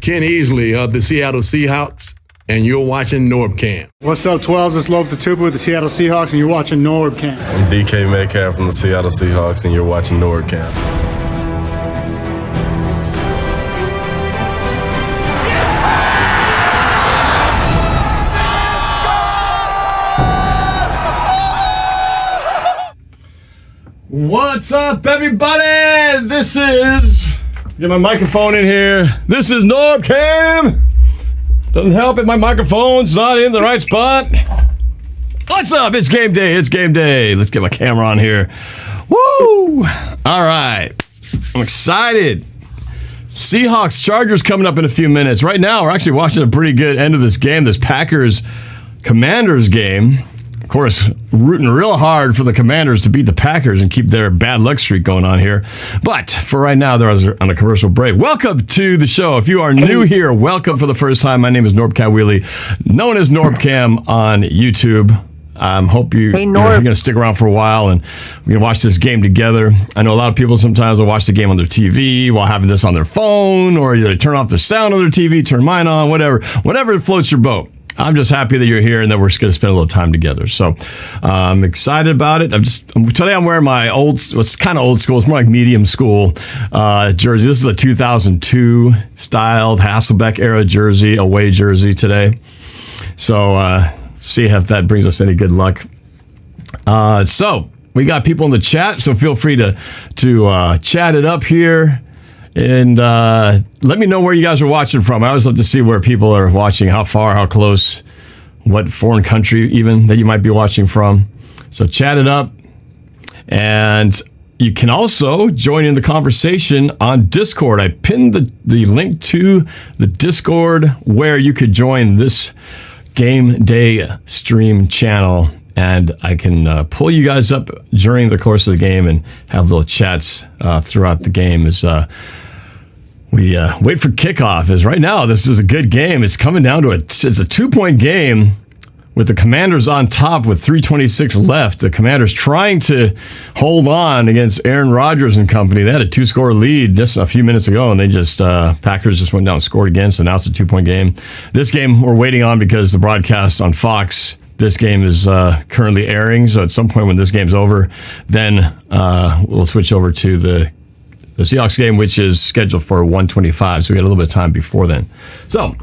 Ken Easley of the Seattle Seahawks, and you're watching NorbCam. What's up, 12s? It's Love the Tupa with the Seattle Seahawks, and you're watching NorbCam. I'm DK Metcalf from the Seattle Seahawks, and you're watching NorbCam. What's up, everybody? This is... Get my microphone in here. This is NorbCam. Doesn't help if my microphone's not in the right spot. What's up? It's game day. It's game day. Let's get my camera on here. Woo! All right. I'm excited. Seahawks Chargers coming up in a few minutes. Right now, we're actually watching a pretty good end of this game, this Packers Commanders game. Of course, rooting real hard for the Commanders to beat the Packers and keep their bad luck streak going on here. But for right now, they're on a commercial break. Welcome to the show. If you are new here, welcome for the first time. My name is KWIII, known as NorbCam on YouTube. Hope you're going to stick around for a while and we're going to watch this game together. I know a lot of people sometimes will watch the game on their TV while having this on their phone, or they turn off the sound on their TV, turn mine on, whatever floats your boat. I'm just happy that you're here and that we're just going to spend a little time together. So I'm excited about it. Today I'm wearing my it's kind of old school. It's more like medium school jersey. This is a 2002 styled Hasselbeck era jersey, away jersey today. So see if that brings us any good luck. So we got people in the chat, so feel free to chat it up here. And let me know where you guys are watching from. I always love to see where people are watching, how far, how close, what foreign country even that you might be watching from. So chat it up. And you can also join in the conversation on Discord. I pinned the link to the Discord where you could join this game day stream channel. And I can pull you guys up during the course of the game and have little chats throughout the game as we wait for kickoff. As right now, this is a good game. It's coming down to it's a 2-point game with the Commanders on top with 3:26 left. The Commanders trying to hold on against Aaron Rodgers and company. They had a 2-score lead just a few minutes ago, and they Packers just went down and scored again, so now it's a 2-point game. This game we're waiting on because the broadcast on Fox, this game is currently airing, so at some point when this game's over, then we'll switch over to the Seahawks game, which is scheduled for 1:25, so we got a little bit of time before then. So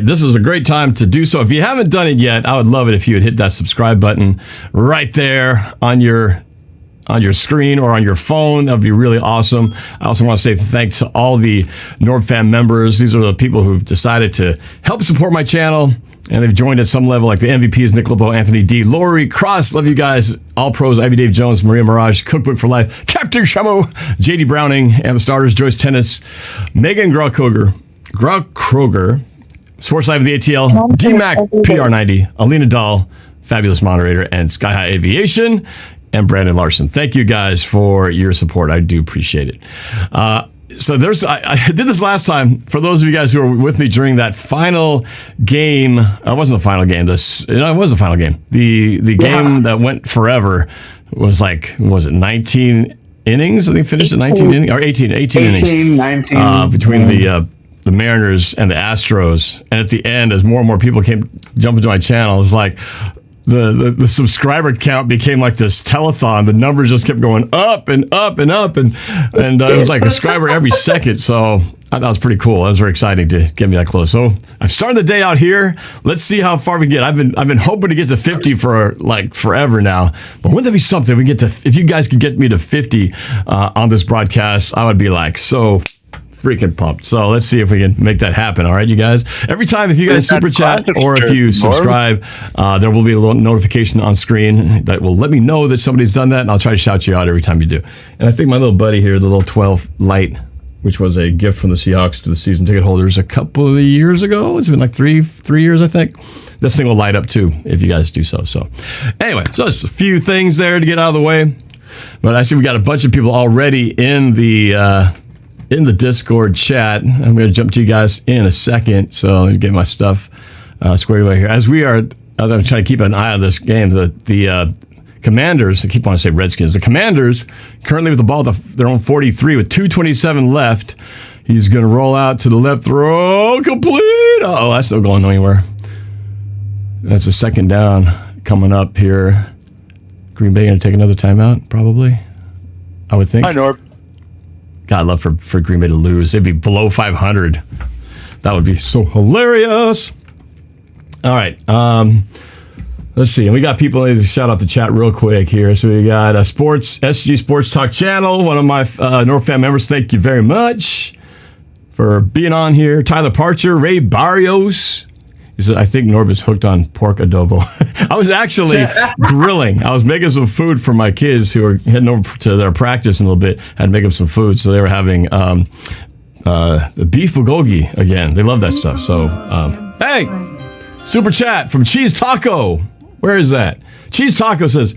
this is a great time to do so. If you haven't done it yet, I would love it if you would hit that subscribe button right there on your screen or on your phone. That would be really awesome. I also want to say thanks to all the NorbFam members. These are the people who've decided to help support my channel, and they've joined at some level, like the MVPs, Nick LeBeau, Anthony D, Lori, Cross, love you guys, All Pros, Ivy Dave Jones, Maria Mirage, Cookbook for Life, Captain Shamo, JD Browning, and the starters, Joyce Tennis, Megan Grau-Kroger, Sports Live of the ATL, D-Mac, PR90, Alina Dahl, Fabulous Moderator, and Sky High Aviation, and Brandon Larson. Thank you guys for your support. I do appreciate it. So I did this last time. For those of you guys who were with me during that final game, it wasn't the final game. It was the final game. The game that went forever was was it 19 innings? I think finished at 19 innings or 18 innings. 19. Between the Mariners and the Astros. And at the end, as more and more people came jumping to my channel, it's like the subscriber count became like this telethon. The numbers just kept going up and up and up, and it was like a subscriber every second. So that was pretty cool. That was very exciting to get me that close. So I'm starting the day out here. Let's see how far we get. I've been hoping to get to 50 for like forever now. But wouldn't that be something? If you guys could get me to 50 on this broadcast, I would be like so freaking pumped. So let's see if we can make that happen. All right, you guys. Every time, if you guys super chat or if you subscribe, there will be a little notification on screen that will let me know that somebody's done that, and I'll try to shout you out every time you do. And I think my little buddy here, the little 12 light, which was a gift from the Seahawks to the season ticket holders a couple of years ago. It's been like three years, I think. This thing will light up too if you guys do so. So anyway, so just a few things there to get out of the way. But I see we got a bunch of people already in the Discord chat. I'm going to jump to you guys in a second. So let me get my stuff squared away here. As I'm trying to keep an eye on this game, the Commanders, I keep wanting to say Redskins, the Commanders currently with the ball at their own 43 with 2:27 left. He's going to roll out to the left, throw, complete. Oh, that's not going anywhere. That's a second down coming up here. Green Bay going to take another timeout, probably, I would think. Hi, Norb. God, I'd love for Green Bay to lose. They'd be below 500. That would be so hilarious. All right. Let's see. And we got people to shout out the chat real quick here. So we got SG Sports Talk Channel, one of my NorbCam members. Thank you very much for being on here. Tyler Parcher, Ray Barrios. He said, I think Norb is hooked on pork adobo. I was actually grilling. I was making some food for my kids who were heading over to their practice in a little bit. I had to make them some food. So they were having the beef bulgogi again. They love that stuff. So, hey, super chat from Cheese Taco. Where is that? Cheese Taco says,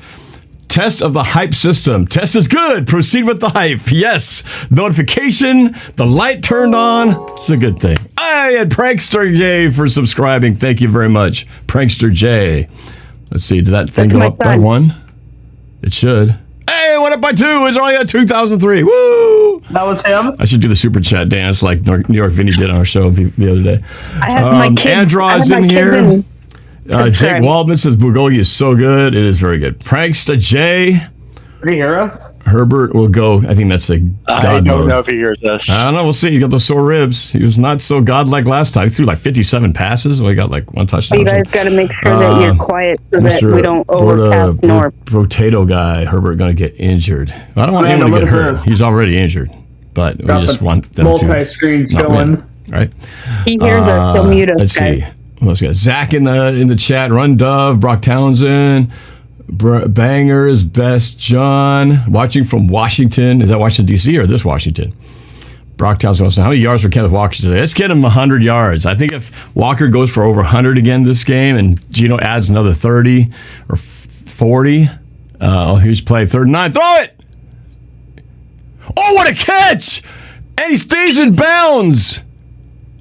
test of the hype system. Test is good. Proceed with the hype. Yes. Notification. The light turned on. It's a good thing. I had Prankster J for subscribing. Thank you very much. Prankster J. Let's see. Did that thing go up by 1? It should. Hey, went up by 2. It's only at 2003. Woo! That was him. I should do the super chat dance like New York Vinny did on our show the other day. I have my kids. Andraw's in here. Jake Waldman says bulgogi is so good. It is very good. Prankster J. Did he hear us? Herbert will go. I think that's a god I don't mode. know if he hears us. I don't know. We'll see. He got those sore ribs. He was not so godlike last time. He threw like 57 passes. We got like 1 touchdown. You guys got to make sure that you're quiet so that we don't overpass Norb. Potato guy, Herbert, going to get injured. I don't want anyone to get hurt. He's already injured. But we just want them to multi-screens going. Right? He hears us. He'll mute us, let's guys. see. What else we got? Zach in the chat. Run Dove. Brock Townsend. Bangers. Best John. Watching from Washington. Is that Washington, D.C. or this Washington? Brock Townsend wants to know, how many yards for Kenneth Walker today? Let's get him 100 yards. I think if Walker goes for over 100 again this game and Geno adds another 30 or 40, he's playing 39. Throw it! Oh, what a catch! And he stays in bounds.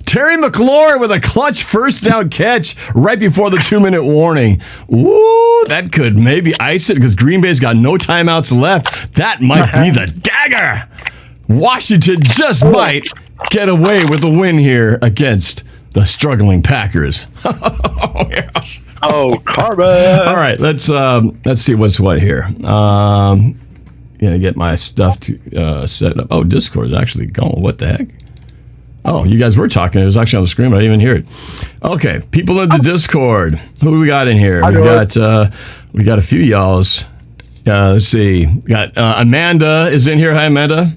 Terry McLaurin with a clutch first down catch right before the 2-minute warning. Ooh, that could maybe ice it because Green Bay's got no timeouts left. That might be the dagger. Washington just might get away with a win here against the struggling Packers. Oh, yes. Oh, Carbon. All right, let's see what's what here. Gonna get my stuff to set up. Oh, Discord is actually going. What the heck? Oh, you guys were talking. It was actually on the screen, but I didn't even hear it. Okay, people in the Discord. Who do we got in here? We got a few y'alls. Let's see. We got Amanda is in here. Hi, Amanda.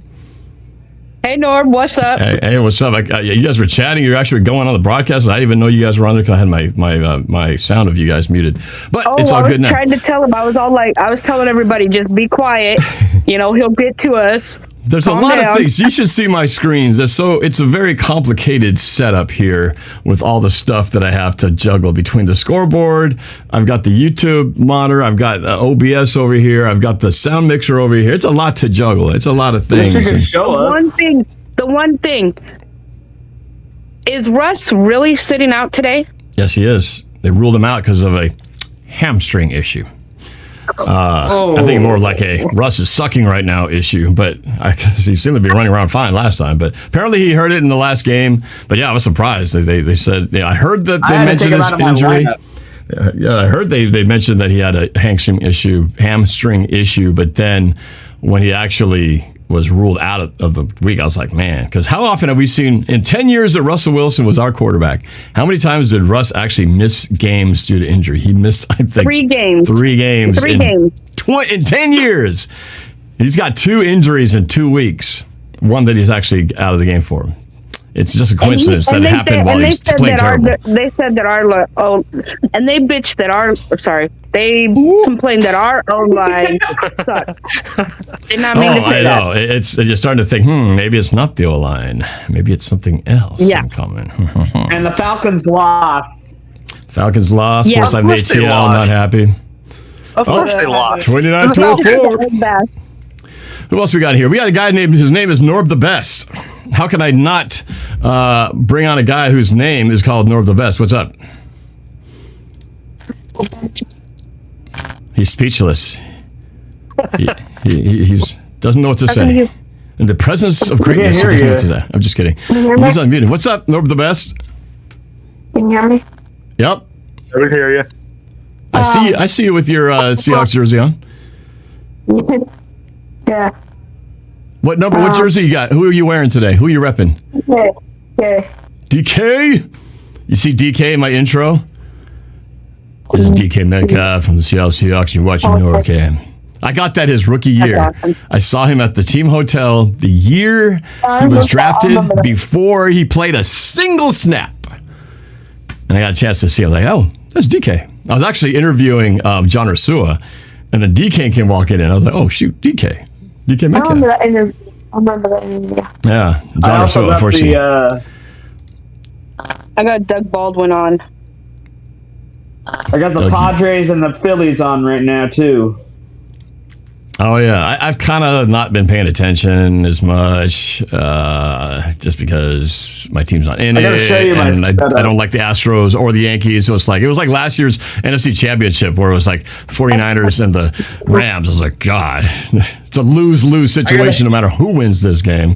Hey, Norb, what's up? Hey, what's up? You guys were chatting. You're actually going on the broadcast. I didn't even know you guys were on there because I had my sound of you guys muted. But it's all good now. I was trying to tell him. I was telling everybody, just be quiet. He'll get to us. There's a lot of things. You should see my screens. It's a very complicated setup here with all the stuff that I have to juggle between the scoreboard. I've got the YouTube monitor. I've got OBS over here. I've got the sound mixer over here. It's a lot to juggle. It's a lot of things. The one thing. Is Russ really sitting out today? Yes, he is. They ruled him out because of a hamstring issue. I think more like a Russ is sucking right now issue, but he seemed to be running around fine last time. But apparently he hurt it in the last game. But yeah, I was surprised. They said, I heard that they mentioned his injury. Yeah, I heard they mentioned that he had a hamstring issue. But then when he actually was ruled out of the week, I was like, man, because how often have we seen in 10 years that Russell Wilson was our quarterback? How many times did Russ actually miss games due to injury? He missed, I think, 3 games. 3 games. In 10 years. He's got 2 injuries in 2 weeks. One that he's actually out of the game for. It's just a coincidence that it happened while he's playing terrible. They said that and they bitched that they complained that our O-line sucked. Did not mean to say that. I know. You're starting to think, maybe it's not the O-line. Maybe it's something else incoming. And the Falcons lost. First time the ATL, not happy. Of course they lost. 29-24. Who else we got here? We got a guy his name is Norb the Best. How can I not bring on a guy whose name is called Norb the Best? What's up? He's speechless. He doesn't know what to say. In the presence of greatness. hear you. I'm just kidding. you hear me? He's unmuted. What's up, Norb the best? Can you hear me? Yep. I can hear you. I see you with your Seahawks jersey on. Yeah. What number? What jersey you got? Who are you wearing today? Who are you repping? Yeah. DK. You see DK in my intro? This is DK Metcalf from the Seattle Seahawks. You're watching NorbCam. I got that his rookie year. I saw him at the team hotel the year he was drafted before he played a single snap. And I got a chance to see him. Like, oh, that's DK. I was actually interviewing John Ursua, and then DK came walking in. I was like, oh, shoot, DK. DK I Metcalf. remember that interview. Yeah, I John also Ursua, got unfortunately. I got Doug Baldwin on. I got the Padres and the Phillies on right now too. Oh yeah, I've kind of not been paying attention as much, just because my team's not in it, and I don't like the Astros or the Yankees. So it was like last year's NFC Championship where it was like 49ers and the Rams. I was like, God, it's a lose-lose situation no matter who wins this game.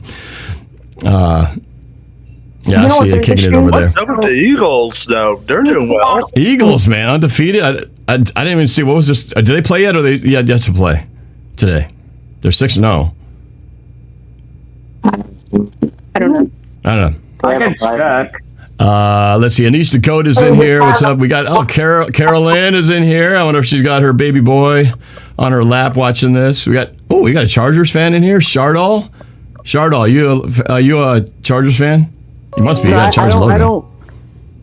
Yeah, I see it kicking it over there. What's up with the Eagles, though? They're doing well. Eagles, man, undefeated. I didn't even see what was this. Did they play yet, or they yet to play today? They're 6-0. I don't know. I don't know. I can check. Let's see. Anish Dakota's in here. What's up? We got Carol-Ann is in here. I wonder if she's got her baby boy on her lap watching this. We got a Chargers fan in here. Shardall, you a Chargers fan? You must be. You got a Chargers logo.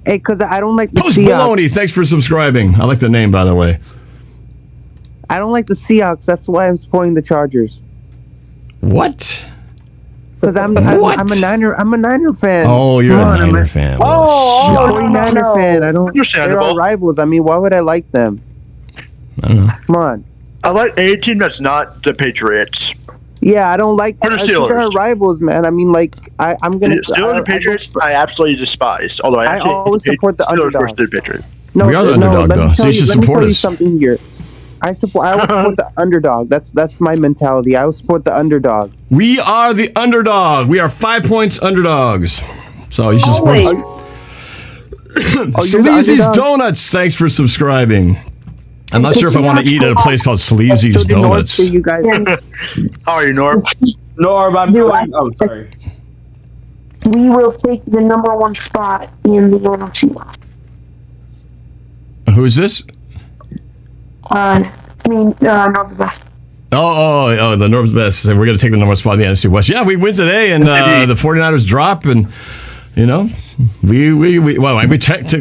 Hey, because I don't like the Post Seahawks. Baloney, thanks for subscribing. I like the name, by the way. I don't like the Seahawks. That's why I'm supporting the Chargers. What? Because I'm a Niner fan. Oh, you're a Niner fan. I'm a 49er fan. I don't. Understandable. They're all rivals. I mean, why would I like them? I don't know. Come on. I like a team that's not the Patriots. Yeah, I don't like. Or the Steelers. They're rivals, man. I mean, like, I'm gonna. Steelers and Patriots, I absolutely despise. Although I actually always hate support the Steelers underdog. versus the Patriots. No, We are the underdog, let me though, so tell you should let me support tell you us. something here. I always support the underdog. That's my mentality. I will support the underdog. We are the underdog. We are 5 points underdogs. So you should support us. Sleazy's Donuts, thanks for subscribing. I'm not sure if I want to eat at a place called Sleazy's Donuts. You guys. How are you, Norb? Norb, I'm doing. Oh, sorry. We will take the number 1 spot in the NFC West. Who is this? North West. Oh, the Norb's best. So we're going to take the number 1 spot in the NFC West. Yeah, we win today, and the 49ers drop, and, you know,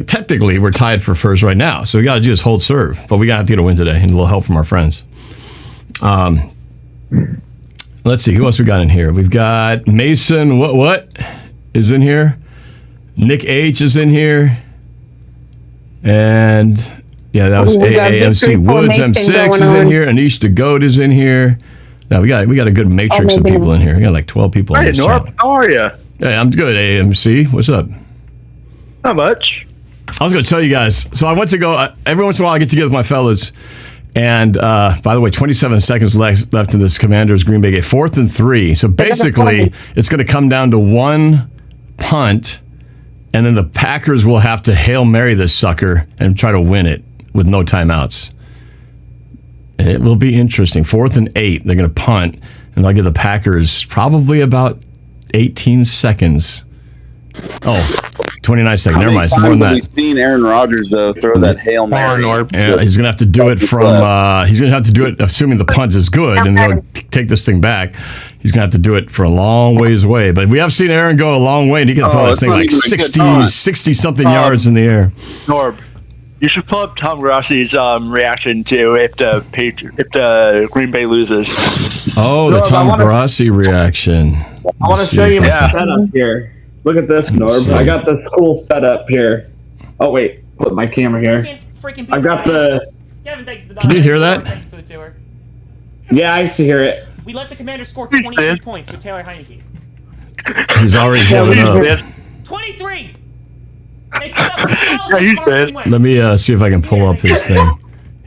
technically we're tied for first right now, so we got to do is hold serve, but we got to have to get a win today, and a little help from our friends. Let's see, who else we got in here? We've got Mason, what is in here? Nick H is in here, and... yeah, that was AAMC. Woods M6 is in here. Anish the Goat is in here. Now we got a good matrix of people in here. We got like 12 people. Hey, in this Norb, channel. how are you? Hey, I'm good. AAMC, what's up? Not much. I was going to tell you guys. So I went to go. Every once in a while, I get together with my fellas. And by the way, 27 seconds left in this Commanders Green Bay game. 4th and 3. So basically, it's going to come down to 1 punt, and then the Packers will have to Hail Mary this sucker and try to win it with no timeouts. It will be interesting. 4th and 8, they're going to punt, and they'll give the Packers probably about 18 seconds. Oh, 29 seconds. Never mind. It's more than that. We've seen Aaron Rodgers though throw that Hail Mary. Yeah, he's going to have to do it from. He's going to have to do it, assuming the punt is good, and they'll take this thing back. He's going to have to do it for a long ways away. But we have seen Aaron go a long way, and he can throw that thing like 60 something yards in the air. Norb, you should pull up Tom Grossi's reaction to if the Green Bay loses. Oh, the Tom Grossi reaction. I want to show you my setup here. Look at this, Norb. I got this cool setup here. Oh wait, put my camera here. I got the. Can you hear that? Yeah, I used to hear it. We let the Commanders score 23 points with Taylor Heineke. He's already giving up. 23. Yeah, he's bad. Let me see if I can pull up his thing.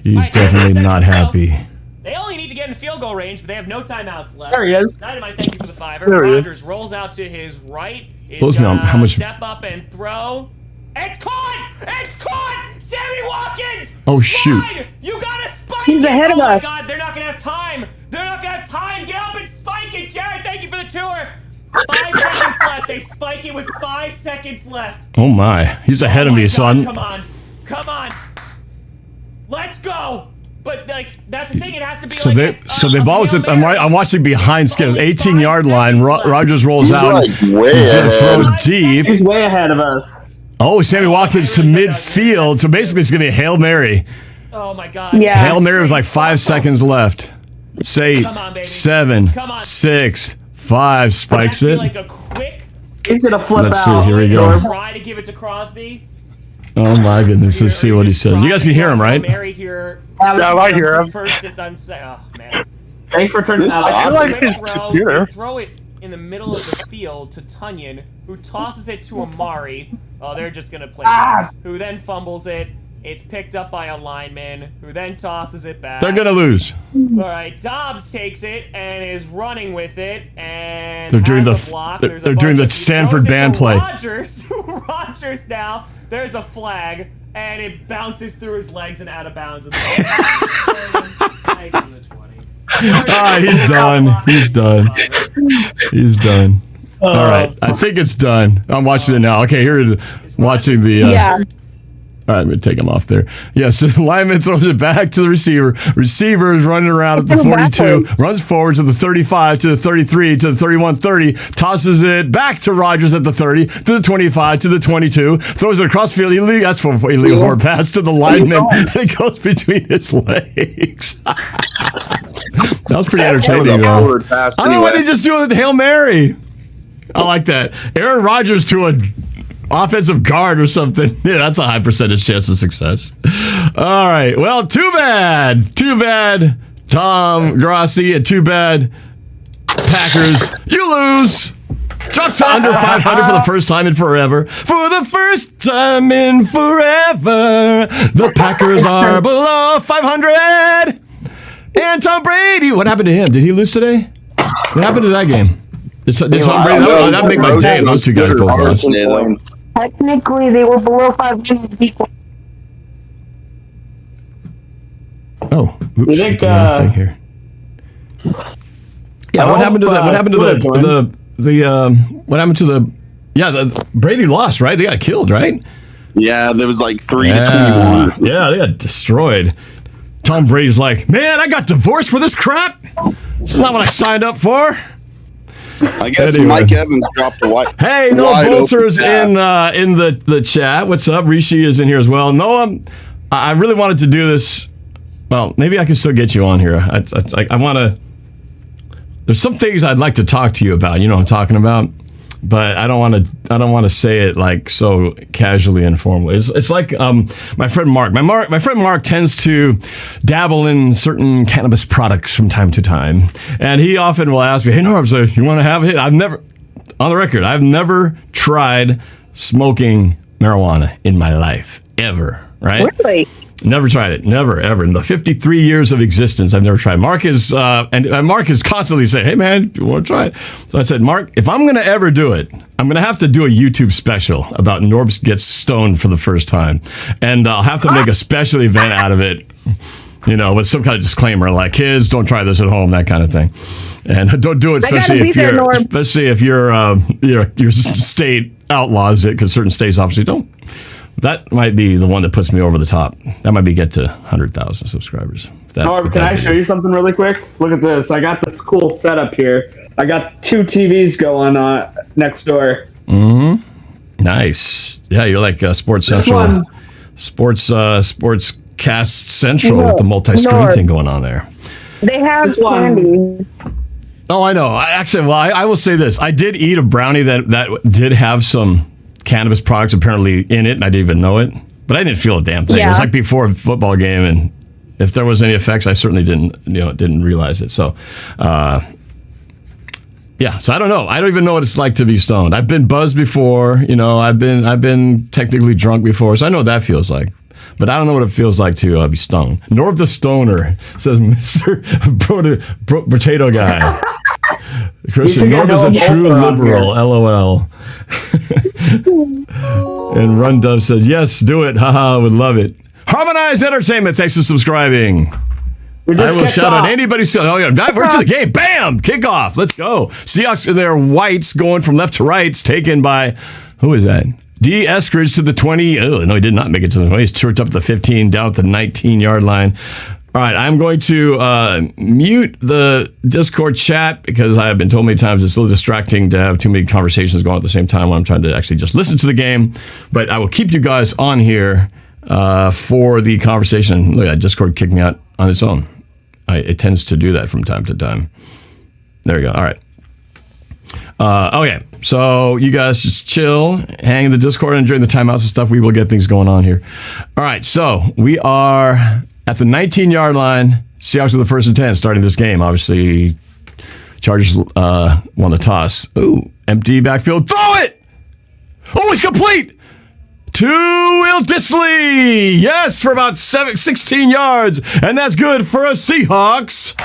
He's definitely not happy. They only need to get in the field field goal range, but they have no timeouts left. There he is. Dynamite, thank you for the $5. There he is. Rodgers rolls out to his right. Blows me on how much- Step up and throw. It's caught! It's caught! Sammy Watkins! Oh, shoot. Slide! You gotta spike He's it! ahead of Oh my us. god, they're not gonna have time! They're not gonna have time! Get up and spike it! Jared, thank you for the tour! 5 seconds left. They spike it with 5 seconds left. Oh my, he's ahead Oh of my me, so God, I'm. Come on. Come on. Let's go! But like that's the thing. It has to be. So like they've always. I'm watching behind skills. 18-yard line. Rodgers rolls He's out. like way He's gonna throw ahead. deep. He's way ahead of us. Oh, Sammy Watkins to midfield. So basically, it's gonna be a Hail Mary. Oh my God. Yeah. Hail Mary with like 5 seconds left. Say Come on, baby. 7, Come on. 6, 5. Spikes It has it. to be like a quick He's gonna flip Let's see, out. here we go. try to give it to Crosby. Oh my goodness. Let's see what he says. You guys can hear him, right? Mary here. Yeah, I hear him. First it done say, oh man. Thanks for turning that I off. feel like Quick his throw, computer. they throw it in the middle of the field to Tunyon, who tosses it to Amari. Oh, they're just gonna play games. Who then fumbles it. It's picked up by a lineman, who then tosses it back. They're gonna lose. All right, Dobbs takes it and is running with it, and They're doing has the- a block. they're- There's a they're doing bunch the of- he Stanford throws it band to play. Rodgers, Rodgers now. There's a flag, and it bounces through his legs and out of bounds. Ah, he's done. He's done. He's done. All right, I think it's done. I'm watching it now. Okay, here it is. Watching the. Yeah. All right, I'm going to take him off there. Yes, the lineman throws it back to the receiver. Receiver is running around at the 42, runs forward to the 35, to the 33, to the 31, 30, tosses it back to Rodgers at the 30, to the 25, to the 22, throws it across field. That's for illegal forward pass to the lineman, and it goes between his legs. That was pretty entertaining, though. Forward pass I don't know why anyway. they just do it with Hail Mary. I like that. Aaron Rodgers to a offensive guard or something. Yeah, that's a high percentage chance of success. All right. Well, too bad. Too bad, Tom Grossi, and too bad, Packers. You lose. Drop to under 500 for the first time in forever. For the first time in forever, the Packers are below 500. And Tom Brady. What happened to him? Did he lose today? What happened to that game? Did Tom Brady? That'd make my day if those two guys both lost. Technically, they were below 500 people. Oh, oops, You think, the wrong thing here. Yeah, what happened to that? What happened to what happened to the? Yeah, the Brady lost, right? They got killed, right? Yeah, there was like 3 to 21. Yeah, they got destroyed. Tom Brady's like, man, I got divorced for this crap. It's not what I signed up for. I guess Anyway. Mike Evans dropped a white. Hey, Noah wide Bolter's open pass. in the chat. What's up? Rishi is in here as well. Noah, I really wanted to do this. Well, maybe I can still get you on here. I want to. There's some things I'd like to talk to you about. You know what I'm talking about, but I don't want to say it like so casually and formally. It's like my friend Mark. My friend Mark tends to dabble in certain cannabis products from time to time, and he often will ask me, "Hey Norb, so you want to have it?" I've never tried smoking marijuana in my life ever. Right? Really? Never tried it. Never, ever. In the 53 years of existence, I've never tried. Mark is constantly saying, hey, man, you want to try it? So I said, Mark, if I'm going to ever do it, I'm going to have to do a YouTube special about Norbs gets stoned for the first time. And I'll have to make a special event out of it, you know, with some kind of disclaimer, like, kids, don't try this at home, that kind of thing. And don't do it, especially if your state outlaws it, because certain states obviously don't. That might be the one that puts me over the top. That might be get to 100,000 subscribers. Norb, can I show you something really quick? Look at this. I got this cool setup here. I got 2 TVs going next door. Mm-hmm. Nice. Yeah, you're like Sports Central. Sports Cast Central with the multi-screen thing going on there. They have candy. Oh, I know. I will say this. I did eat a brownie that did have some cannabis products apparently in it, and I didn't even know it. But I didn't feel a damn thing. Yeah. It was like before a football game, and if there was any effects, I certainly didn't realize it. So, yeah. So I don't know. I don't even know what it's like to be stoned. I've been buzzed before. You know, I've been technically drunk before, so I know what that feels like. but I don't know what it feels like to be stung. Norb the Stoner says, Mr. Potato Guy. Christian, Norb is a true liberal. LOL. And Run Dove says, yes, do it. Haha, would love it. Harmonized Entertainment, thanks for subscribing. I will shout out anybody. Oh, yeah, we're to the game. Bam! Kickoff. Let's go. Seahawks in their whites going from left to right. It's taken by, who is that? Dee Eskeridge to the 20. Oh, no, he did not make it to the 20. He's tripped up the 15, down at the 19-yard line. All right, I'm going to mute the Discord chat because I have been told many times it's a little distracting to have too many conversations going at the same time when I'm trying to actually just listen to the game. But I will keep you guys on here for the conversation. Look at that, Discord kicked me out on its own. It tends to do that from time to time. There we go. All right. Okay, so you guys just chill, hang in the Discord, and during the timeouts and stuff, we will get things going on here. All right, so we are at the 19-yard line. Seahawks are the 1st and 10 starting this game. Obviously, Chargers won the toss. Ooh, empty backfield. Throw it! Oh, it's complete! To Will Disley! Yes, for about 16 yards. And that's good for a Seahawks.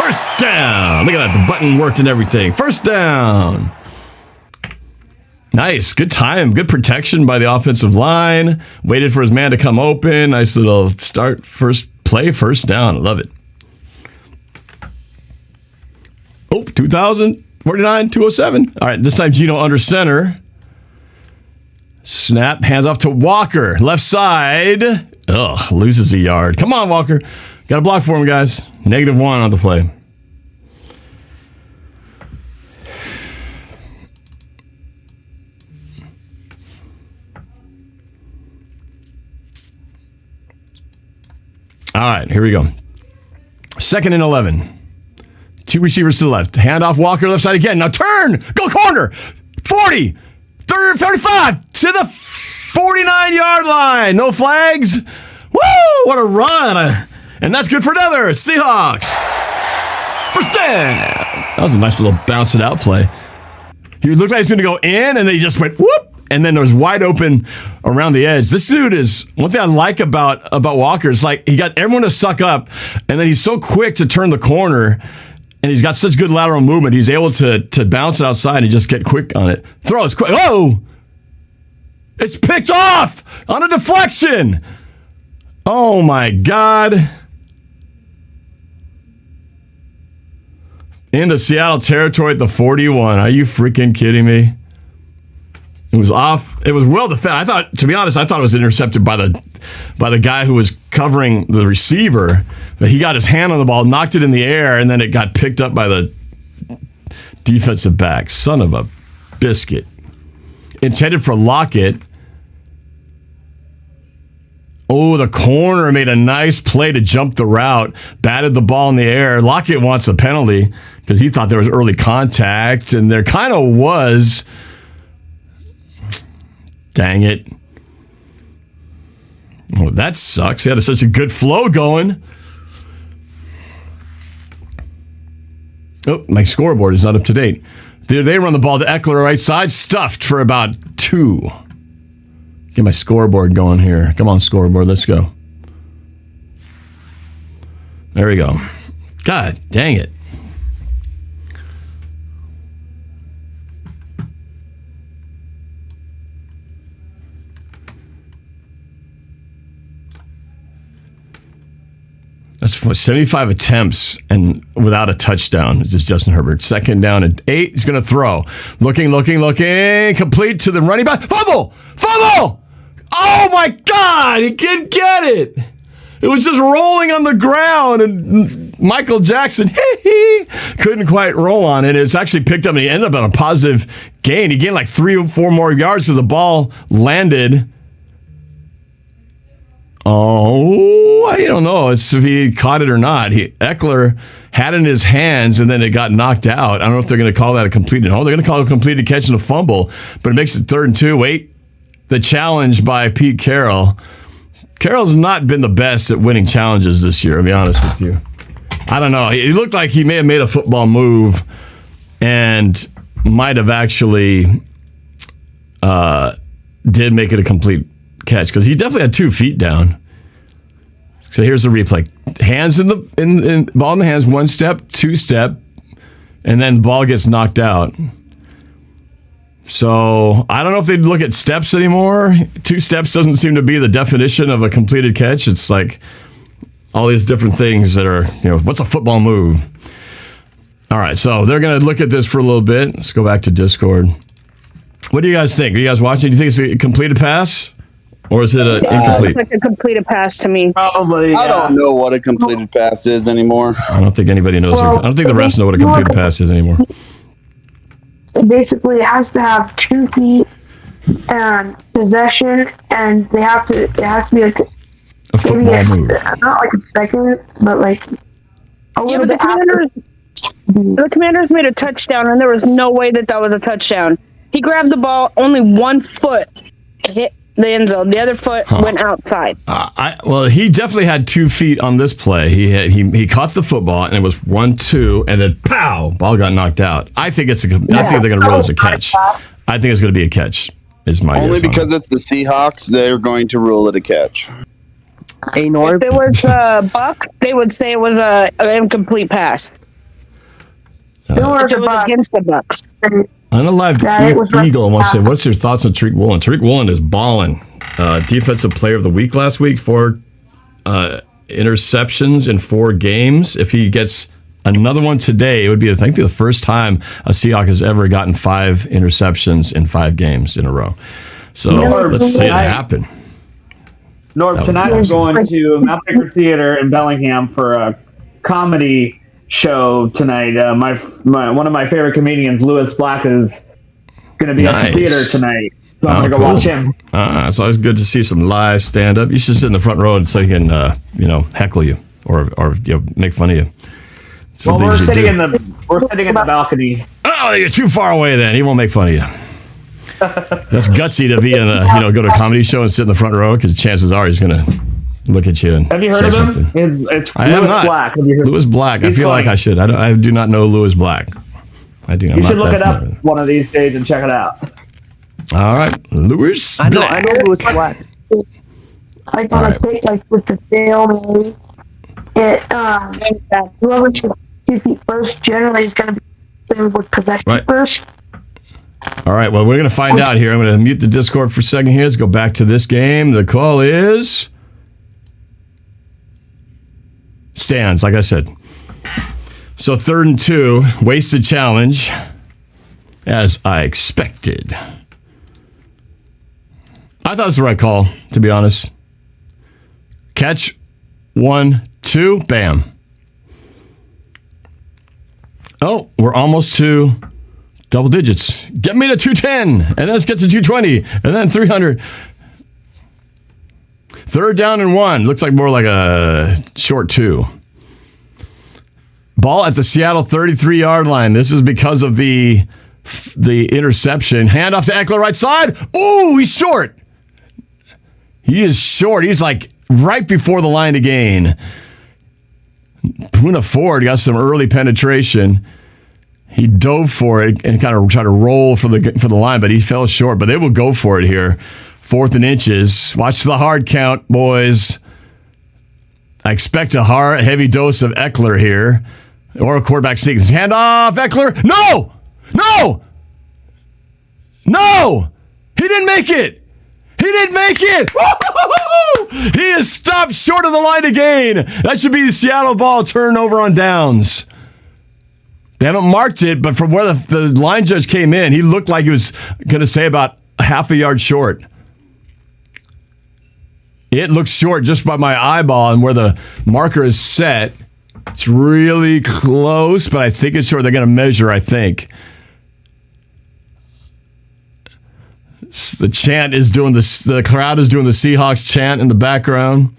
First down. Look at that. The button worked and everything. First down. Nice. Good time. Good protection by the offensive line. Waited for his man to come open. Nice little start. First play. First down. I love it. Oh, 2049, 207. All right. This time Geno under center. Snap, hands off to Walker. Left side. Ugh, loses a yard. Come on, Walker. Got a block for him, guys. -1 on the play. All right, here we go. 2nd and 11. 2 receivers to the left. Hand off Walker, left side again. Now turn. Go corner. 40. 35 to the 49-yard line. No flags. Woo! What a run. And that's good for another. Seahawks. First down. That was a nice little bounce it out play. He looked like he was going to go in, and then he just went whoop. And then it was wide open around the edge. This dude is, one thing I like about Walker is like he got everyone to suck up, and then he's so quick to turn the corner. And he's got such good lateral movement. He's able to bounce it outside and just get quick on it. Throws quick. Oh! It's picked off on a deflection. Oh, my God. Into Seattle territory at the 41. Are you freaking kidding me? It was off. It was well defended. I thought, to be honest, it was intercepted by the guy who was covering the receiver. But he got his hand on the ball, knocked it in the air, and then it got picked up by the defensive back. Son of a biscuit. Intended for Lockett. Oh, the corner made a nice play to jump the route. Batted the ball in the air. Lockett wants a penalty because he thought there was early contact, and there kind of was. Dang it. Oh, that sucks. He had such a good flow going. Oh, my scoreboard is not up to date. They run the ball to Eckeler right side, stuffed for about 2. Get my scoreboard going here. Come on, scoreboard, let's go. There we go. God dang it. That's 75 attempts and without a touchdown. It's just Justin Herbert. 2nd down and 8. He's going to throw. Looking. Complete to the running back. Fumble! Oh, my God! He can't get it. It was just rolling on the ground, and Michael Jackson couldn't quite roll on it. It's actually picked up, and he ended up on a positive gain. He gained like 3 or 4 more yards because the ball landed. Oh, I don't know if he caught it or not. Eckeler had it in his hands, and then it got knocked out. I don't know if they're going to call that a completed. No, they're going to call it a completed catch and a fumble, but it makes it 3rd and 2. Wait, the challenge by Pete Carroll. Carroll's not been the best at winning challenges this year, I'll be honest with you. I don't know. He looked like he may have made a football move and might have actually did make it a complete catch because he definitely had 2 feet down. So here's the replay: hands in the ball in the hands, 1 step, 2 step, and then ball gets knocked out. So I don't know if they'd look at steps anymore. 2 steps doesn't seem to be the definition of a completed catch. It's like all these different things that are, what's a football move? All right, so they're going to look at this for a little bit. Let's go back to Discord. What do you guys think? Are you guys watching? Do you think it's a completed pass? Or is it an incomplete? It's like a completed pass to me. Probably. I don't know what a completed pass is anymore. I don't think anybody knows. I don't think the refs know what a completed pass is anymore. Basically, it has to have 2 feet and possession, and it has to be like a football move. Not like a second, but like a little bit after. The Commanders made a touchdown, and there was no way that was a touchdown. He grabbed the ball, only 1 foot hit the end zone. The other foot went outside. Well, he definitely had 2 feet on this play. He caught the football, and it was 1-2, and then pow, ball got knocked out. I think it's I think they're going to rule it as a catch. I think it's going to be a catch. Is my only guess because it's the Seahawks, they're going to rule it a catch. Hey, Norb. If it was Buck, they would say it was an incomplete pass. If it was against the Bucks. Unalive Eagle wants to say, what's your thoughts on Tariq Woolen? Tariq Woolen is balling. Defensive player of the week last week, 4 interceptions in 4 games. If he gets another one today, it would be, I think, the first time a Seahawk has ever gotten 5 interceptions in 5 games in a row. So let's see it happen. Norb, tonight I'm going to Mount Baker Theater in Bellingham for a comedy show tonight. One of my favorite comedians, Lewis Black, is going to be at the theater tonight. So I'm going to go watch him. It's always good to see some live stand-up. You should sit in the front row so he can, heckle you or make fun of you. Well, we're sitting in the balcony. Oh, you're too far away then. He won't make fun of you. That's gutsy to be in go to a comedy show and sit in the front row because chances are he's going to look at you and have you heard of him? It's I Lewis have not. Black. Lewis Black. I feel like I should. I do not know Lewis Black. I do. You should look it up one of these days and check it out. All right, Lewis Black. I know Lewis Black. I gotta take with the film. Whoever shoots 2 feet first generally is gonna be with possession first. All right, well, we're going to find out here. I'm going to mute the Discord for a second here. Let's go back to this game. The call is stands, like I said. So 3rd and 2, wasted challenge, as I expected. I thought it was the right call, to be honest. Catch, 1, 2, bam. Oh, we're almost to double digits. Get me to 210, and then let's get to 220, and then 300. 3rd down and 1. Looks like more like a short 2. Ball at the Seattle 33-yard line. This is because of the interception. Hand off to Eckeler, right side. Ooh, he's short. He is short. He's like right before the line to gain. Puna Ford got some early penetration. He dove for it and kind of tried to roll for the line, but he fell short. But they will go for it here. 4th and inches. Watch the hard count, boys. I expect a heavy dose of Eckeler here. Or a quarterback sneak. Hand off, Eckeler. No! No! No! He didn't make it! He didn't make it! Woo-hoo-hoo-hoo! He is stopped short of the line to gain. That should be the Seattle ball turnover on downs. They haven't marked it, but from where the line judge came in, he looked like he was going to say about half a yard short. It looks short just by my eyeball and where the marker is set. It's really close, but I think it's short. They're going to measure, I think. The chant is doing the crowd is doing the Seahawks chant in the background.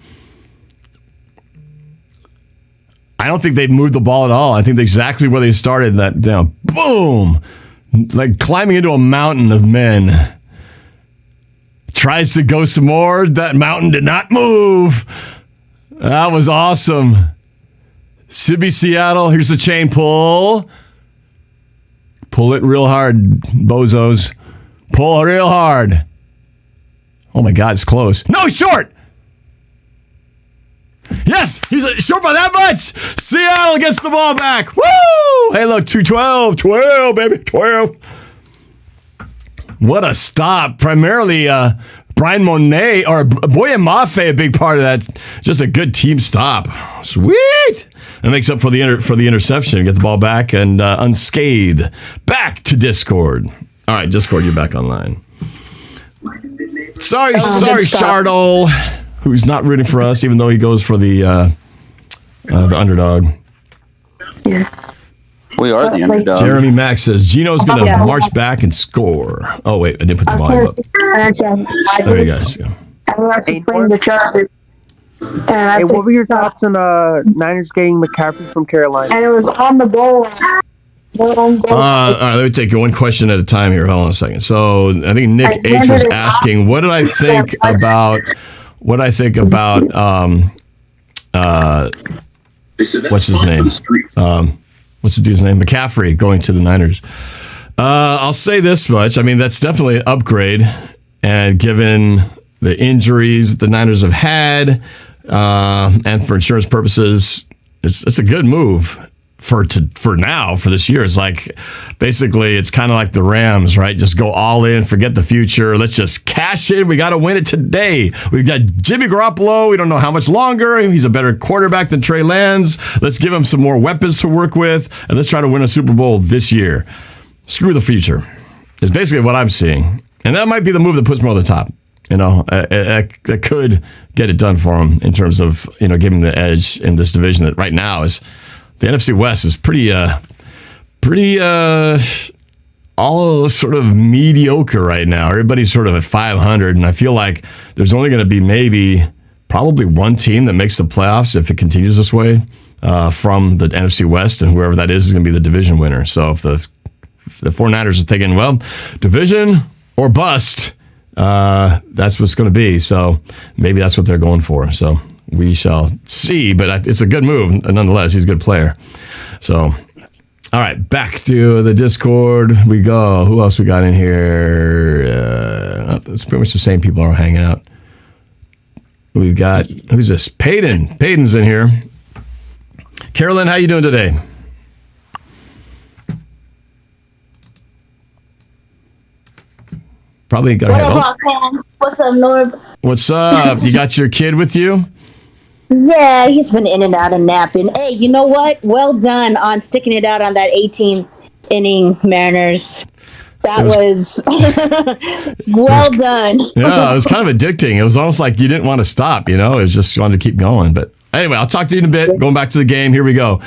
I don't think they've moved the ball at all. I think exactly where they started that down. Boom! Like climbing into a mountain of men. Tries to go some more. That mountain did not move. That was awesome. Should be Seattle. Here's the chain pull. Pull it real hard, bozos. Pull real hard. Oh my God, it's close. No, he's short. Yes, he's short by that much. Seattle gets the ball back. Woo! Hey, look, 12, baby, 12. What a stop. Primarily, Brian Monet or Boye Mafe, a big part of that. Just a good team stop. Sweet. That makes up for the interception. Get the ball back and unscathed. Back to Discord. All right, Discord, you're back online. Sorry, Shardle, who's not rooting for us, even though he goes for the underdog. Yeah. We are the underdog. Jeremy Max says Geno's going to march back and score. Oh, wait, I didn't put the volume up. There you guys go. I'm actually playing the Chargers. Hey, what were your thoughts on Niners getting McCaffrey from Carolina? And it was on the goal. All right, let me take one question at a time here. Hold on a second. So I think Nick H was asking, what did I think about what's his name? What's the dude's name? McCaffrey going to the Niners. I'll say this much. I mean, that's definitely an upgrade. And given the injuries the Niners have had, and for insurance purposes, it's a good move. For now, for this year, it's like basically it's kind of like the Rams, right? Just go all in, forget the future. Let's just cash in. We got to win it today. We've got Jimmy Garoppolo. We don't know how much longer. He's a better quarterback than Trey Lance. Let's give him some more weapons to work with, and let's try to win a Super Bowl this year. Screw the future. It's basically what I'm seeing, and that might be the move that puts me over the top. You know, that could get it done for him in terms of giving the edge in this division that right now is. The NFC West is pretty all sort of mediocre right now. Everybody's sort of at 500, and I feel like there's only going to be probably one team that makes the playoffs if it continues this way from the NFC West, and whoever that is going to be the division winner. So if the 49ers are thinking, well, division or bust, that's what's going to be. So maybe that's what they're going for. So we shall see, but it's a good move nonetheless. He's a good player. So, all right, back to the Discord we go. Who else we got in here? It's pretty much the same people are hanging out. We've got, who's this? Peyton. Peyton's in here. Carolyn, how you doing today? Probably got What up, fans? What's up, Norb? What's up? You got your kid with you? Yeah, he's been in and out and napping. Hey, you know what? Well done on sticking it out on that 18th inning, Mariners. That was well done. Yeah, it was kind of addicting. It was almost like you didn't want to stop, It was just you wanted to keep going. But anyway, I'll talk to you in a bit. Going back to the game. Here we go.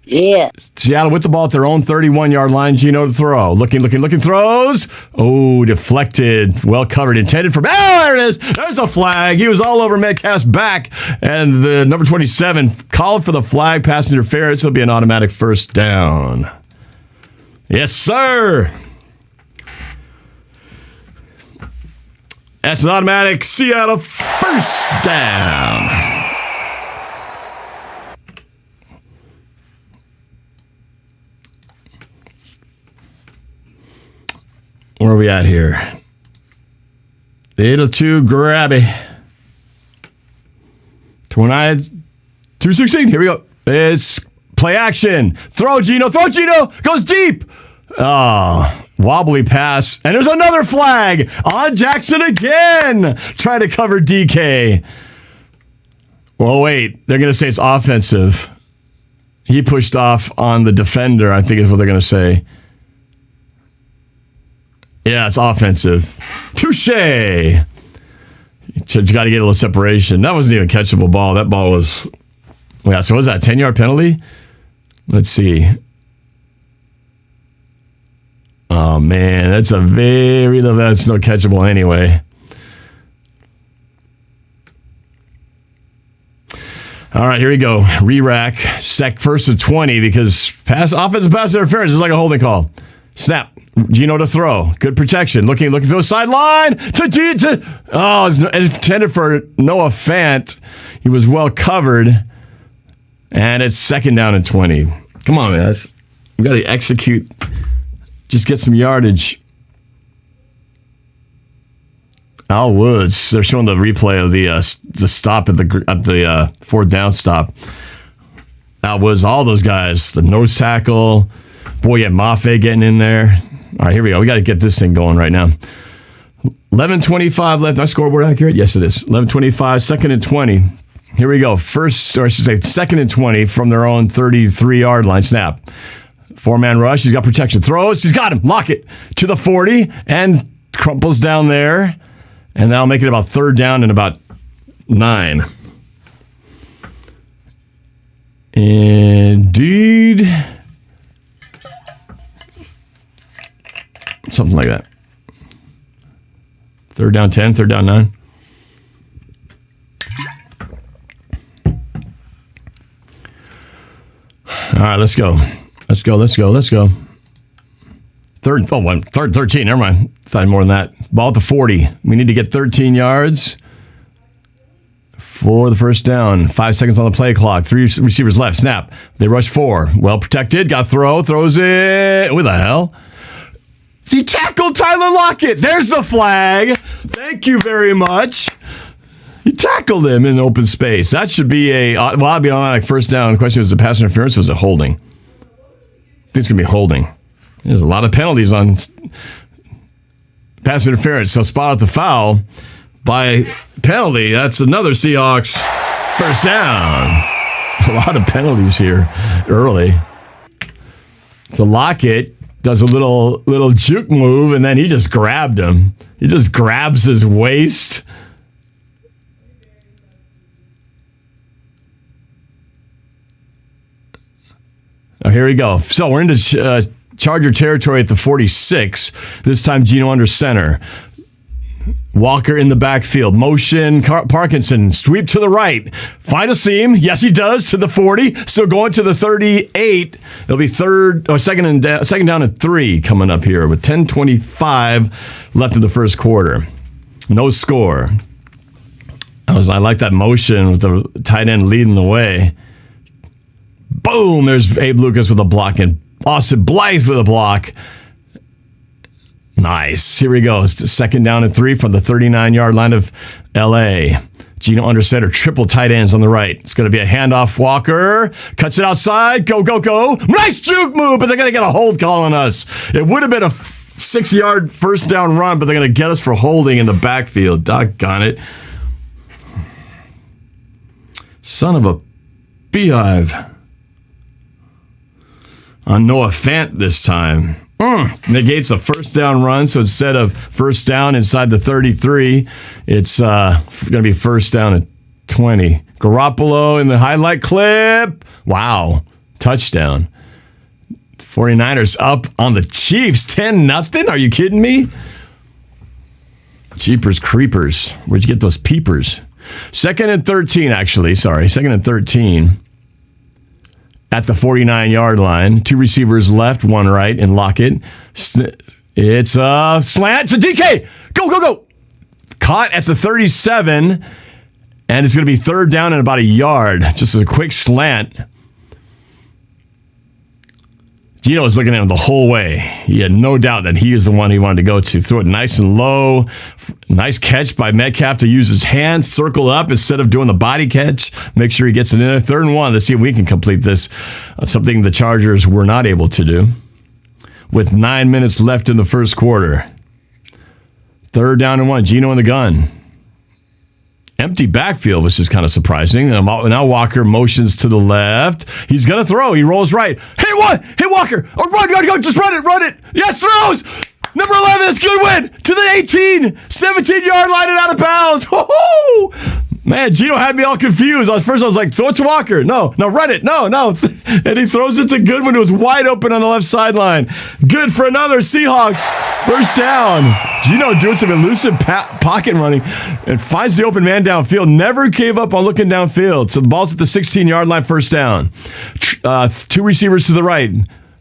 Yeah. Seattle with the ball at their own 31-yard line. Geno to throw. Looking, throws. Oh, deflected. Well covered. Intended for... Oh, there it is. There's the flag. He was all over Metcalf's back. And the number 27 called for the flag. Pass interference. It'll be an automatic first down. Yes, sir. That's an automatic Seattle first down. Where are we at here? Little too grabby. 29, 216. Here we go. It's play action. Throw Geno. Goes deep. Oh, wobbly pass. And there's another flag on Jackson again. Trying to cover DK. Well, wait. They're going to say it's offensive. He pushed off on the defender, I think is what they're going to say. Yeah, it's offensive. Touché. You got to get a little separation. That wasn't even a catchable ball. That ball was... Yeah, so what was that, 10-yard penalty? Let's see. Oh, man, that's a very... That's no catchable anyway. All right, here we go. Re-rack. First and 20 because offensive pass interference is like a holding call. Snap. Geno to throw. Good protection. Looking for the sideline. Oh, it's intended for Noah Fant. He was well covered. And it's second down and 20. Come on, man. We got to execute. Just get some yardage. Al Woods. They're showing the replay of the stop at the fourth down stop. Al Woods, all those guys, the nose tackle. Boy, you had Mafe getting in there. All right, here we go. We got to get this thing going right now. 11:25 left. Is my scoreboard accurate? Yes, it is. 11:25, second and 20. Here we go. Second and 20 from their own 33-yard line. Snap. Four-man rush. He's got protection. Throws. He's got him. Lock it to the 40 and crumples down there. And that'll make it about third down and about 9. Indeed. Something like that. Third down 10, third down 9. All right, let's go. Let's go. Third 13. Never mind. Thought more than that. Ball at the 40. We need to get 13 yards for the first down. 5 seconds on the play clock. 3 receivers left. Snap. They rush 4. Well protected. Got throw. Throws it. What the hell? He tackled Tyler Lockett. There's the flag. Thank you very much. He tackled him in open space. That should be I'll be on first down. The question was, the pass interference, was it holding? I think it's going to be holding. There's a lot of penalties on pass interference. So spot out the foul by penalty. That's another Seahawks first down. A lot of penalties here early. The Lockett does a little juke move, and then he just grabbed him. He just grabs his waist. Oh, here we go. So we're into Charger territory at the 46. This time Geno under center. Walker in the backfield. Motion. Parkinson. Sweep to the right. Find a seam. Yes, he does. To the 40. Still going to the 38. It'll be second down and 3 coming up here with 10:25 left in the first quarter. No score. I like that motion with the tight end leading the way. Boom! There's Abe Lucas with a block and Austin Blythe with a block. Nice. Here we go. It's second down and 3 from the 39-yard line of L.A. Geno under center. Triple tight ends on the right. It's going to be a handoff. Walker cuts it outside. Go. Nice juke move, but they're going to get a hold call on us. It would have been a 6-yard first down run, but they're going to get us for holding in the backfield. Doggone it. Son of a beehive. On Noah Fant this time. Negates a first down run, so instead of first down inside the 33, it's going to be first down at 20. Garoppolo in the highlight clip. Wow. Touchdown. 49ers up on the Chiefs. 10-0? Are you kidding me? Jeepers creepers. Where'd you get those peepers? Second and 13, actually. Sorry. Second and 13. At the 49-yard line. 2 receivers left, 1 right, and Lockett. It's a slant to DK. Go. Caught at the 37, and it's going to be third down and about a yard. Just a quick slant. Geno was looking at him the whole way. He had no doubt that he is the one he wanted to go to. Threw it nice and low. Nice catch by Metcalf to use his hands, circle up instead of doing the body catch. Make sure he gets it in there. 3rd and 1. Let's see if we can complete this. Something the Chargers were not able to do. With 9 minutes left in the first quarter. 3rd down and 1. Geno in the gun. Empty backfield, which is kind of surprising. Now Walker motions to the left. He's going to throw. He rolls right. Hey, what? Hey, Walker. Oh, run. Just run it. Yes, throws. Number 11, it's Goodwin to the 18, 17-yard line and out of bounds. Woo-hoo! Man, Geno had me all confused. First, I was like, throw it to Walker. No, run it. No. And he throws it to Goodwin, who was wide open on the left sideline. Good for another Seahawks. First down. Geno doing some elusive pocket running and finds the open man downfield. Never gave up on looking downfield. So the ball's at the 16-yard line, first down. 2 receivers to the right.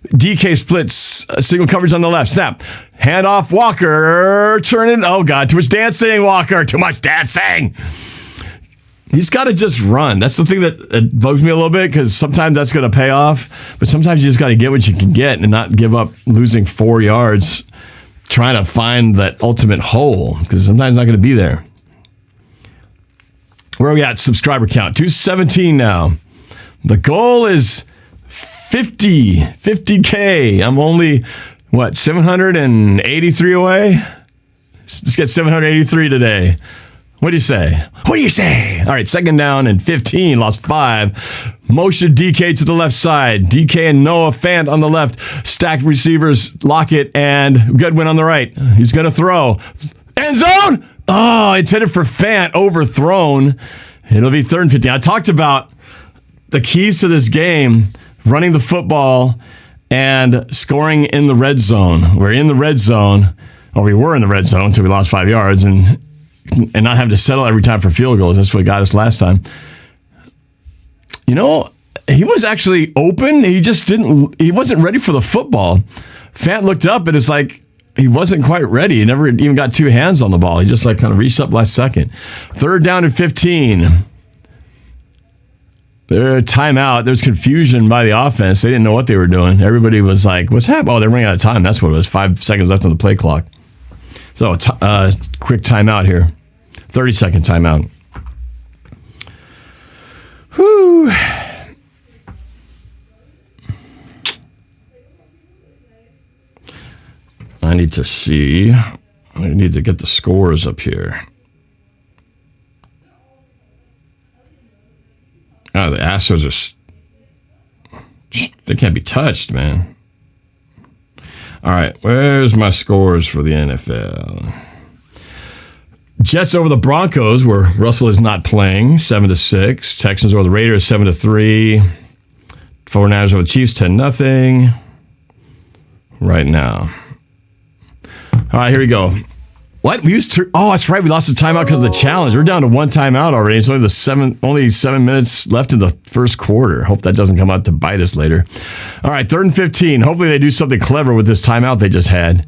DK splits, single coverage on the left. Snap. Handoff, Walker. Turning. Oh, God. Too much dancing, Walker. Too much dancing. He's got to just run. That's the thing that bugs me a little bit, because sometimes that's going to pay off, but sometimes you just got to get what you can get and not give up losing 4 yards trying to find that ultimate hole because sometimes it's not going to be there. Where are we at? Subscriber count 217 now. The goal is 50K. I'm only 783 away. Let's get 783 today. What do you say? What do you say? All right, second down and 15. Lost 5. Motion DK to the left side. DK and Noah Fant on the left. Stacked receivers, Lockett and Goodwin on the right. He's going to throw. End zone! Oh, intended for Fant. Overthrown. It'll be 3rd and 15. I talked about the keys to this game, running the football and scoring in the red zone. We're in the red zone, or we were in the red zone until we lost 5 yards, and not having to settle every time for field goals. That's what got us last time. You know, he was actually open. He wasn't ready for the football. Fant looked up, and it's like he wasn't quite ready. He never even got 2 hands on the ball. He just kind of reached up last second. 3rd down and 15. Timeout. There's confusion by the offense. They didn't know what they were doing. Everybody was like, what's happening? Oh, they're running out of time. That's what it was. 5 seconds left on the play clock. So, quick timeout here. 30-second timeout. Whew. I need to see. I need to get the scores up here. Oh, the Astros they can't be touched, man. All right, where's my scores for the NFL? Jets over the Broncos, where Russell is not playing, 7-6. Texans over the Raiders, 7-3. 49ers over the Chiefs, 10-0. Right now. All right, here we go. What? Oh, that's right. We lost the timeout because of the challenge. We're down to 1 timeout already. It's only 7 minutes left in the first quarter. Hope that doesn't come out to bite us later. All right, 3rd and 15. Hopefully they do something clever with this timeout they just had.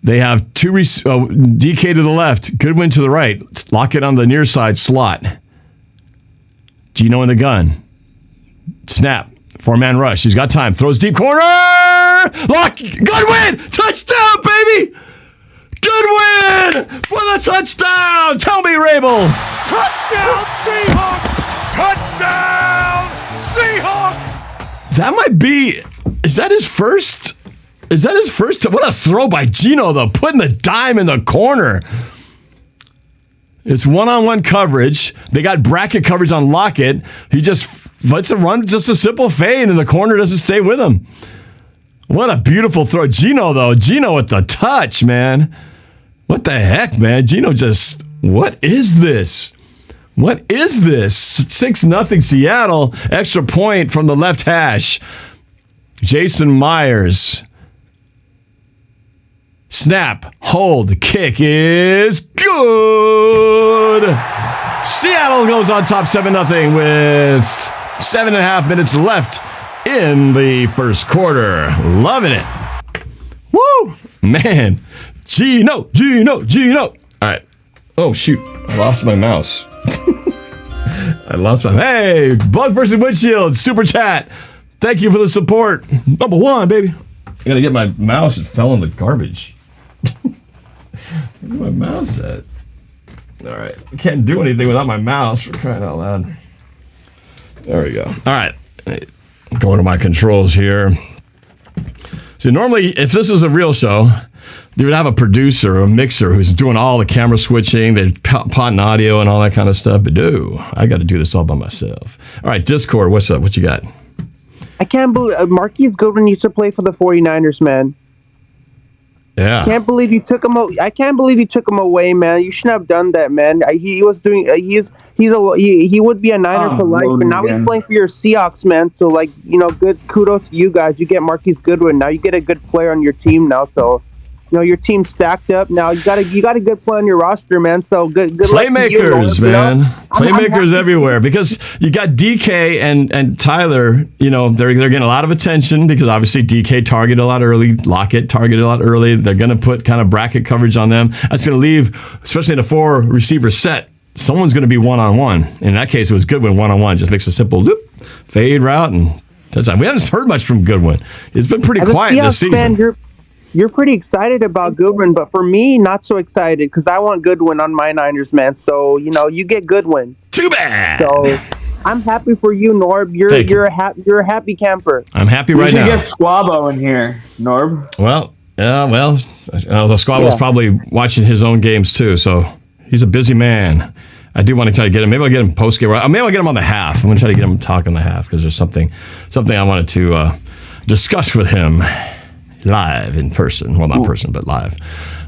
They have DK to the left, Goodwin to the right. Lockett on the near side slot. Geno in the gun. Snap. 4-man rush. He's got time. Throws deep corner. Goodwin! Touchdown, baby! Goodwin for the touchdown! Tell me, Rabel! Touchdown, Seahawks! Touchdown, Seahawks! That might be... Is that his first? What a throw by Geno, though. Putting the dime in the corner. It's one-on-one coverage. They got bracket coverage on Lockett. He just lets it run, just a simple fade, and the corner doesn't stay with him. What a beautiful throw. Geno, though. Geno with the touch, man. What the heck, man? Geno just... What is this? What is this? 6-0 Seattle. Extra point from the left hash. Jason Myers. Snap. Hold. Kick is good. Seattle goes on top 7-0 with 7.5 minutes left in the first quarter. Loving it. Woo! Man. Geno. All right. Oh, shoot. I lost my mouse. Hey, Bug versus Windshield. Super chat. Thank you for the support. Number 1, baby. I got to get my mouse. It fell in the garbage. Where's my mouse at? All right. I can't do anything without my mouse. For crying out loud. There we go. All right. Going to my controls here. So normally, if this was a real show, they would have a producer or a mixer who's doing all the camera switching, they're potting audio and all that kind of stuff. But no, I got to do this all by myself. All right, Discord, what's up? What you got? I can't believe Marquise Goodwin used to play for the 49ers, man. Yeah. I can't believe you took him away, man. You shouldn't have done that, man. He was doing. He would be a Niner for life, but now he's playing for your Seahawks, man. So good kudos to you guys. You get Marquise Goodwin now. You get a good player on your team now. So, your team's stacked up now. You got a good player on your roster, man. So good playmakers, man. Playmakers everywhere because you got DK and Tyler. They're getting a lot of attention because obviously DK targeted a lot early, Lockett targeted a lot early. They're going to put kind of bracket coverage on them. That's going to leave, especially in a 4-receiver set. Someone's going to be one-on-one. In that case, it was Goodwin one-on-one. Just makes a simple loop, fade route, and touchdown. We haven't heard much from Goodwin. It's been pretty quiet this season. you're pretty excited about Goodwin, but for me, not so excited because I want Goodwin on my Niners, man. So you get Goodwin. Too bad. So I'm happy for you, Norb. You're a happy camper. I'm happy right now. You should get Squabo in here, Norb. Well, the Squabo's probably watching his own games too, so he's a busy man. I do want to try to get him. Maybe I'll get him post game. Maybe I'll get him on the half. I'm going to try to get him talking the half because there's something I wanted to discuss with him live in person. Well, not person, but live.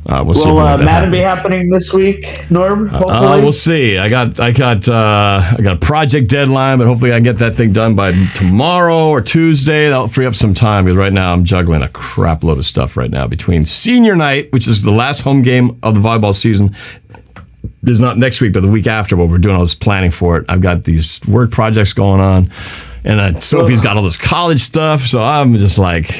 We'll see. Will Madden be happening this week, Norb? Hopefully, we'll see. I got a project deadline, but hopefully I can get that thing done by tomorrow or Tuesday. That'll free up some time because right now I'm juggling a crap load of stuff right now between senior night, which is the last home game of the volleyball season. This is not next week, but the week after, but we're doing all this planning for it. I've got these work projects going on, and Sophie's got all this college stuff, so I'm just like,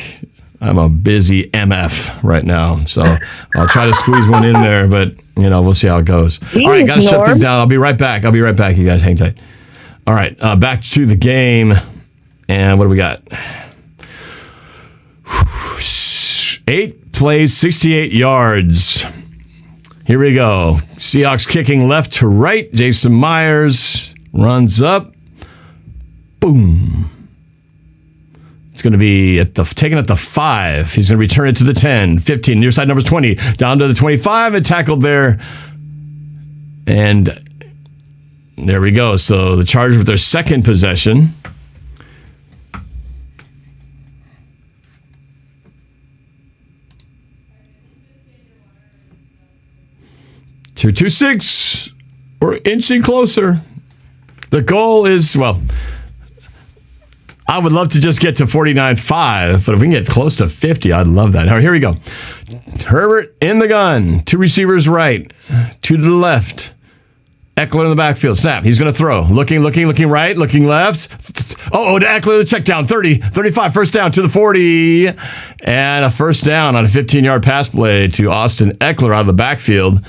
I'm a busy MF right now. So I'll try to squeeze one in there, but, we'll see how it goes. All right, got to shut things down. I'll be right back. You guys hang tight. All right, back to the game, and what do we got? 8 plays, 68 yards. Here we go. Seahawks kicking left to right. Jason Myers runs up. Boom. It's going to be taken at the 5. He's going to return it to the 10, 15. Near side numbers 20. Down to the 25 and tackled there. And there we go. So the Chargers with their second possession. Two 6. We're inching closer. The goal is, I would love to just get to 49.5, but if we can get close to 50, I'd love that. All right, here we go. Herbert in the gun. 2 receivers right. 2 to the left. Eckeler in the backfield. Snap. He's going to throw. Looking right, looking left. To Eckeler, the check down. 30, 35, first down to the 40. And a first down on a 15-yard pass play to Austin Eckler out of the backfield.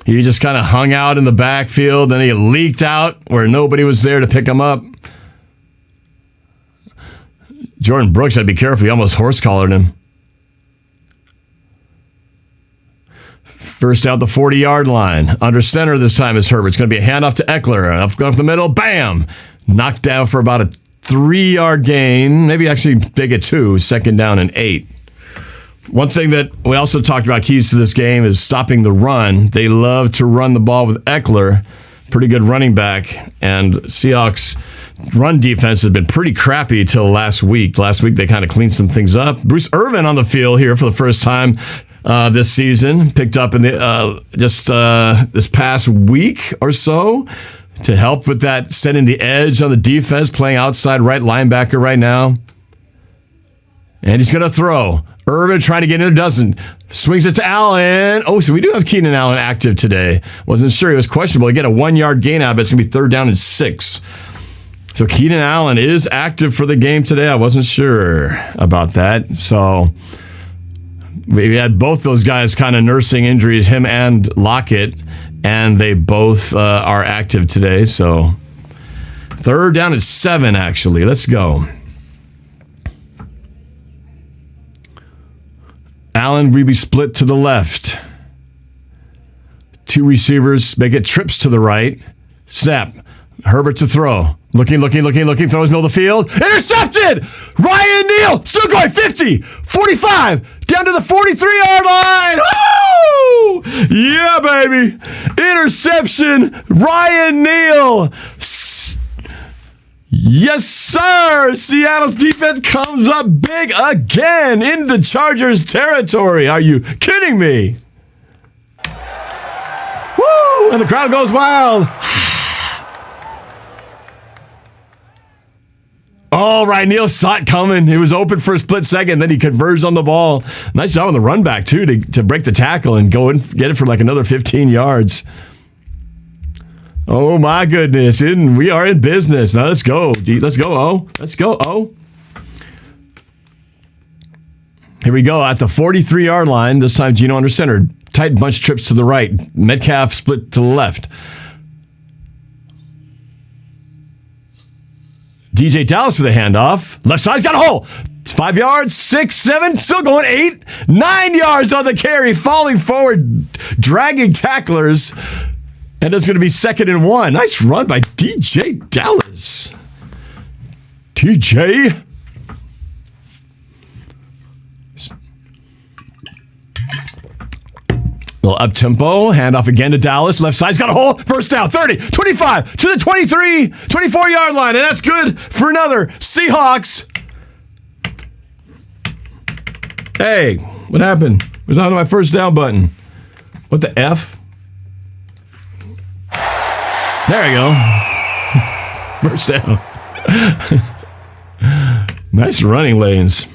He just kind of hung out in the backfield, then he leaked out where nobody was there to pick him up. Jordan Brooks had to be careful. He almost horse-collared him. First out the 40-yard line. Under center this time is Herbert. It's going to be a handoff to Eckeler. Up the middle, bam! Knocked down for about a 3-yard gain. Maybe actually big at 2. Second down and 8. One thing that we also talked about, keys to this game, is stopping the run. They love to run the ball with Eckeler. Pretty good running back. And Seahawks run defense has been pretty crappy till last week. Last week they kind of cleaned some things up. Bruce Irvin on the field here for the first time this season. Picked up in the this past week or so to help with that, setting the edge on the defense, playing outside right linebacker right now. And he's going to throw. Irvin trying to get in, doesn't. Swings it to Allen. So we do have Keenan Allen active today. Wasn't sure. He was questionable. He get a 1-yard gain out of it. It's going to be 3rd down and 6. So Keenan Allen is active for the game today. I wasn't sure about that. So we had both those guys kind of nursing injuries, him and Lockett, and they both are active today. So 3rd down and 7, actually. Let's go. Allen will be split to the left. 2 receivers make it trips to the right. Snap. Herbert to throw. Looking. Throws middle of the field. Intercepted! Ryan Neal still going 50, 45, down to the 43-yard line. Woo! Yeah, baby. Interception. Ryan Neal. Yes, sir! Seattle's defense comes up big again into Chargers territory. Are you kidding me? Woo! And the crowd goes wild. All right, Neal saw it coming. It was open for a split second. Then he converged on the ball. Nice job on the run back, too, to break the tackle and go and get it for like another 15 yards. Oh, my goodness. We are in business. Now, let's go. Let's go, O. Let's go, O. Here we go. At the 43-yard line, this time Geno under center. Tight bunch trips to the right. Metcalf split to the left. DJ Dallas for the handoff. Left side's got a hole. It's 5 yards, 6, 7, still going 8, 9 yards on the carry, falling forward, dragging tacklers. And it's going to be 2nd and 1. Nice run by DJ Dallas. TJ. Little up-tempo, handoff again to Dallas. Left side's got a hole. First down, 30, 25, to the 23, 24-yard line. And that's good for another Seahawks. Hey, what happened? It was on my first down button. What the F? There you go. First down. Nice running lanes.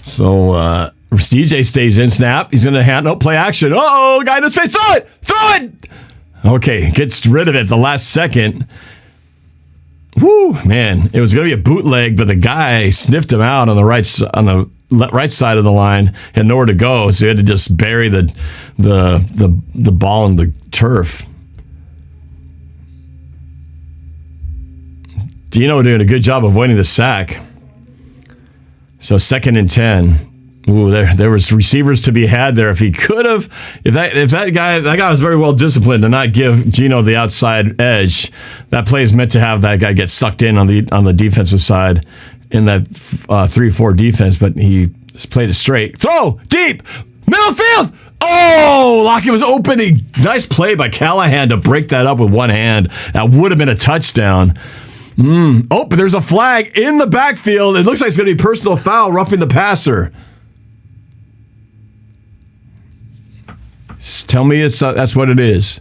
So, DJ stays in, snap. He's going to hand, play action. Uh-oh, guy in his face. Throw it! Throw it! Okay, gets rid of it the last second. Whew, man. It was going to be a bootleg, but the guy sniffed him out on the right side of the line. Had nowhere to go, so he had to just bury the ball in the turf. Geno doing a good job avoiding the sack. So 2nd and 10. Ooh, there was receivers to be had there. If he could have, if that guy was very well disciplined to not give Geno the outside edge. That play is meant to have that guy get sucked in on the defensive side in that 3-4 defense, but he played it straight. Throw deep, middle field. Oh, Lockett was opening. Nice play by Callahan to break that up with one hand. That would have been a touchdown. Oh, but there's a flag in the backfield. It looks like it's going to be personal foul, roughing the passer. Tell me that's what it is.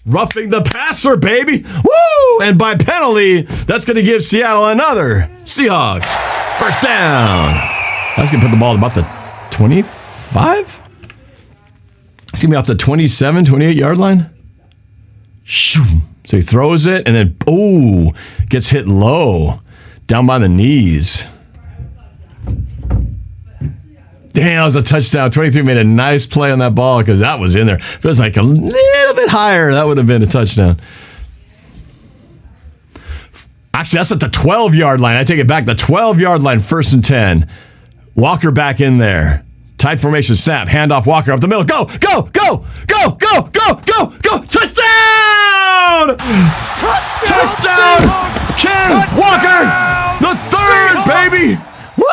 Roughing the passer, baby. Woo! And by penalty, that's going to give Seattle another Seahawks first down. That's going to put the ball at about the 25? It's going to be off the 27, 28-yard line. Shoo. So he throws it, and then, gets hit low, down by the knees. Damn, that was a touchdown. 23 made a nice play on that ball because that was in there. If it was like a little bit higher, that would have been a touchdown. Actually, that's at the 12-yard line. I take it back. The 12-yard line, 1st and 10. Walker back in there. Tight formation snap. Handoff Walker up the middle. Go, go, go, go, go, go, go, go. Touchdown! Touchdown! Kenneth Walker! The 3rd, baby! Woo!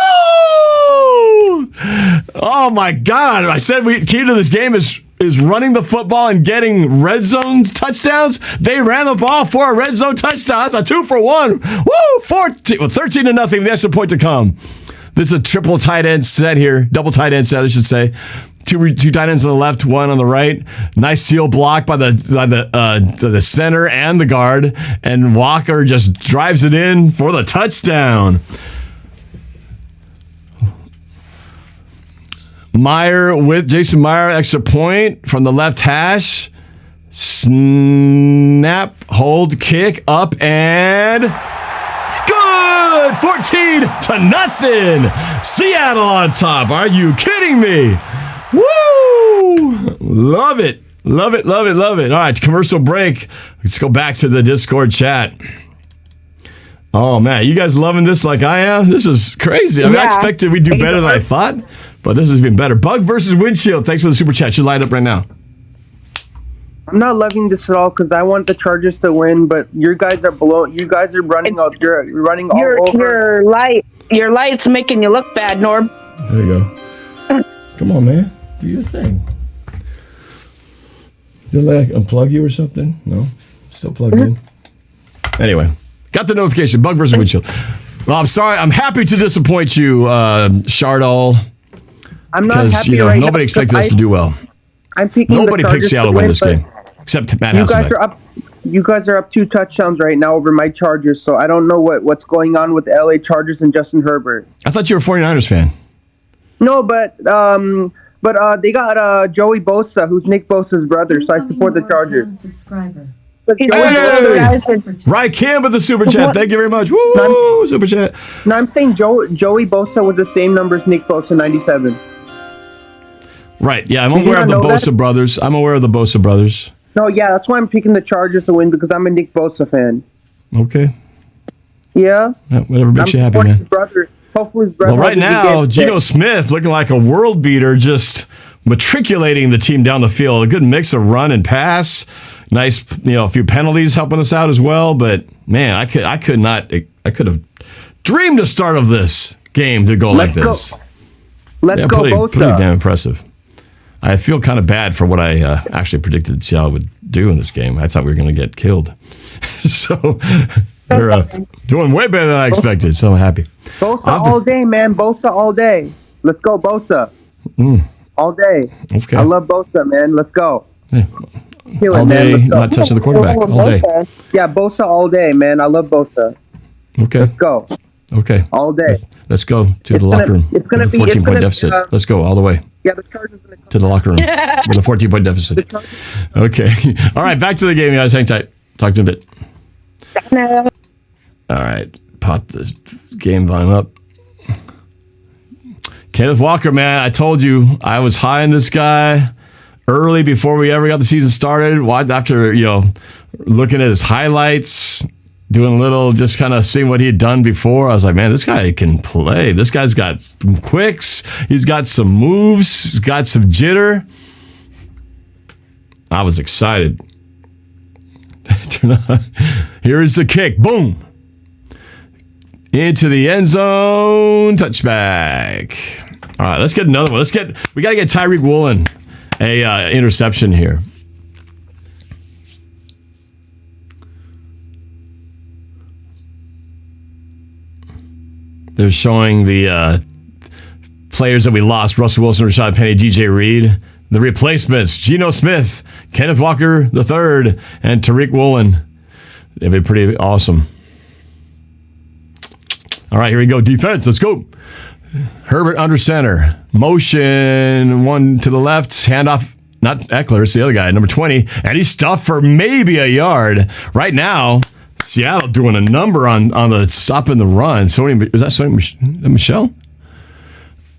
Oh my God! I said key to this game is running the football and getting red zone touchdowns. They ran the ball for a red zone touchdown. That's a 2-for-1. Woo! 13-0. The extra point to come. This is a triple tight end set here. Double tight end set, I should say. Two tight ends on the left, one on the right. Nice seal block by the center and the guard, and Walker just drives it in for the touchdown. Jason Meyer, extra point from the left hash. Snap, hold, kick, up, and good! 14-0. Seattle on top. Are you kidding me? Woo! Love it. Love it, love it, love it. All right, commercial break. Let's go back to the Discord chat. Oh, man, you guys loving this like I am? This is crazy. I expected we'd do better than I thought, but this is even better. Bug versus windshield. Thanks for the super chat. Should light up right now. I'm not loving this at all because I want the Chargers to win, but you guys are below. You guys are running out. You're running all over. Your light's making you look bad, Norb. There you go. Come on, man. Do your thing. Did I unplug you or something? No? Still plugged in. Anyway, got the notification. Bug versus windshield. Well, I'm sorry. I'm happy to disappoint you, Shardall. I'm not happy right now. Nobody expected us to do well. I'm picking Nobody picked Seattle to win this game, except Matt Hasselbeck. You guys are up 2 touchdowns right now over my Chargers, so I don't know what's going on with the LA Chargers and Justin Herbert. I thought you were a 49ers fan. No, but they got Joey Bosa, who's Nick Bosa's brother, so I support the Chargers. Subscriber. Right, Cam with the super chat. Thank you very much. Woo, super chat. No, I'm saying Joey Bosa was the same number as Nick Bosa, 97. Right, yeah, I'm aware of the Bosa brothers. I'm aware of the Bosa brothers. No, yeah, that's why I'm picking the Chargers to win because I'm a Nick Bosa fan. Okay. Yeah. Whatever makes you happy, man. His brother. Hopefully his brother. Well, right now, Geno Smith looking like a world beater, just matriculating the team down the field. A good mix of run and pass. Nice, a few penalties helping us out as well. But man, I could have dreamed the start of this game to go like this. Let's go, Bosa. Pretty damn impressive. I feel kind of bad for what I actually predicted Seattle would do in this game. I thought we were going to get killed. So they're doing way better than I expected. So I'm happy. Bosa all day, man. Bosa all day. Let's go, Bosa. All day. Okay. I love Bosa, man. Let's go. Yeah. All day, not touching the quarterback. All day. Yeah, Bosa all day, man. I love Bosa. Okay. Let's go. Okay. All day. Let's go to the locker room. It's going to be 14-point deficit. Let's go all the way. Yeah, the Chargers going to to the locker room with a 14-point deficit. Okay. All right, back to the game, guys. Hang tight. Talk to you in a bit. No. All right. Pop this game volume up. Kenneth Walker, man, I told you I was high on this guy early before we ever got the season started. After, looking at his highlights, doing a little, just kind of seeing what he had done before. I was like, man, this guy can play. This guy's got some quicks. He's got some moves. He's got some jitter. I was excited. Here is the kick. Boom. Into the end zone. Touchback. All right, let's get another one. We got to get Tariq Woolen a interception here. They're showing the players that we lost: Russell Wilson, Rashad Penny, DJ Reed. The replacements: Geno Smith, Kenneth Walker III, and Tariq Woolen. They've been pretty awesome. All right, here we go. Defense, let's go. Herbert under center. Motion, one to the left. Handoff, not Eckeler, it's the other guy, number 20. And he's stuffed for maybe a yard. Right now, Seattle doing a number on the stop and the run. Is that Sony Michelle?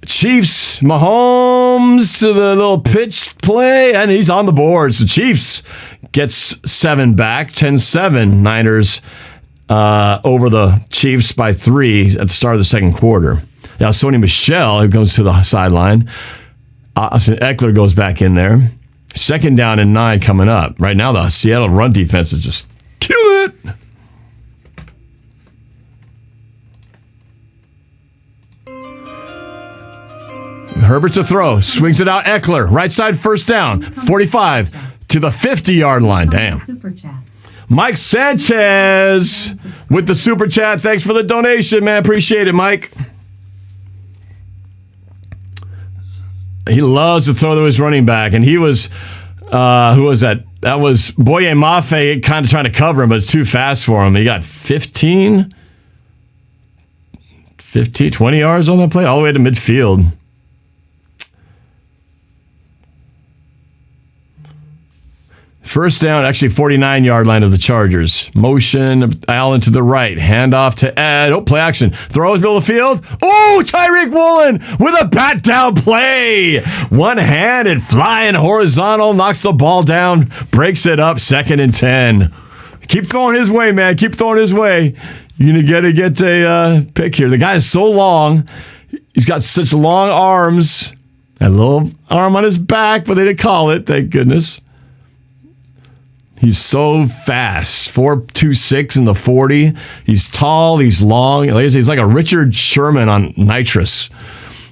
Chiefs, Mahomes to the little pitch play, and he's on the board. So Chiefs gets 7 back, 10-7. Niners over the Chiefs by 3 at the start of the second quarter. Now, Sony Michel, who goes to the sideline. Eckeler goes back in there. 2nd down and 9 coming up. Right now, the Seattle run defense is just killing it. Herbert to throw. Swings it out. Eckeler. Right side, 1st down. 45 to the 50-yard line. Damn. Mike Sanchez with the super chat. Thanks for the donation, man. Appreciate it, Mike. He loves to throw to his running back. And he was, who was that? That was Boye Mafe kind of trying to cover him, but it's too fast for him. He got 20 yards on that play, all the way to midfield. First down, actually 49-yard line of the Chargers. Motion, Allen to the right. Handoff to Ed. Oh, play action. Throws middle of the field. Oh, Tariq Woolen with a bat down play. One-handed, flying horizontal, knocks the ball down, breaks it up, 2nd and 10. Keep throwing his way, man. Keep throwing his way. You're going to get a pick here. The guy is so long. He's got such long arms. A little arm on his back, but they didn't call it, thank goodness. He's so fast, 4.26 in the 40. He's tall, he's long. He's like a Richard Sherman on nitrous.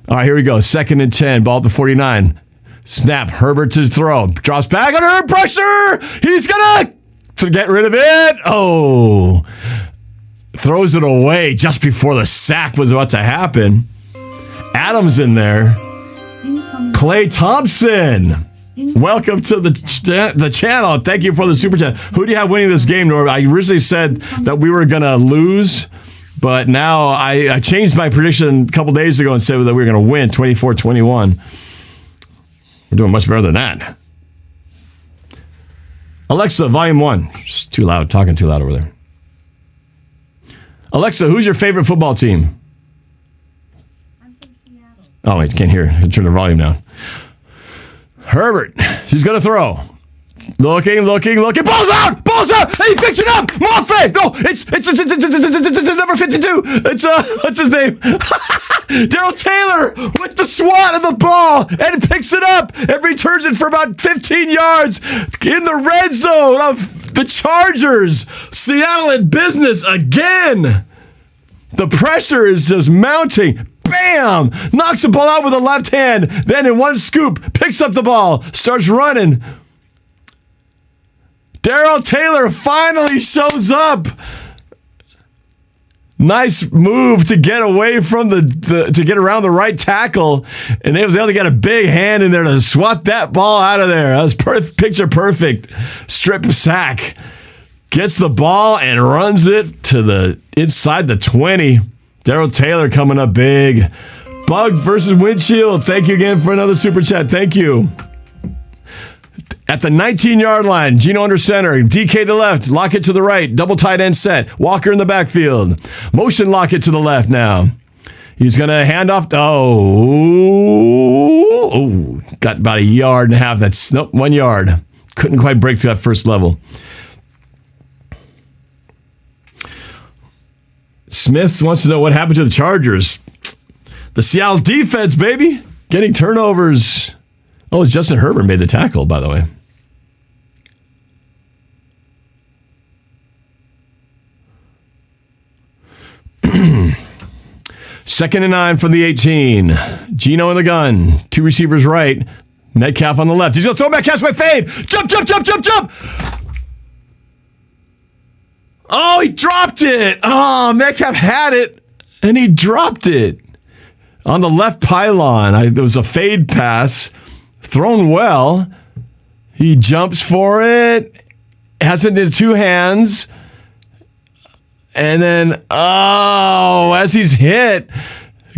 All right, here we go. 2nd and 10, ball at the 49. Snap, Herbert to throw. Drops back under pressure. He's going to get rid of it. Oh, throws it away just before the sack was about to happen. Adams in there. Clay Thompson. Welcome to the channel. Thank you for the super chat. Who do you have winning this game, Norb? I originally said that we were going to lose, but now I changed my prediction a couple days ago and said that we were going to win 24-21. We're doing much better than that. Alexa, volume 1. It's too loud. Talking too loud over there. Alexa, who's your favorite football team? I'm from Seattle. Oh, wait, can't hear. Turn the volume down. Herbert, he's going to throw. Looking. Ball's out! And he picks it up! Moffett! No, it's number 52. It's, what's his name? Darrell Taylor with the swat of the ball and picks it up and returns it for about 15 yards in the red zone of the Chargers. Seattle in business again. The pressure is just mounting. Bam! Knocks the ball out with a left hand. Then in one scoop, picks up the ball, starts running. Darrell Taylor finally shows up. Nice move to get away from to get around the right tackle, and they was able to get a big hand in there to swat that ball out of there. That was picture perfect. Strip sack. Gets the ball and runs it to the inside the 20. Darrell Taylor coming up big. Bug versus Windshield. Thank you again for another super chat. Thank you. At the 19-yard line, Geno under center, DK to left, Lockett to the right, double tight end set, Walker in the backfield. Motion Lockett to the left now. He's going to hand off. Got about a yard and a half. That's 1 yard. Couldn't quite break to that first level. Smith wants to know what happened to the Chargers. The Seattle defense, baby. Getting turnovers. Oh, it's Justin Herbert made the tackle, by the way. Second and 9 from the 18. Geno in the gun. Two receivers right. Metcalf on the left. He's going to throw Metcalf's way fade. Jump. Oh, he dropped it. Oh, Metcalf had it, and he dropped it. On the left pylon, there was a fade pass. Thrown well. He jumps for it. Has it in two hands. And then, as he's hit,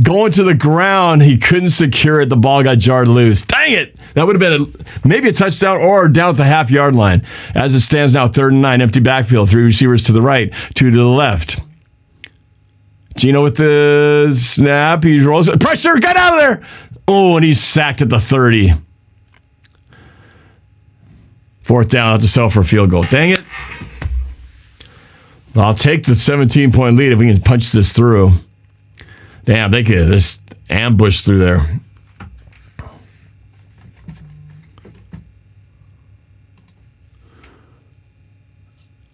going to the ground, he couldn't secure it. The ball got jarred loose. Dang it! That would have been maybe a touchdown or down at the half-yard line. As it stands now, 3rd and 9, empty backfield. 3 receivers to the right, 2 to the left. Geno with the snap. He rolls. Pressure! Get out of there! Oh, and he's sacked at the 30. 4th down, I'll have to settle for a field goal. Dang it. I'll take the 17-point lead if we can punch this through. Damn, they could just ambush through there.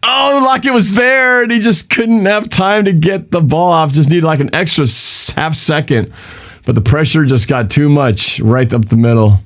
Oh, Lockett was there, and he just couldn't have time to get the ball off. Just needed like an extra half second. But the pressure just got too much right up the middle.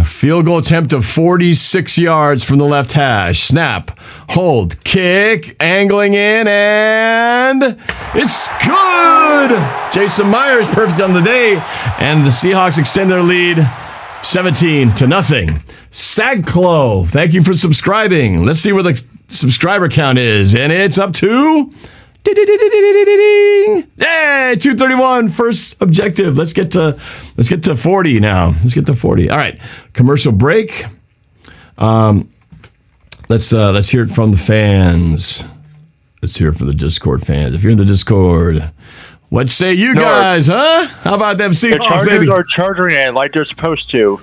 Field goal attempt of 46 yards from the left hash. Snap, hold, kick, angling in, and it's good! Jason Myers perfect on the day, and the Seahawks extend their lead 17-0. Sagclo, thank you for subscribing. Let's see where the subscriber count is, and it's up to... Yay, 231, first objective. Let's get to 40 now. Let's get to 40. All right, commercial break. Let's hear it from the fans. Let's hear it from the Discord fans. If you're in the Discord, what say you guys, huh? How about them Seahawks, the Chargers baby? are charging it like they're supposed to.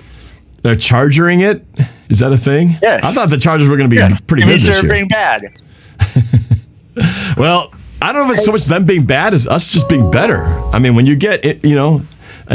They're charging it? Is that a thing? Yes. I thought the Chargers were going to be pretty good this year. They're being bad. Well, I don't know if it's so much them being bad as us just being better. I mean, when you get it,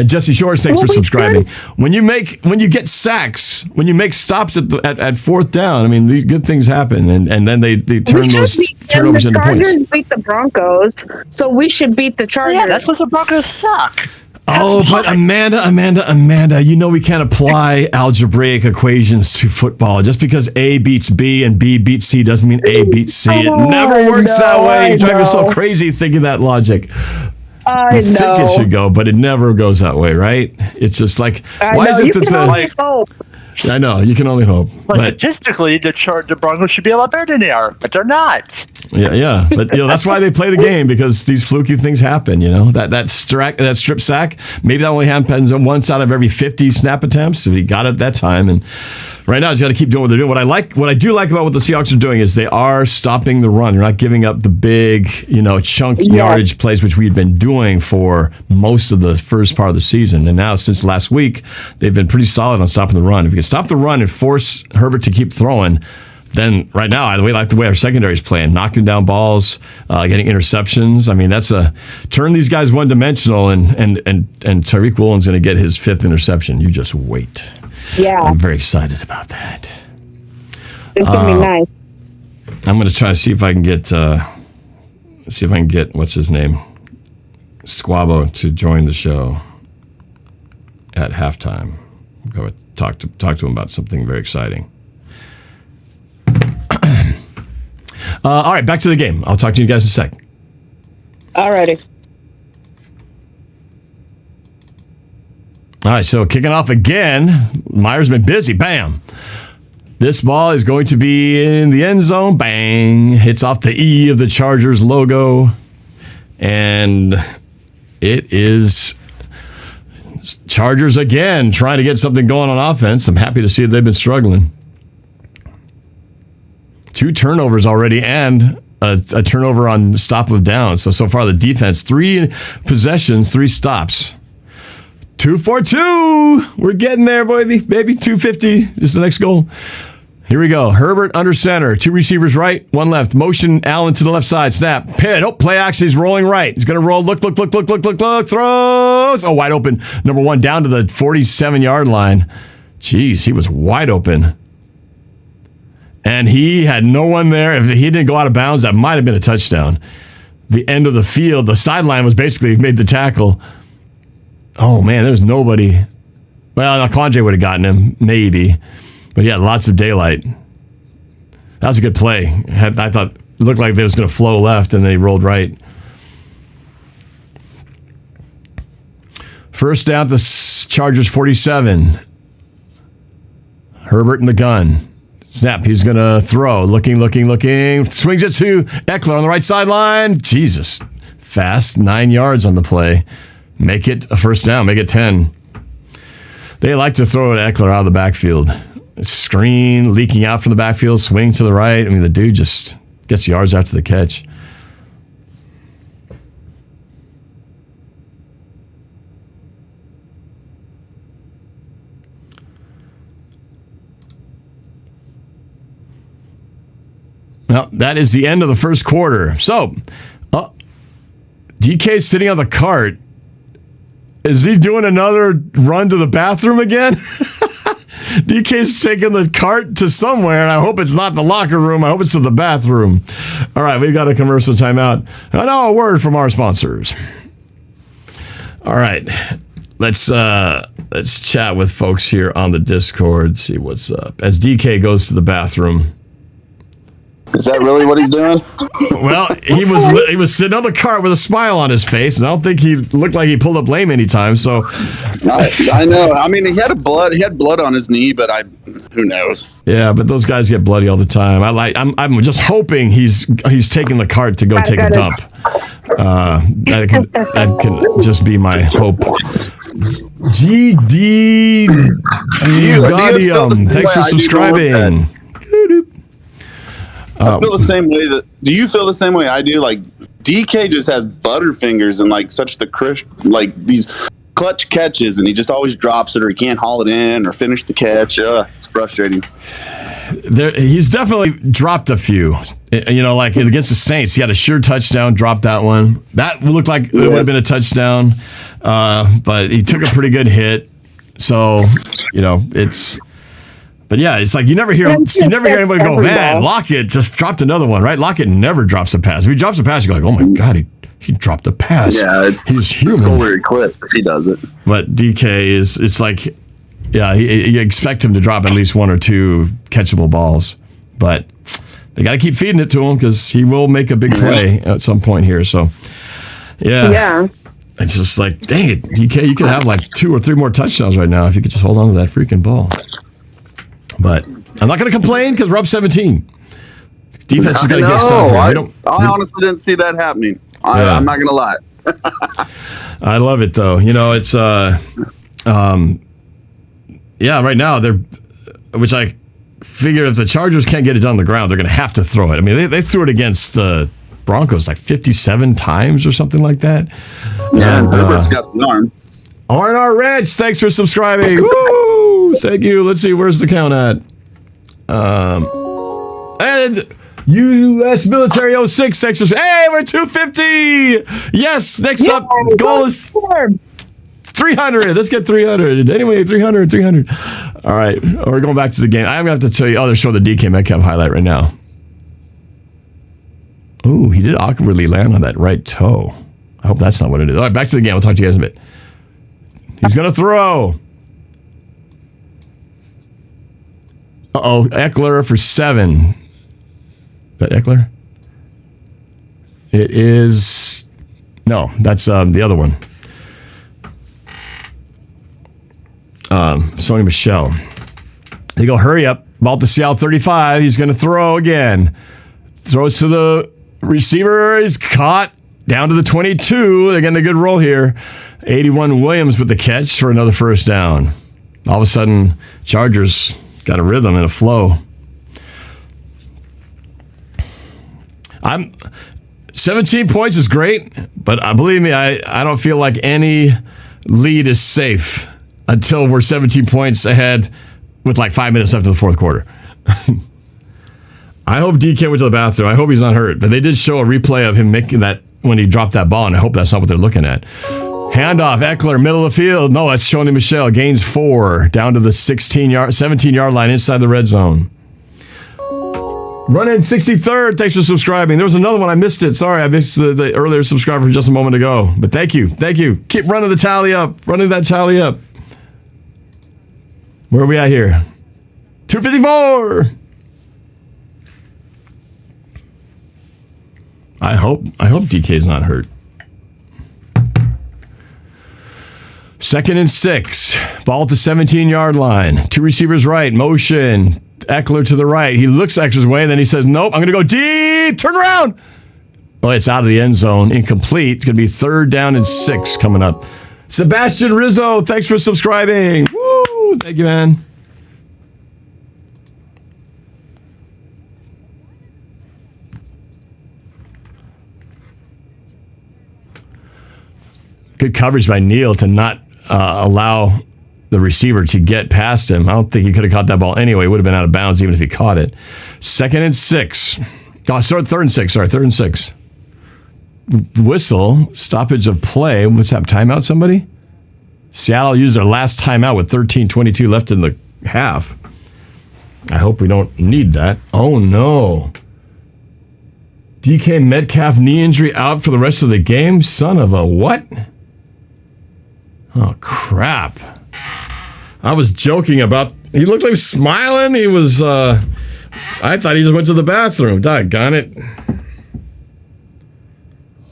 Jesse Shores, thanks for subscribing. When you get sacks, when you make stops at 4th down, I mean, the good things happen, and then they turn those turnovers into points. The Chargers beat the Broncos, so we should beat the Chargers. Yeah, that's because the Broncos suck. But Amanda, we can't apply algebraic equations to football. Just because A beats B and B beats C doesn't mean A beats C. It never works that way. You drive yourself crazy thinking that logic. I think it should go, but it never goes that way, right? It's just like, why is it that I know, you can only hope. But statistically, the Broncos should be a lot better than they are, but they're not. Yeah. But that's why they play the game, because these fluky things happen. That strip sack, maybe that only happens once out of every 50 snap attempts. If he got it that time, and right now he's got to keep doing what they're doing. What I do like about what the Seahawks are doing is they are stopping the run. They're not giving up the big, chunk yardage plays, which we've been doing for most of the first part of the season. And now, since last week, they've been pretty solid on stopping the run. If you can stop the run and force Herbert to keep throwing, then right now, I like the way our secondary is playing, knocking down balls, getting interceptions. I mean, that's turn these guys one-dimensional, and Tariq Woolen's going to get his 5th interception. You just wait. Yeah. I'm very excited about that. It's going to be nice. I'm going to try to see if I can get what's his name, Squabo, to join the show at halftime. Go talk to him about something very exciting. All right, back to the game. I'll talk to you guys in a sec. Alrighty. All right, so kicking off again. Meyer's been busy. Bam. This ball is going to be in the end zone. Bang. Hits off the E of the Chargers logo. And it is Chargers again trying to get something going on offense. I'm happy to see that they've been struggling. 2 turnovers already, and a turnover on stop of down. So far the defense, 3 possessions, 3 stops. 2 for 2. We're getting there, baby. 250 is the next goal. Here we go. Herbert under center. 2 receivers right, 1 left. Motion Allen to the left side. Snap. Pit. Oh, play action. He's rolling right. He's going to roll. Look. Throws. Oh, wide open. Number 1 down to the 47-yard line. Jeez, he was wide open. And he had no one there. If he didn't go out of bounds, that might have been a touchdown. The end of the field, the sideline was basically made the tackle. Oh, man, there's nobody. Well, Quandre would have gotten him, maybe. But he had lots of daylight. That was a good play. I thought it looked like it was going to flow left, and then he rolled right. First down, the Chargers 47. Herbert in the gun. Snap, he's going to throw. Looking. Swings it to Eckeler on the right sideline. Jesus. Fast. 9 yards on the play. Make it a first down. Make it 10. They like to throw it at Eckeler out of the backfield. Screen, leaking out from the backfield, swing to the right. I mean, the dude just gets yards after the catch. Well, that is the end of the first quarter. So, DK's sitting on the cart. Is he doing another run to the bathroom again? DK's taking the cart to somewhere, and I hope it's not the locker room. I hope it's to the bathroom. All right, we've got a commercial timeout. And now a word from our sponsors. All right, let's chat with folks here on the Discord, see what's up. As DK goes to the bathroom. Is that really what he's doing? Well, he was sitting on the cart with a smile on his face, and I don't think he looked like he pulled up lame anytime. So, I know. I mean, he had blood on his knee, but who knows? Yeah, but those guys get bloody all the time. I'm just hoping he's taking the cart to go take a dump. That can just be my hope. GD Gaudium, thanks for subscribing. I feel the same way do you feel the same way I do? Like, DK just has butterfingers and these clutch catches, and he just always drops it, or he can't haul it in or finish the catch. It's frustrating. He's definitely dropped a few. Like against the Saints, he had a sure touchdown, dropped that one. That looked like it would have been a touchdown, but he took a pretty good hit. So, it's... But yeah, it's like you never hear anybody go, man, Lockett just dropped another one, right? Lockett never drops a pass. If he drops a pass, you go like, oh my God, he dropped a pass. Yeah, he's human. Solar eclipse if he does it. But DK it's like, yeah, you expect him to drop at least 1 or 2 catchable balls. But they got to keep feeding it to him because he will make a big play at some point here. So, yeah. It's just like, dang it, DK, you could have like 2 or 3 more touchdowns right now if you could just hold on to that freaking ball. But I'm not going to complain because we're up 17. Defense is going to get stuff here. I honestly didn't see that happening. I'm not going to lie. I love it, though. You know, it's, right now, which I figure if the Chargers can't get it done on the ground, they're going to have to throw it. I mean, they threw it against the Broncos like 57 times or something like that. Yeah, and Herbert's got the arm. R&R Rich, thanks for subscribing. Woo! Thank you. Let's see, where's the count at? And U.S. Military 06, thanks for hey, we're 250. Yes, next up, goal is 300. Let's get 300. Anyway, 300. All right, we're going back to the game. I'm going to have to tell you, they're showing the DK Metcalf highlight right now. Ooh, he did awkwardly land on that right toe. I hope that's not what it is. All right, back to the game. We'll talk to you guys in a bit. He's going to throw. Uh-oh, Eckeler for 7. Is that Eckeler? It is... No, that's the other one. Sony Michel. They go, hurry up. Ball to Seattle 35. He's going to throw again. Throws to the receiver. He's caught. Down to the 22. They're getting a good roll here. 81 Williams with the catch for another first down. All of a sudden, Chargers got a rhythm and a flow. 17 points is great, but believe me, I don't feel like any lead is safe until we're 17 points ahead with like 5 minutes left in the fourth quarter. I hope DK went to the bathroom. I hope he's not hurt. But they did show a replay of him making that when he dropped that ball, and I hope that's not what they're looking at. Handoff, Eckeler, middle of the field. No, that's Sony Michel. Gains 4 down to the 17-yard line inside the red zone. Running 63rd. Thanks for subscribing. There was another one. I missed it. Sorry, I missed the earlier subscriber from just a moment ago. But thank you. Keep running the tally up. Running that tally up. Where are we at here? 254. I hope DK's not hurt. 2nd and 6. Ball at the 17-yard line. 2 receivers right. Motion. Eckeler to the right. He looks Eckeler's way, and then he says, nope, I'm going to go deep. Turn around. Oh, it's out of the end zone. Incomplete. It's going to be 3rd down and 6 coming up. Sebastian Rizzo, thanks for subscribing. Woo! Thank you, man. Good coverage by Neal to not allow the receiver to get past him. I don't think he could have caught that ball anyway. It would have been out of bounds even if he caught it. 2nd and 6. Oh, sorry, 3rd and 6. Sorry, 3rd and 6. Whistle, stoppage of play. What's that, timeout, somebody? Seattle used their last timeout with 13:22 left in the half. I hope we don't need that. Oh, no. DK Metcalf knee injury out for the rest of the game? Son of a what? Oh, crap. I was joking about... He looked like he was smiling. He was... I thought he just went to the bathroom. Doggone it.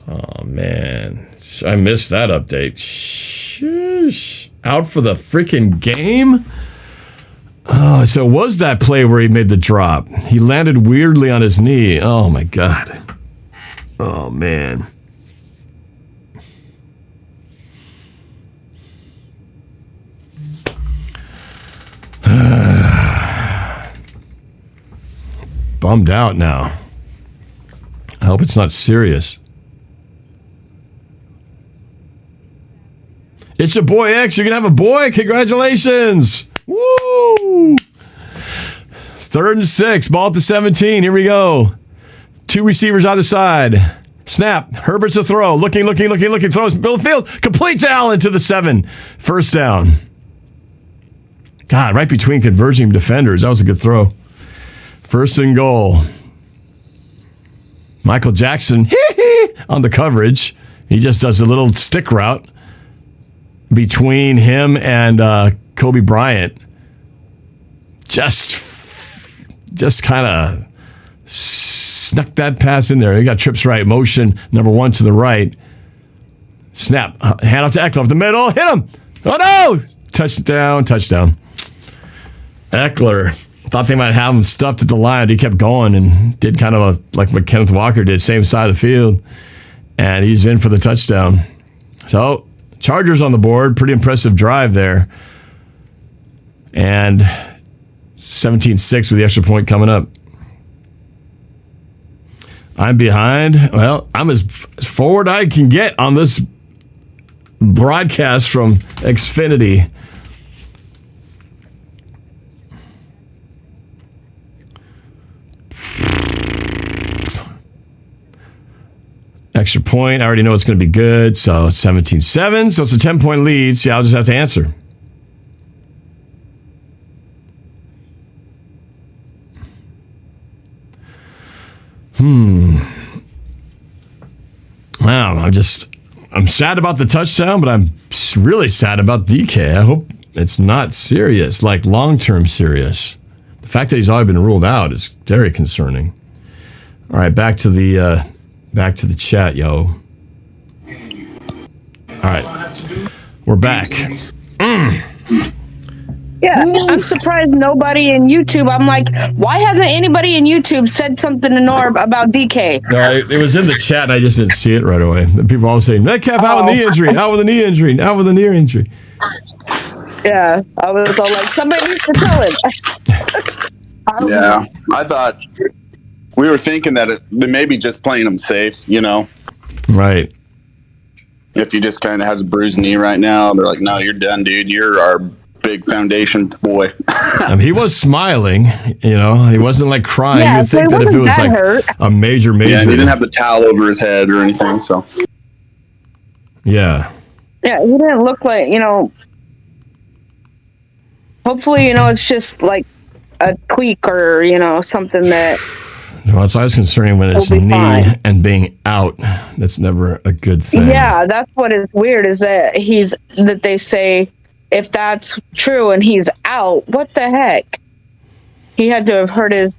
Oh, man. I missed that update. Sheesh. Out for the freaking game? Oh, so it was that play where he made the drop. He landed weirdly on his knee. Oh, my God. Oh, man. Bummed out now. I hope it's not serious. It's your boy X. You're going to have a boy? Congratulations. Woo! 3rd and 6. Ball at the 17. Here we go. 2 receivers either side. Snap. Herbert's a throw. Looking. Throws middle of the field. Complete to Allen to the 7. First down. God, right between converging defenders. That was a good throw. 1st and goal. Michael Jackson on the coverage. He just does a little stick route between him and Kobe Bryant. Just kind of snuck that pass in there. He got trips right. Motion, number 1 to the right. Snap. Hand off to Eckeler. Up the middle. Hit him. Oh, no. Touchdown. Eckeler. thought they might have him stuffed at the line. He kept going and did kind of like what Kenneth Walker did, same side of the field. And he's in for the touchdown. So, Chargers on the board. Pretty impressive drive there. And 17-6 with the extra point coming up. I'm behind. Well, I'm as forward I can get on this broadcast from Xfinity. Extra point. I already know it's going to be good. So it's 17-7. So it's a 10-point lead. See, I'll just have to answer. Wow. I'm sad about the touchdown, but I'm really sad about DK. I hope it's not serious, like long-term serious. The fact that he's already been ruled out is very concerning. All right, back to the chat, yo. All right, we're back. Yeah, I'm surprised nobody in YouTube. I'm like, why hasn't anybody in YouTube said something to Norb about DK? No, it was in the chat, and I just didn't see it right away. People always saying, Metcalf out with knee injury, out with a knee injury, out with a knee injury. Yeah, I was all like, somebody needs to tell him. Yeah, I thought we were thinking that they may be just playing him safe, you know? Right. If he just kind of has a bruised knee right now, they're like, no, you're done, dude. You're our big foundation boy. He was smiling, you know. He wasn't like crying. Yeah, You'd think that if it was like hurt. a major. Yeah, he didn't have the towel over his head or anything, so. Yeah. Yeah, he didn't look like, you know. Hopefully, you know, it's just like a tweak or, you know, something that. Well, it's always concerning when it's knee and being out. That's never a good thing. Yeah, that's what is weird is that they say if that's true and he's out, what the heck? He had to have hurt his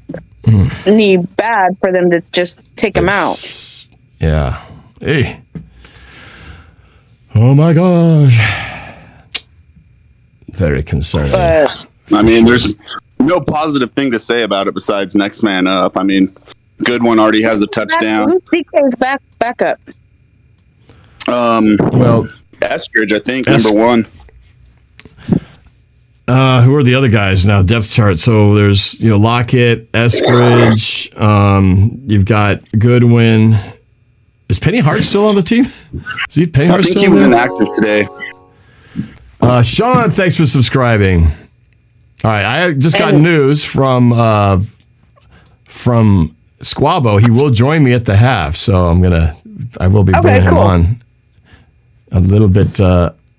knee bad for them to just take him out. Yeah. Hey. Oh my gosh. Very concerning. I mean, there's no positive thing to say about it besides next man up. I mean, Goodwin already has a touchdown. Who's DK's backup? Well, Eckeler, I think, number one. Who are the other guys now? Depth chart. So there's, you know, Lockett, Eckeridge. You've got Goodwin. Is Penny Hart still on the team? Is he Penny Hart I think still he was there? inactive today. Sean, thanks for subscribing. All right, I just got news from Squabo. He will join me at the half, so I will be bringing him on a little bit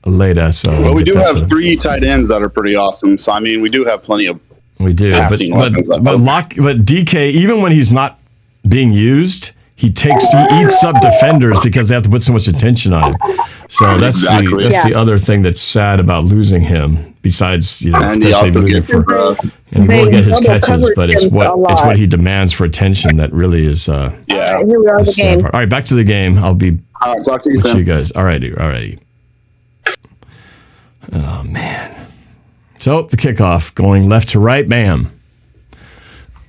later. So, well, we do have 3 tight ends that are pretty awesome. So I mean, we do have plenty of. We do, but DK, even when he's not being used, he eats up defenders because they have to put so much attention on him. So that's the other thing that's sad about losing him. Besides, you know, and potentially looking for, and he will get his catches, but it's what he demands for attention that really is. Here we are, the game. All right, back to the game. I'll be. All right, talk to you soon. soon. You guys. All righty. Oh man. So the kickoff going left to right. Bam.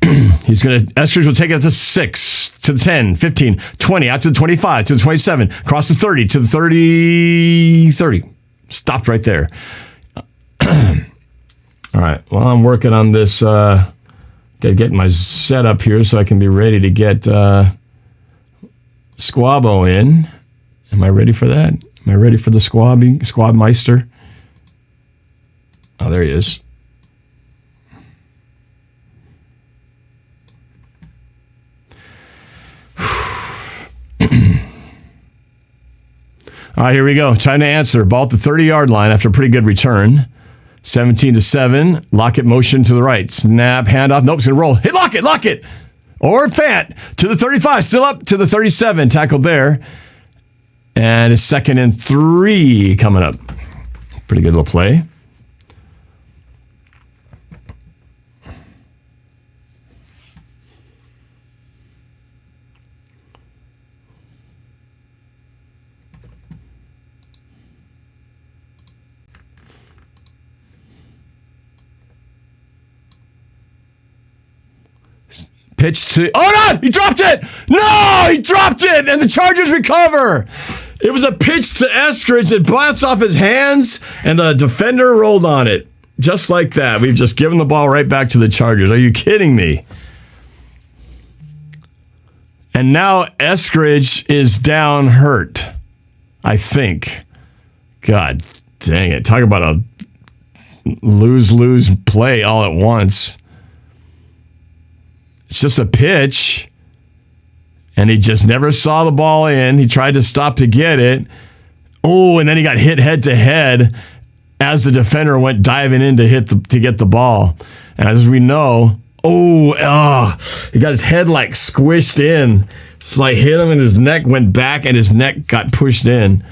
Eckeridge will take it to 6, to the 10, 15, 20, out to the 25, to the 27, across the 30, to the 30. Stopped right there. All right. Well, I'm working on this. Got to get my setup here so I can be ready to get Squabo in. Am I ready for that? Am I ready for the Squab Meister? Oh, there he is. All right, here we go. Trying to answer. Ball at the 30-yard line after a pretty good return. 17-7. Lockett motion to the right. Snap, handoff. Nope, it's going to roll. Hit Lockett. Or Fant to the 35. Still up to the 37. Tackled there. And it's 2nd and 3 coming up. Pretty good little play. Pitch to... Oh, no! He dropped it! No! He dropped it! And the Chargers recover! It was a pitch to Eckeler that bounced off his hands, and the defender rolled on it. Just like that. We've just given the ball right back to the Chargers. Are you kidding me? And now Eckeler is down hurt, I think. God dang it. Talk about a lose-lose play all at once. It's just a pitch, and he just never saw the ball in. He tried to stop to get it. Oh, and then he got hit head-to-head as the defender went diving in to get the ball. And as we know, he got his head like squished in. It's like hit him and his neck went back and his neck got pushed in.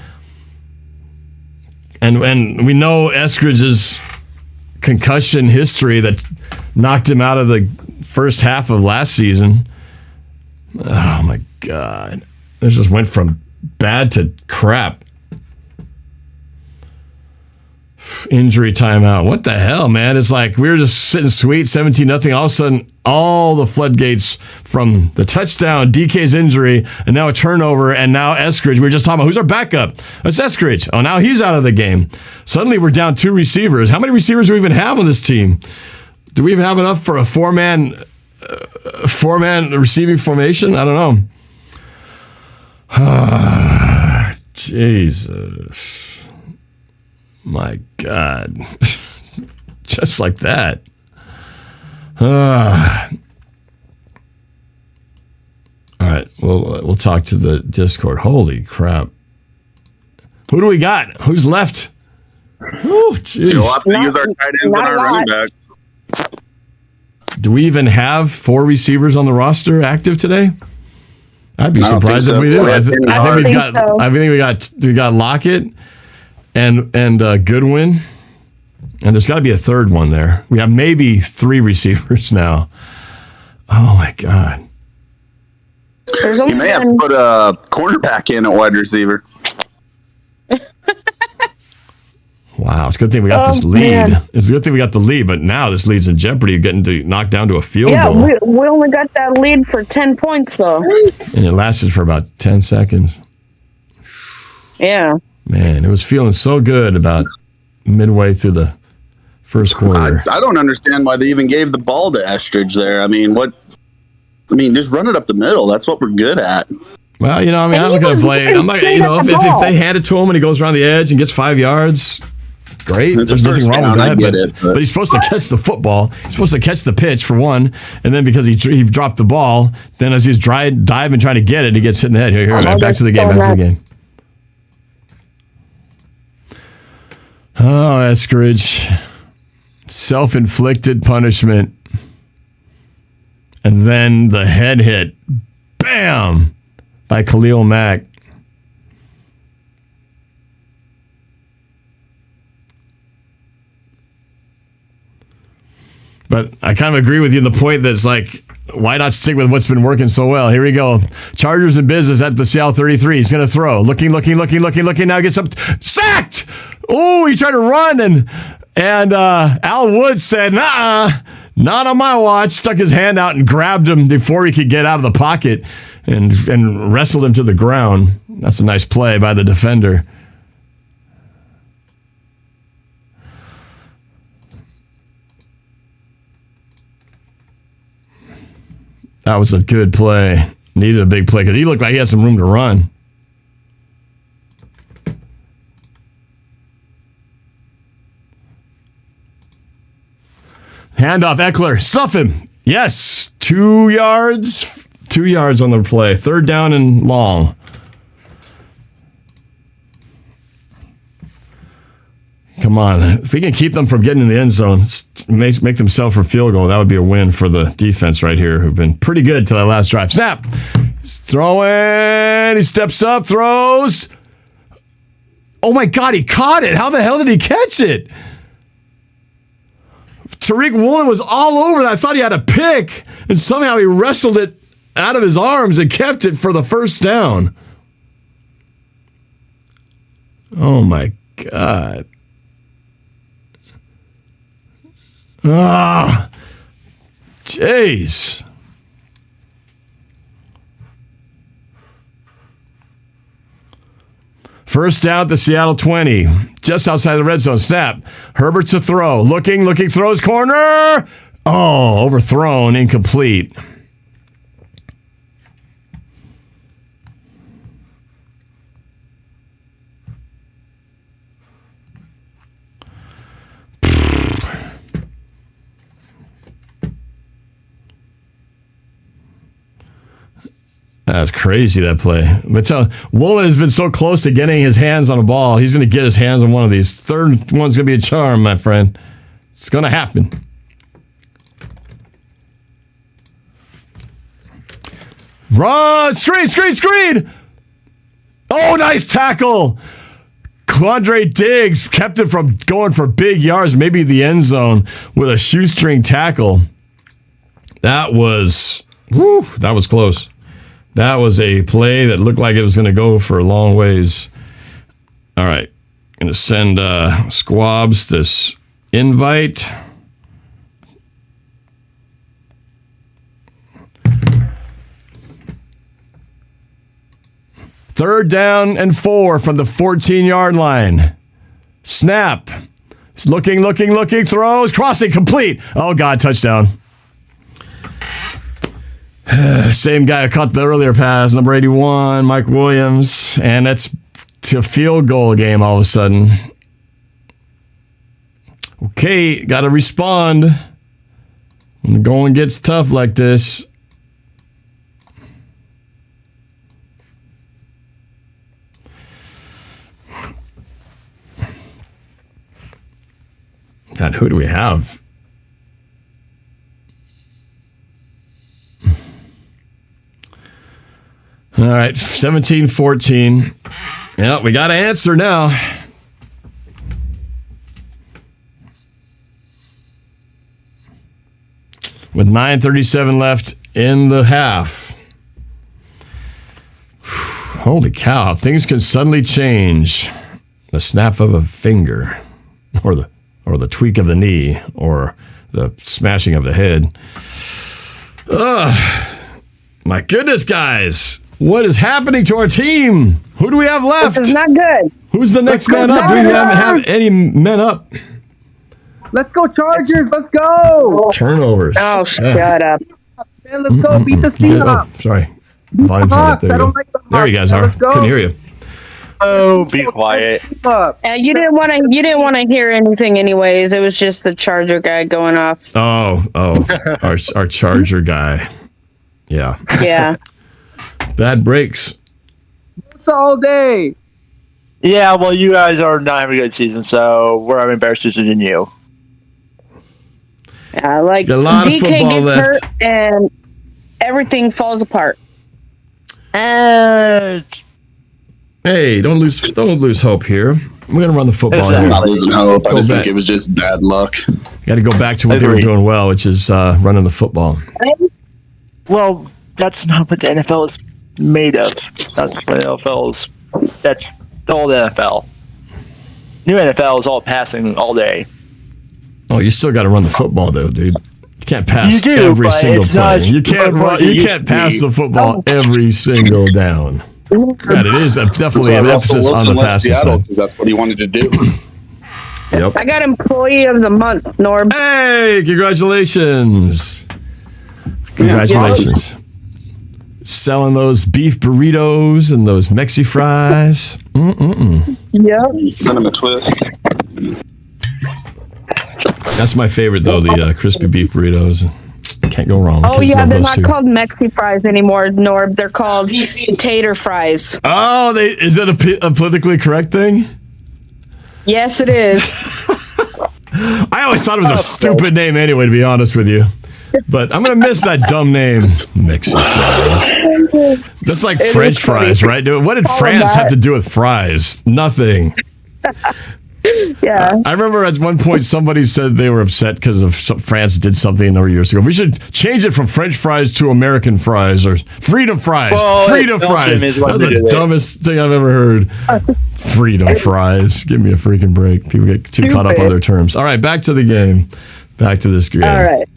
And we know Eckeridge's concussion history that knocked him out of the first half of last season. Oh my God. It just went from bad to crap. Injury timeout. What the hell, man? It's like we were just sitting sweet, 17-0. All of a sudden, all the floodgates from the touchdown, DK's injury, and now a turnover, and now Eckeridge. We were just talking about who's our backup. It's Eckeridge. Oh, now he's out of the game. Suddenly we're down 2 receivers. How many receivers do we even have on this team? Do we even have enough for a four-man receiving formation? I don't know. Jesus. My God. Just like that. All right. We'll talk to the Discord. Holy crap. Who do we got? Who's left? Oh, jeez. We'll have to use our tight ends and our running backs. Do we even have 4 receivers on the roster active today? I'd be surprised if we do. I think we got Lockett and Goodwin, and there's got to be a third one there. We have maybe 3 receivers now. Oh my God! You may have to put a cornerback in at wide receiver. Wow, it's a good thing we got this lead. Man. It's a good thing we got the lead, but now this lead's in jeopardy of getting knocked down to a field goal. Yeah, we only got that lead for 10 points, though. And it lasted for about 10 seconds. Yeah. Man, it was feeling so good about midway through the first quarter. I don't understand why they even gave the ball to Eckeridge there. I mean, just run it up the middle. That's what we're good at. Well, I'm not going to play. I'm not, if they hand it to him and he goes around the edge and gets 5 yards, great. There's nothing wrong with that. But he's supposed to catch the football. He's supposed to catch the pitch for one, and then because he dropped the ball, then as he's diving trying to get it, he gets hit in the head. Here, back to the game. Oh, Eckeridge. Self-inflicted punishment. And then the head hit. Bam! By Khalil Mack. But I kind of agree with you in the point that's like, why not stick with what's been working so well? Here we go. Chargers in business at the Seattle 33. He's going to throw. Looking. Now gets up. Sacked! Oh, he tried to run, and Al Woods said, nah, not on my watch. Stuck his hand out and grabbed him before he could get out of the pocket and wrestled him to the ground. That's a nice play by the defender. That was a good play. Needed a big play because he looked like he had some room to run. Handoff, Eckeler. Stuff him. Yes. 2 yards. 2 yards on the play. 3rd down and long. Come on. If we can keep them from getting in the end zone, make them settle for field goal, that would be a win for the defense right here, who've been pretty good to that last drive. Snap. He's throwing. He steps up, throws. Oh, my God. He caught it. How the hell did he catch it? Tariq Woolen was all over that. I thought he had a pick, and somehow he wrestled it out of his arms and kept it for the first down. Oh, my God. Ah, jeez. First down at the Seattle 20. Just outside the red zone. Snap. Herbert to throw. Looking, throws corner. Oh, overthrown, incomplete. That's crazy, that play. But Woolen has been so close to getting his hands on a ball. He's going to get his hands on one of these. Third one's going to be a charm, my friend. It's going to happen. Run! Screen! Oh, nice tackle! Quandre Diggs kept it from going for big yards, maybe the end zone, with a shoestring tackle. That was close. That was a play that looked like it was going to go for a long ways. All right. Going to send Squabs this invite. Third down and 4 from the 14-yard line. Snap. Looking, throws, crossing, complete. Oh, God, touchdown. Same guy who caught the earlier pass, number 81, Mike Williams, and it's a field goal game all of a sudden. Okay, got to respond when the going gets tough like this. God, who do we have? All right, 17-14. Yeah, we got to answer now. With 9:37 left in the half. Holy cow, things can suddenly change. The snap of a finger, or the tweak of the knee, or the smashing of the head. My goodness, guys. What is happening to our team? Who do we have left? This is not good. Who's the next man up? Do we have any men up? Let's go Chargers. Let's go. Turnovers. Oh, shut up. Man, let's go. Beat the Seahawks. Oh, sorry. Volume's up. There you go. There you guys are. Couldn't hear you. Oh, be quiet. You didn't want to hear anything anyways. It was just the Charger guy going off. Oh, our Charger guy. Yeah. Yeah. Bad breaks. It's all day. Yeah, well, you guys are not having a good season, so we're having a better season than you. Yeah, like a lot of DK football gets left. hurt and everything falls apart. Hey, don't lose hope here. We're gonna run the football. I'm here. not losing hope. I just back. think it was just bad luck. Got to go back to what they were doing well, which is running the football. Well, that's not what the NFL is made of. That's what the NFL is. That's all the NFL. New NFL is all passing all day. Oh, you still got to run the football though, dude. You can't pass You do, every but single it's play. not You can't what run. it You used can't to pass be. the football every single down. God, it is definitely an emphasis on the passing side. Because that's what he wanted to do. Yep. I got Employee of the Month, Norb. Hey, congratulations! Congratulations. Selling those beef burritos and those Mexi fries. Yep. Cinnamon twist. That's my favorite, though, the crispy beef burritos. Can't go wrong. Oh, Kids yeah, love they're those not too. called Mexi fries anymore, Norb. They're called tater fries. Oh, is that a politically correct thing? Yes, it is. I always thought it was a stupid name anyway, to be honest with you. But I'm going to miss that dumb name. Mexi fries. That's like It French is funny. fries, right? What did France have to do with fries? Nothing. Yeah. I remember at one point somebody said they were upset because of France did something a number of years ago. We should change it from French fries to American fries or freedom fries. Well, freedom fries. That's the dumbest thing I've ever heard. Freedom fries. Give me a freaking break. People get too caught up on their terms. All right, back to the game. Back to this game. All right.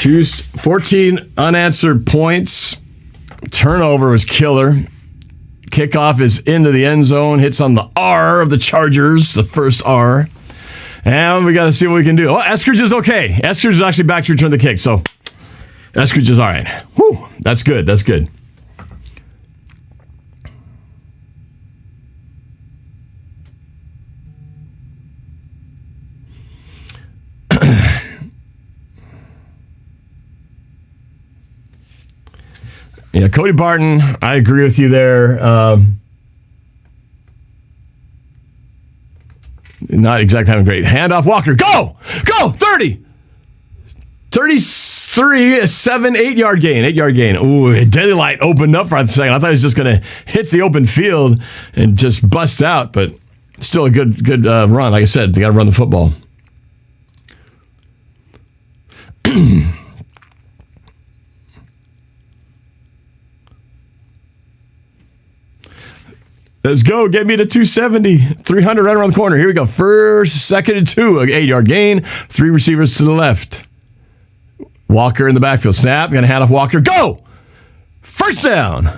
14 unanswered points. Turnover was killer. Kickoff is into the end zone. Hits on the R of the Chargers, the first R. And we got to see what we can do. Oh, Eckeridge is okay. Eckeridge is actually back to return the kick. So Eckeridge is all right. Whew, that's good. That's good. Yeah, Cody Barton, I agree with you there. Not exactly having great. Handoff, Walker, go! Go! 30! 33, a 8-yard gain. 8-yard gain. Ooh, Deadly Light opened up for a second. I thought he was just going to hit the open field and just bust out, but still a good run. Like I said, they got to run the football. Let's go. Get me to 270. 300 right around the corner. Here we go. First, second, and 2. An 8-yard gain. 3 receivers to the left. Walker in the backfield. Snap. Going to hand off Walker. Go! First down.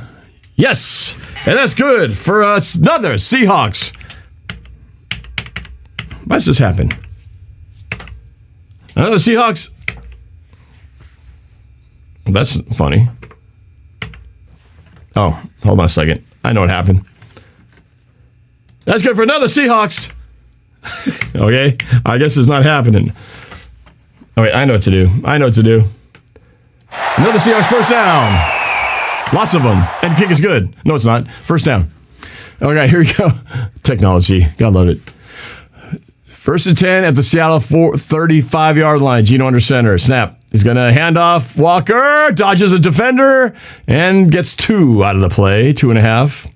Yes. And that's good for us. Another Seahawks. Why does this happen? Another Seahawks. That's funny. Oh, hold on a second. I know what happened. That's good for another Seahawks. Okay, I guess it's not happening. Oh, wait, I know what to do. Another Seahawks first down. Lots of them. And kick is good. No, it's not. First down. Okay, here we go. Technology. Gotta love it. First and 10 at the Seattle 35-yard line. Geno under center. Snap. He's going to hand off Walker. Dodges a defender. And gets 2 out of the play. 2.5.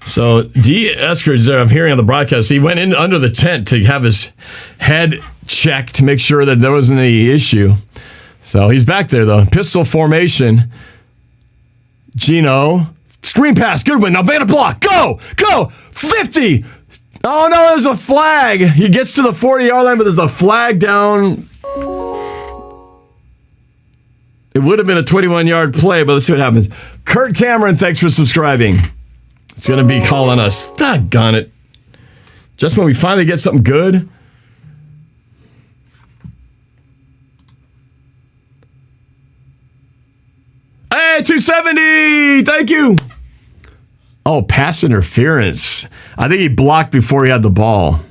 So Dee Eskeridge there, I'm hearing on the broadcast, he went in under the tent to have his head checked to make sure that there wasn't any issue. So he's back there, though. Pistol formation. Geno. Screen pass. Goodwin. Now man a block. Go! Go! 50! Oh, no, there's a flag. He gets to the 40-yard line, but there's a flag down. It would have been a 21-yard play, but let's see what happens. Kurt Cameron, thanks for subscribing. It's going to be calling us. Doggone it. Just when we finally get something good. Hey, 270! Thank you! Oh, pass interference. I think he blocked before he had the ball.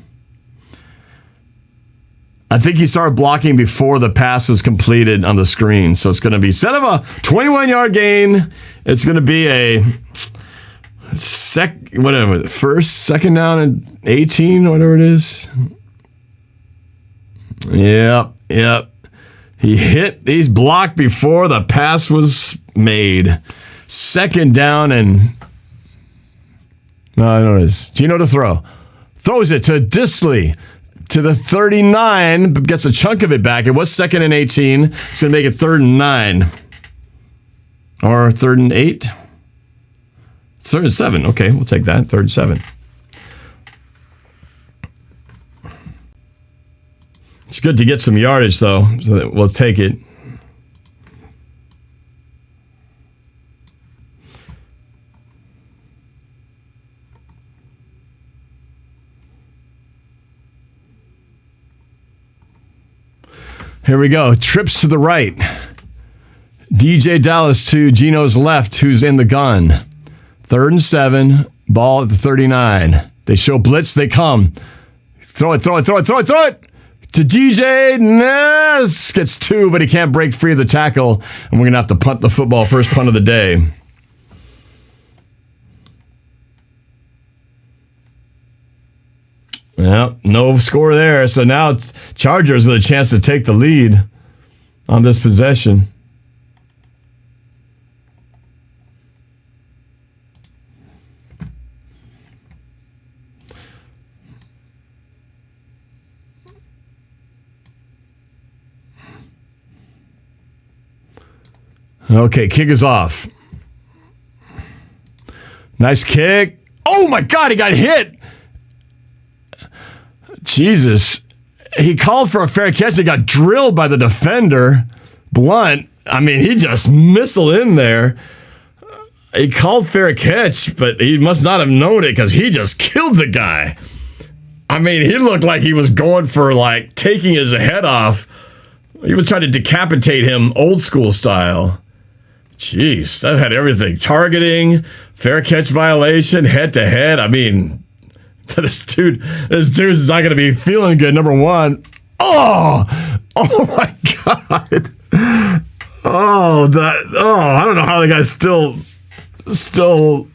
I think he started blocking before the pass was completed on the screen. So it's going to be, instead of a 21-yard gain, it's going to be a second down and 18, whatever it is. Yep. He's blocked before the pass was made. Second down and no, I know it is. Geno to throw. Throws it to Disley to the 39, but gets a chunk of it back. It was second and 18. It's going to make it 3rd and 9. Or 3rd and 8. 3rd and 7. Okay, we'll take that. 3rd and 7. It's good to get some yardage, though, so that we'll take it. Here we go. Trips to the right. DJ Dallas to Geno's left, who's in the gun. 3rd and 7. Ball at the 39. They show blitz. They come. Throw it. To DJ. Ness gets 2, but he can't break free of the tackle. And we're going to have to punt the football. First punt of the day. Well, no score there. So now Chargers with a chance to take the lead on this possession. Okay, kick is off. Nice kick. Oh my God, he got hit. Jesus. He called for a fair catch. He got drilled by the defender. Blunt. I mean, he just missiled in there. He called fair catch, but he must not have known it because he just killed the guy. I mean, he looked like he was going for, like, taking his head off. He was trying to decapitate him old school style. Jeez, that had everything. Targeting, fair catch violation, head to head. I mean, this dude's not going to be feeling good, number one. Oh my God. I don't know how the guy's still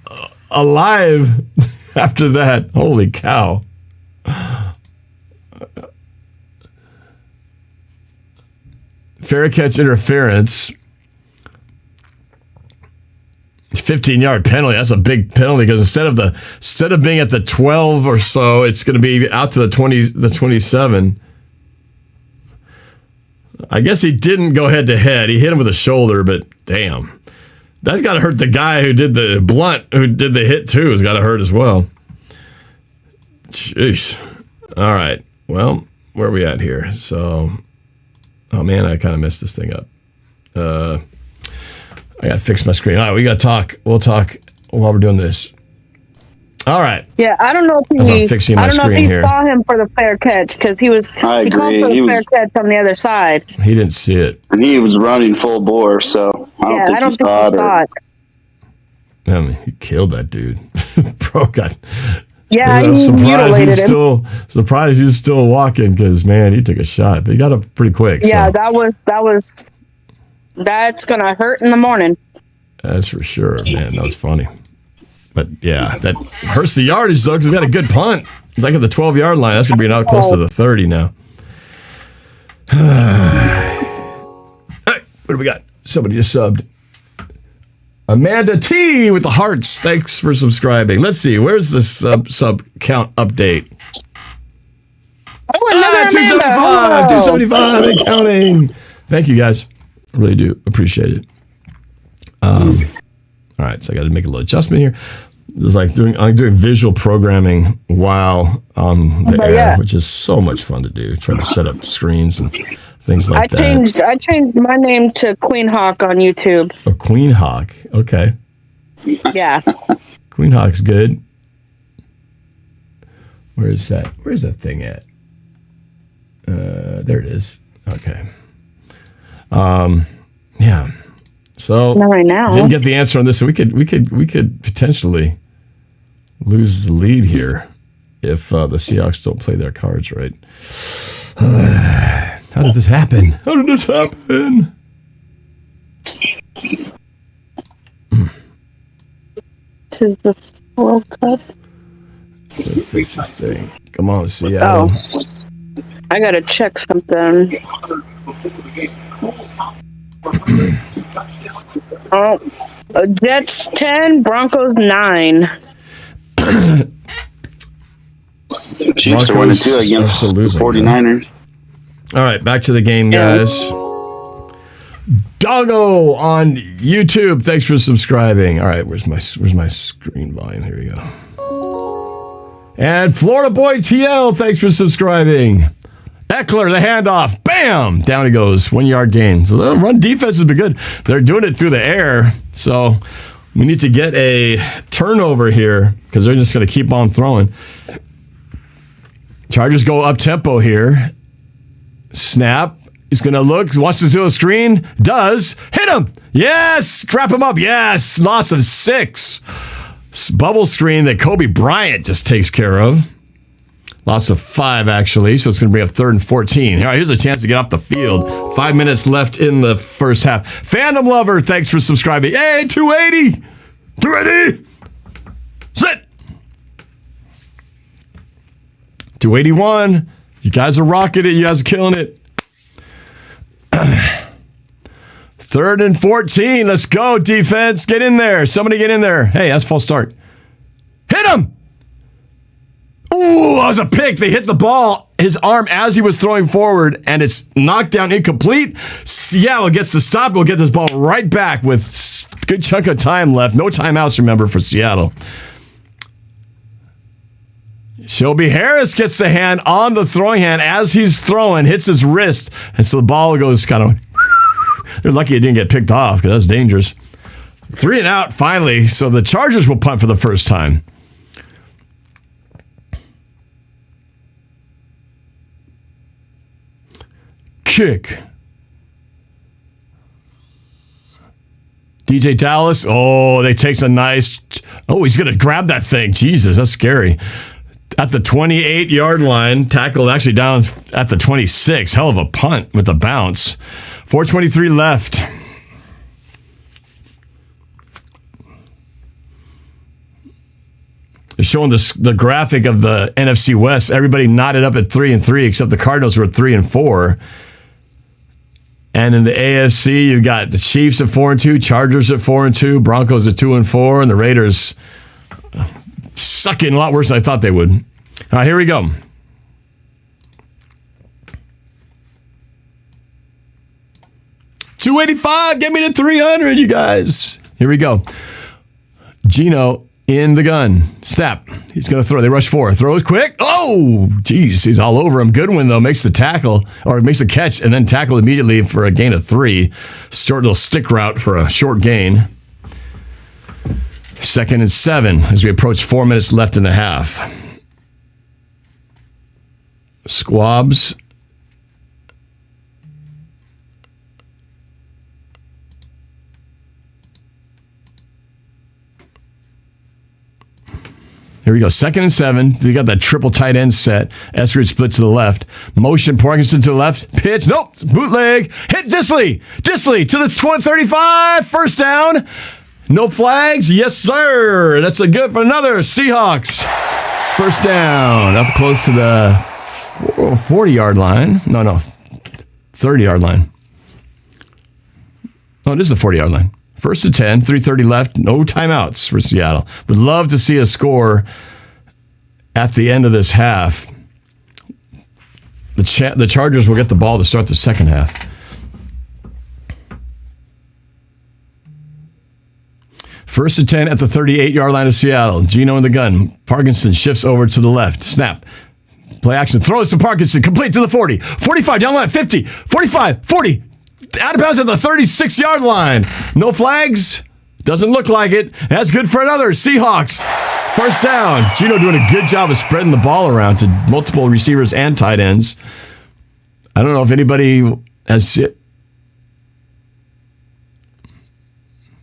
alive after that. Holy cow. Fair catch interference. It's 15-yard penalty. That's a big penalty because instead of being at the 12 or so, it's going to be out to the 27. I guess he didn't go head to head. He hit him with a shoulder, but damn. That's got to hurt the guy who did the blunt, who did the hit too, has got to hurt as well. Jeez. All right. Well, where are we at here? So, oh man, I kind of messed this thing up. I got to fix my screen. All right, we got to talk. We'll talk while we're doing this. All right. Yeah, I don't know if he. I don't know if he saw him for the fair catch because he called for the fair catch on the other side. He didn't see it. And he was running full bore, so I don't think he saw it. I mean, he killed that dude. Bro got. Yeah, he mutilated him. Surprised he was still walking because, man, he took a shot. But he got up pretty quick. Yeah, so. That's going to hurt in the morning. That's for sure, man. That was funny. But, yeah, that hurts the yardage, though, because we got a good punt. It's like at the 12-yard line. That's going to be out close to the 30 now. Hey, what do we got? Somebody just subbed. Amanda T with the hearts. Thanks for subscribing. Let's see. Where's this sub count update? Oh, another 275. 275 and counting. Thank you, guys. I really do appreciate it. All right, so I got to make a little adjustment here. This is like I'm doing visual programming while on the air, which is so much fun to do. Trying to set up screens and things like that. I changed my name to Queen Hawk on YouTube. Oh, Queen Hawk. Okay. Yeah. Queen Hawk's good. Where's that thing at? There it is. Okay. Yeah. So not right now. Didn't get the answer on this, so we could potentially lose the lead here if the Seahawks don't play their cards right. How did this happen? To the World Cup. Fix this thing. Come on, Seattle. Oh. I gotta check something. Jets 10, Broncos 9. The Chiefs are winning too against the 49ers. All right, back to the game, guys. Doggo on YouTube. Thanks for subscribing. All right, where's my screen volume? Here we go. And Florida Boy TL, thanks for subscribing. Eckeler, the handoff. Bam! Down he goes. 1 yard gain. So the run defense has been good. They're doing it through the air. So we need to get a turnover here because they're just going to keep on throwing. Chargers go up tempo here. Snap. He's going to look. Wants to do a screen. Does. Hit him. Yes. Crap him up. Yes. Loss of 6. Bubble screen that Kobe Bryant just takes care of. Loss of 5, actually, so it's going to bring up 3rd and 14. All right, here's a chance to get off the field. 5 minutes left in the first half. Fandom Lover, thanks for subscribing. Hey, 280! 280! Sit! 281. You guys are rocking it. You guys are killing it. 3rd and 14. Let's go, defense. Get in there. Somebody get in there. Hey, that's false start. Hit him! Ooh, that was a pick. They hit the ball his arm as he was throwing forward, and it's knocked down incomplete. Seattle gets the stop. We'll get this ball right back with a good chunk of time left. No timeouts, remember, for Seattle. Shelby Harris gets the hand on the throwing hand as he's throwing, hits his wrist, and so the ball goes kind of... They're lucky it didn't get picked off because that's dangerous. 3 and out, finally, so the Chargers will punt for the first time. Kick. DJ Dallas. Oh, they takes a nice... Oh, he's going to grab that thing. Jesus, that's scary. At the 28-yard line, tackled actually down at the 26. Hell of a punt with the bounce. 4:23 left. They're showing the graphic of the NFC West. Everybody knotted up at 3-3 except the Cardinals who are 3-4. And in the AFC, you've got the Chiefs at 4-2, Chargers at 4-2, Broncos at 2-4, and the Raiders sucking a lot worse than I thought they would. All right, here we go. $285, get me to 300, you guys. Here we go. Geno in the gun. Snap. He's going to throw. They rush 4. Throws quick. Oh, geez. He's all over him. Goodwin, though, makes the tackle, or makes the catch, and then tackle immediately for a gain of 3. Short little stick route for a short gain. 2nd and 7 as we approach 4 minutes left in the half. Squabs. Here we go. 2nd and 7. They got that triple tight end set. Eckeler split to the left. Motion Parkinson to the left. Pitch. Nope. Bootleg. Hit Disley. Disley to the 35. First down. No flags. Yes, sir. That's a good for another Seahawks. First down. Up close to the 40-yard line. No. 30-yard line. Oh, this is the 40-yard line. 1st and 10, 3:30 left, no timeouts for Seattle. Would love to see a score at the end of this half. The Chargers will get the ball to start the second half. First and 10 at the 38-yard line of Seattle. Geno in the gun. Parkinson shifts over to the left. Snap. Play action. Throws to Parkinson. Complete to the 40. 45 down the line. 50. 45. 40. Out of bounds at the 36-yard line. No flags? Doesn't look like it. That's good for another Seahawks. First down. Geno doing a good job of spreading the ball around to multiple receivers and tight ends. I don't know if anybody has... Look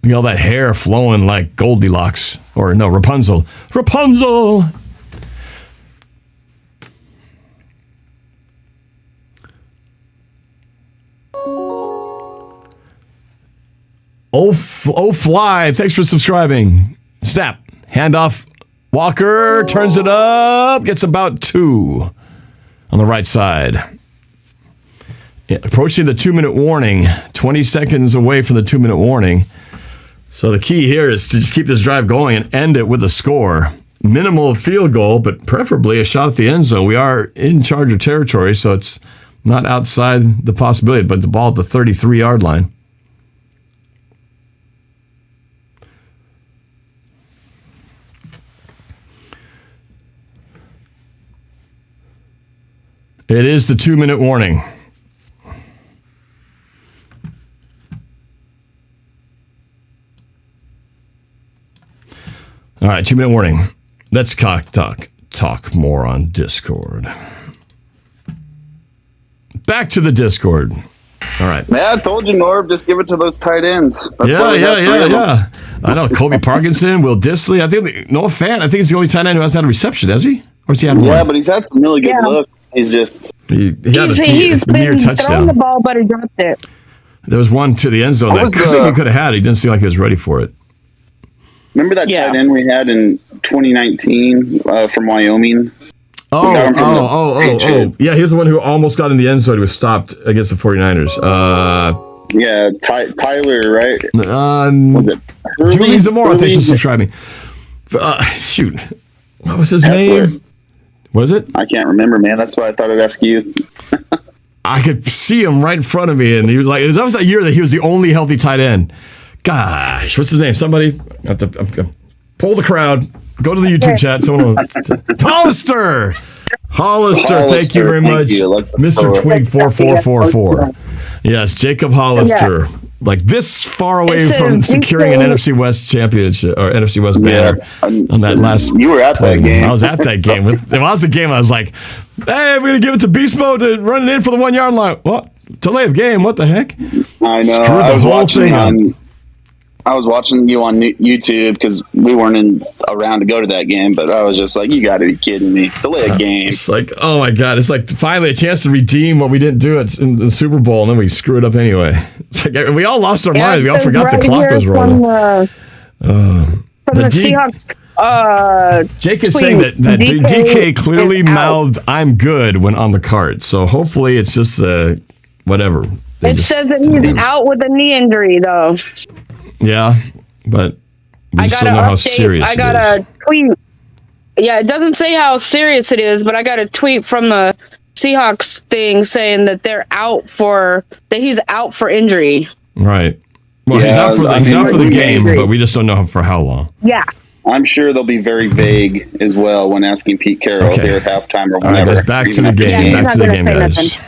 at all that hair flowing like Goldilocks. Or no, Rapunzel. Rapunzel! Oh, fly. Thanks for subscribing. Snap. Handoff. Walker turns it up. Gets about 2 on the right side. Yeah, approaching the 2-minute warning. 20 seconds away from the 2-minute warning. So the key here is to just keep this drive going and end it with a score. Minimal field goal, but preferably a shot at the end zone. We are in Charger territory, so it's not outside the possibility, but the ball at the 33-yard line. It is the 2-minute warning. All right, 2-minute warning. Let's talk more on Discord. Back to the Discord. All right. Man, I told you, Norb, just give it to those tight ends. That's Yeah. I know. Kobe Parkinson, Will Disley. I think Noah Fant. I think he's the only tight end who hasn't had a reception, has he? Or has he had one? Yeah, but he's had some really good looks. He's just... He's been throwing the ball, but he dropped it. There was one to the end zone that he could have had. He didn't seem like he was ready for it. Remember that tight end we had in 2019 from Wyoming? Oh. Yeah, he's the one who almost got in the end zone. He was stopped against the 49ers. Yeah, Tyler, right? Was it Julie Zamora? Thanks for subscribing. Shoot. What was his name? Was it? I can't remember, man. That's why I thought I'd ask you. I could see him right in front of me, and he was like, that was that year that he was the only healthy tight end. Gosh, what's his name? Somebody have to pull the crowd. Go to the YouTube chat. Someone Hollister. Thank you very much. Mr. Twig 4444. Yes, Jacob Hollister. Yeah. Like this far away from securing an NFC West championship or NFC West banner on that last. You were at that game. I was at that game. If I was the game, I was like, "Hey, we're gonna give it to Beast Mode to run it in for the 1 yard line." What? Delay of game? What the heck? I know. I was watching you on YouTube because we weren't around to go to that game, but I was just like, you got to be kidding me. Delay a game. It's like, oh my God. It's like finally a chance to redeem what we didn't do in the Super Bowl, and then we screw it up anyway. It's like we all lost our minds. We all forgot the clock was rolling. From the Seahawks. Jake is saying that DK clearly mouthed, "I'm good" when on the card. So hopefully it's just whatever. It says that he's out with a knee injury, though. Yeah, but we still know how serious it is. I got a tweet. Yeah, it doesn't say how serious it is, but I got a tweet from the Seahawks thing saying that he's out for injury. Right. Well, he's out for the game, but we just don't know for how long. Yeah. I'm sure they'll be very vague as well when asking Pete Carroll there at halftime or whenever. All right, guys, back to the game. Back to the game, guys. Nothing.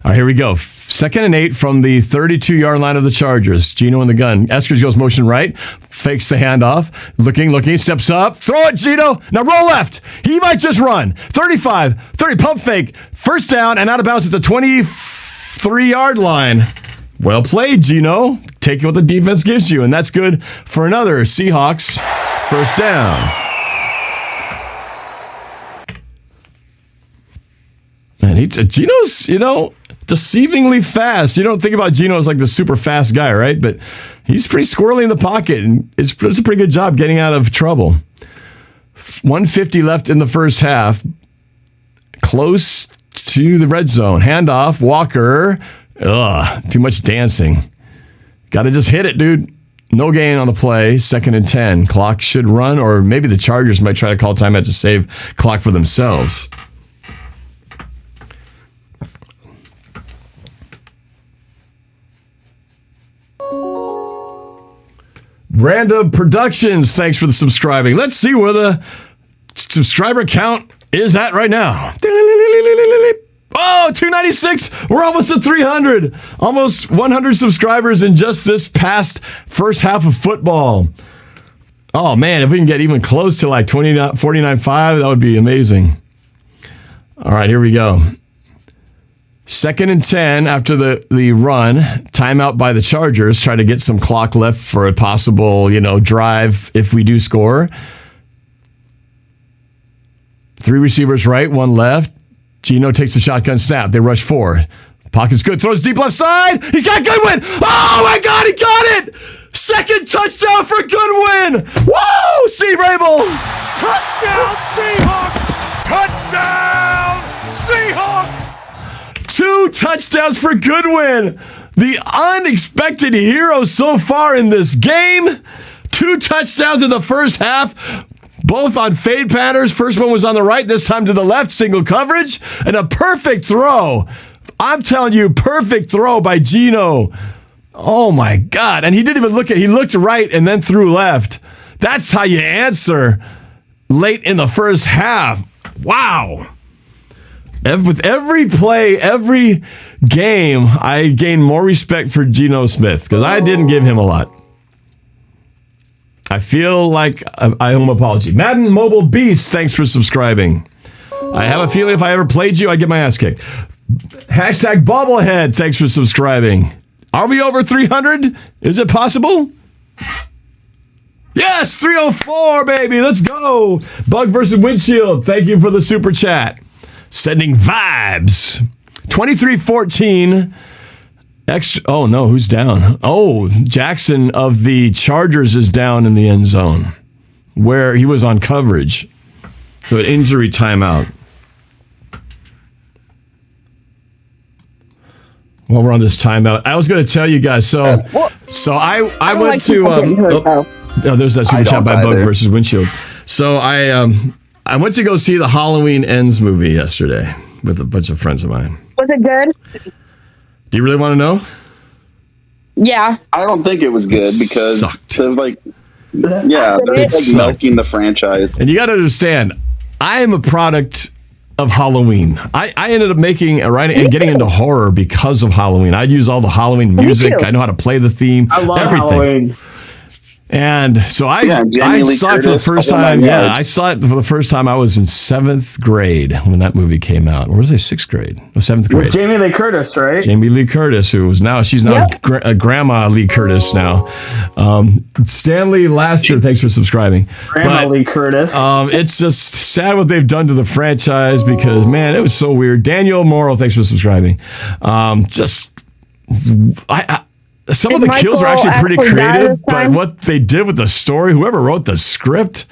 All right, here we go. 2nd and 8 from the 32-yard line of the Chargers. Geno in the gun. Eckeler goes motion right, fakes the handoff, looking, steps up, throw it, Geno. Now roll left. He might just run. 35, 30, pump fake, first down, and out of bounds at the 23-yard line. Well played, Geno. Take what the defense gives you, and that's good for another Seahawks first down. Man, Geno's, deceivingly fast. You don't think about Geno as like the super fast guy, right? But he's pretty squirrely in the pocket, and it's a pretty good job getting out of trouble. 1:50 left in the first half. Close to the red zone. Handoff, Walker. Too much dancing. Got to just hit it, dude. No gain on the play. 2nd and 10. Clock should run, or maybe the Chargers might try to call timeout to save clock for themselves. Random Productions, thanks for the subscribing. Let's see where the subscriber count is at right now. Oh, 296. We're almost at 300. Almost 100 subscribers in just this past first half of football. Oh, man, if we can get even close to like 49.5, that would be amazing. All right, here we go. 2nd and 10 after the run. Timeout by the Chargers. Try to get some clock left for a possible, drive if we do score. 3 receivers right, 1 left. Geno takes the shotgun snap. They rush 4. Pocket's good. Throws deep left side. He's got Goodwin. Oh, my God, he got it. 2nd touchdown for Goodwin. Whoa, Steve Rabel. Touchdown, Seahawks. Touchdown, Seahawks. 2 touchdowns for Goodwin. The unexpected hero so far in this game. 2 touchdowns in the first half, both on fade patterns. First one was on the right, this time to the left, single coverage, and a perfect throw. I'm telling you, perfect throw by Geno. Oh my God. And he didn't even he looked right and then threw left. That's how you answer late in the first half. Wow. With every play, every game, I gain more respect for Geno Smith because I didn't give him a lot. I feel like I owe him an apology. Madden Mobile Beast, thanks for subscribing. I have a feeling if I ever played you, I'd get my ass kicked. Hashtag Bobblehead, thanks for subscribing. Are we over 300? Is it possible? Yes, 304, baby. Let's go. Bug versus Windshield, thank you for the super chat. Sending vibes. 23-14. Oh, no. Who's down? Oh, Jackson of the Chargers is down in the end zone where he was on coverage. So an injury timeout. while we're on this timeout, I was going to tell you guys. So I went to. There's that super chat by Bug versus Windshield. So I went to go see the Halloween Ends movie yesterday with a bunch of friends of mine. Was it good? Do you really want to know? Yeah. I don't think it was good because sucked. they're like, yeah, they're like milking the franchise. And you got to understand, I am a product of Halloween. I ended up writing and getting into horror because of Halloween. I'd use all the Halloween music. I know how to play the theme. I love everything. Halloween. And so I saw it for the first time. Yeah, I saw it for the first time. I was in 7th grade when that movie came out. Or was I 6th grade? No, 7th grade. With Jamie Lee Curtis, right? Jamie Lee Curtis, she's now Grandma Lee Curtis now. Stanley Laster, thanks for subscribing. Grandma Lee Curtis. It's just sad what they've done to the franchise because, man, it was so weird. Daniel Morrow, thanks for subscribing. Some of the kills are actually pretty creative, but what they did with the story, whoever wrote the script.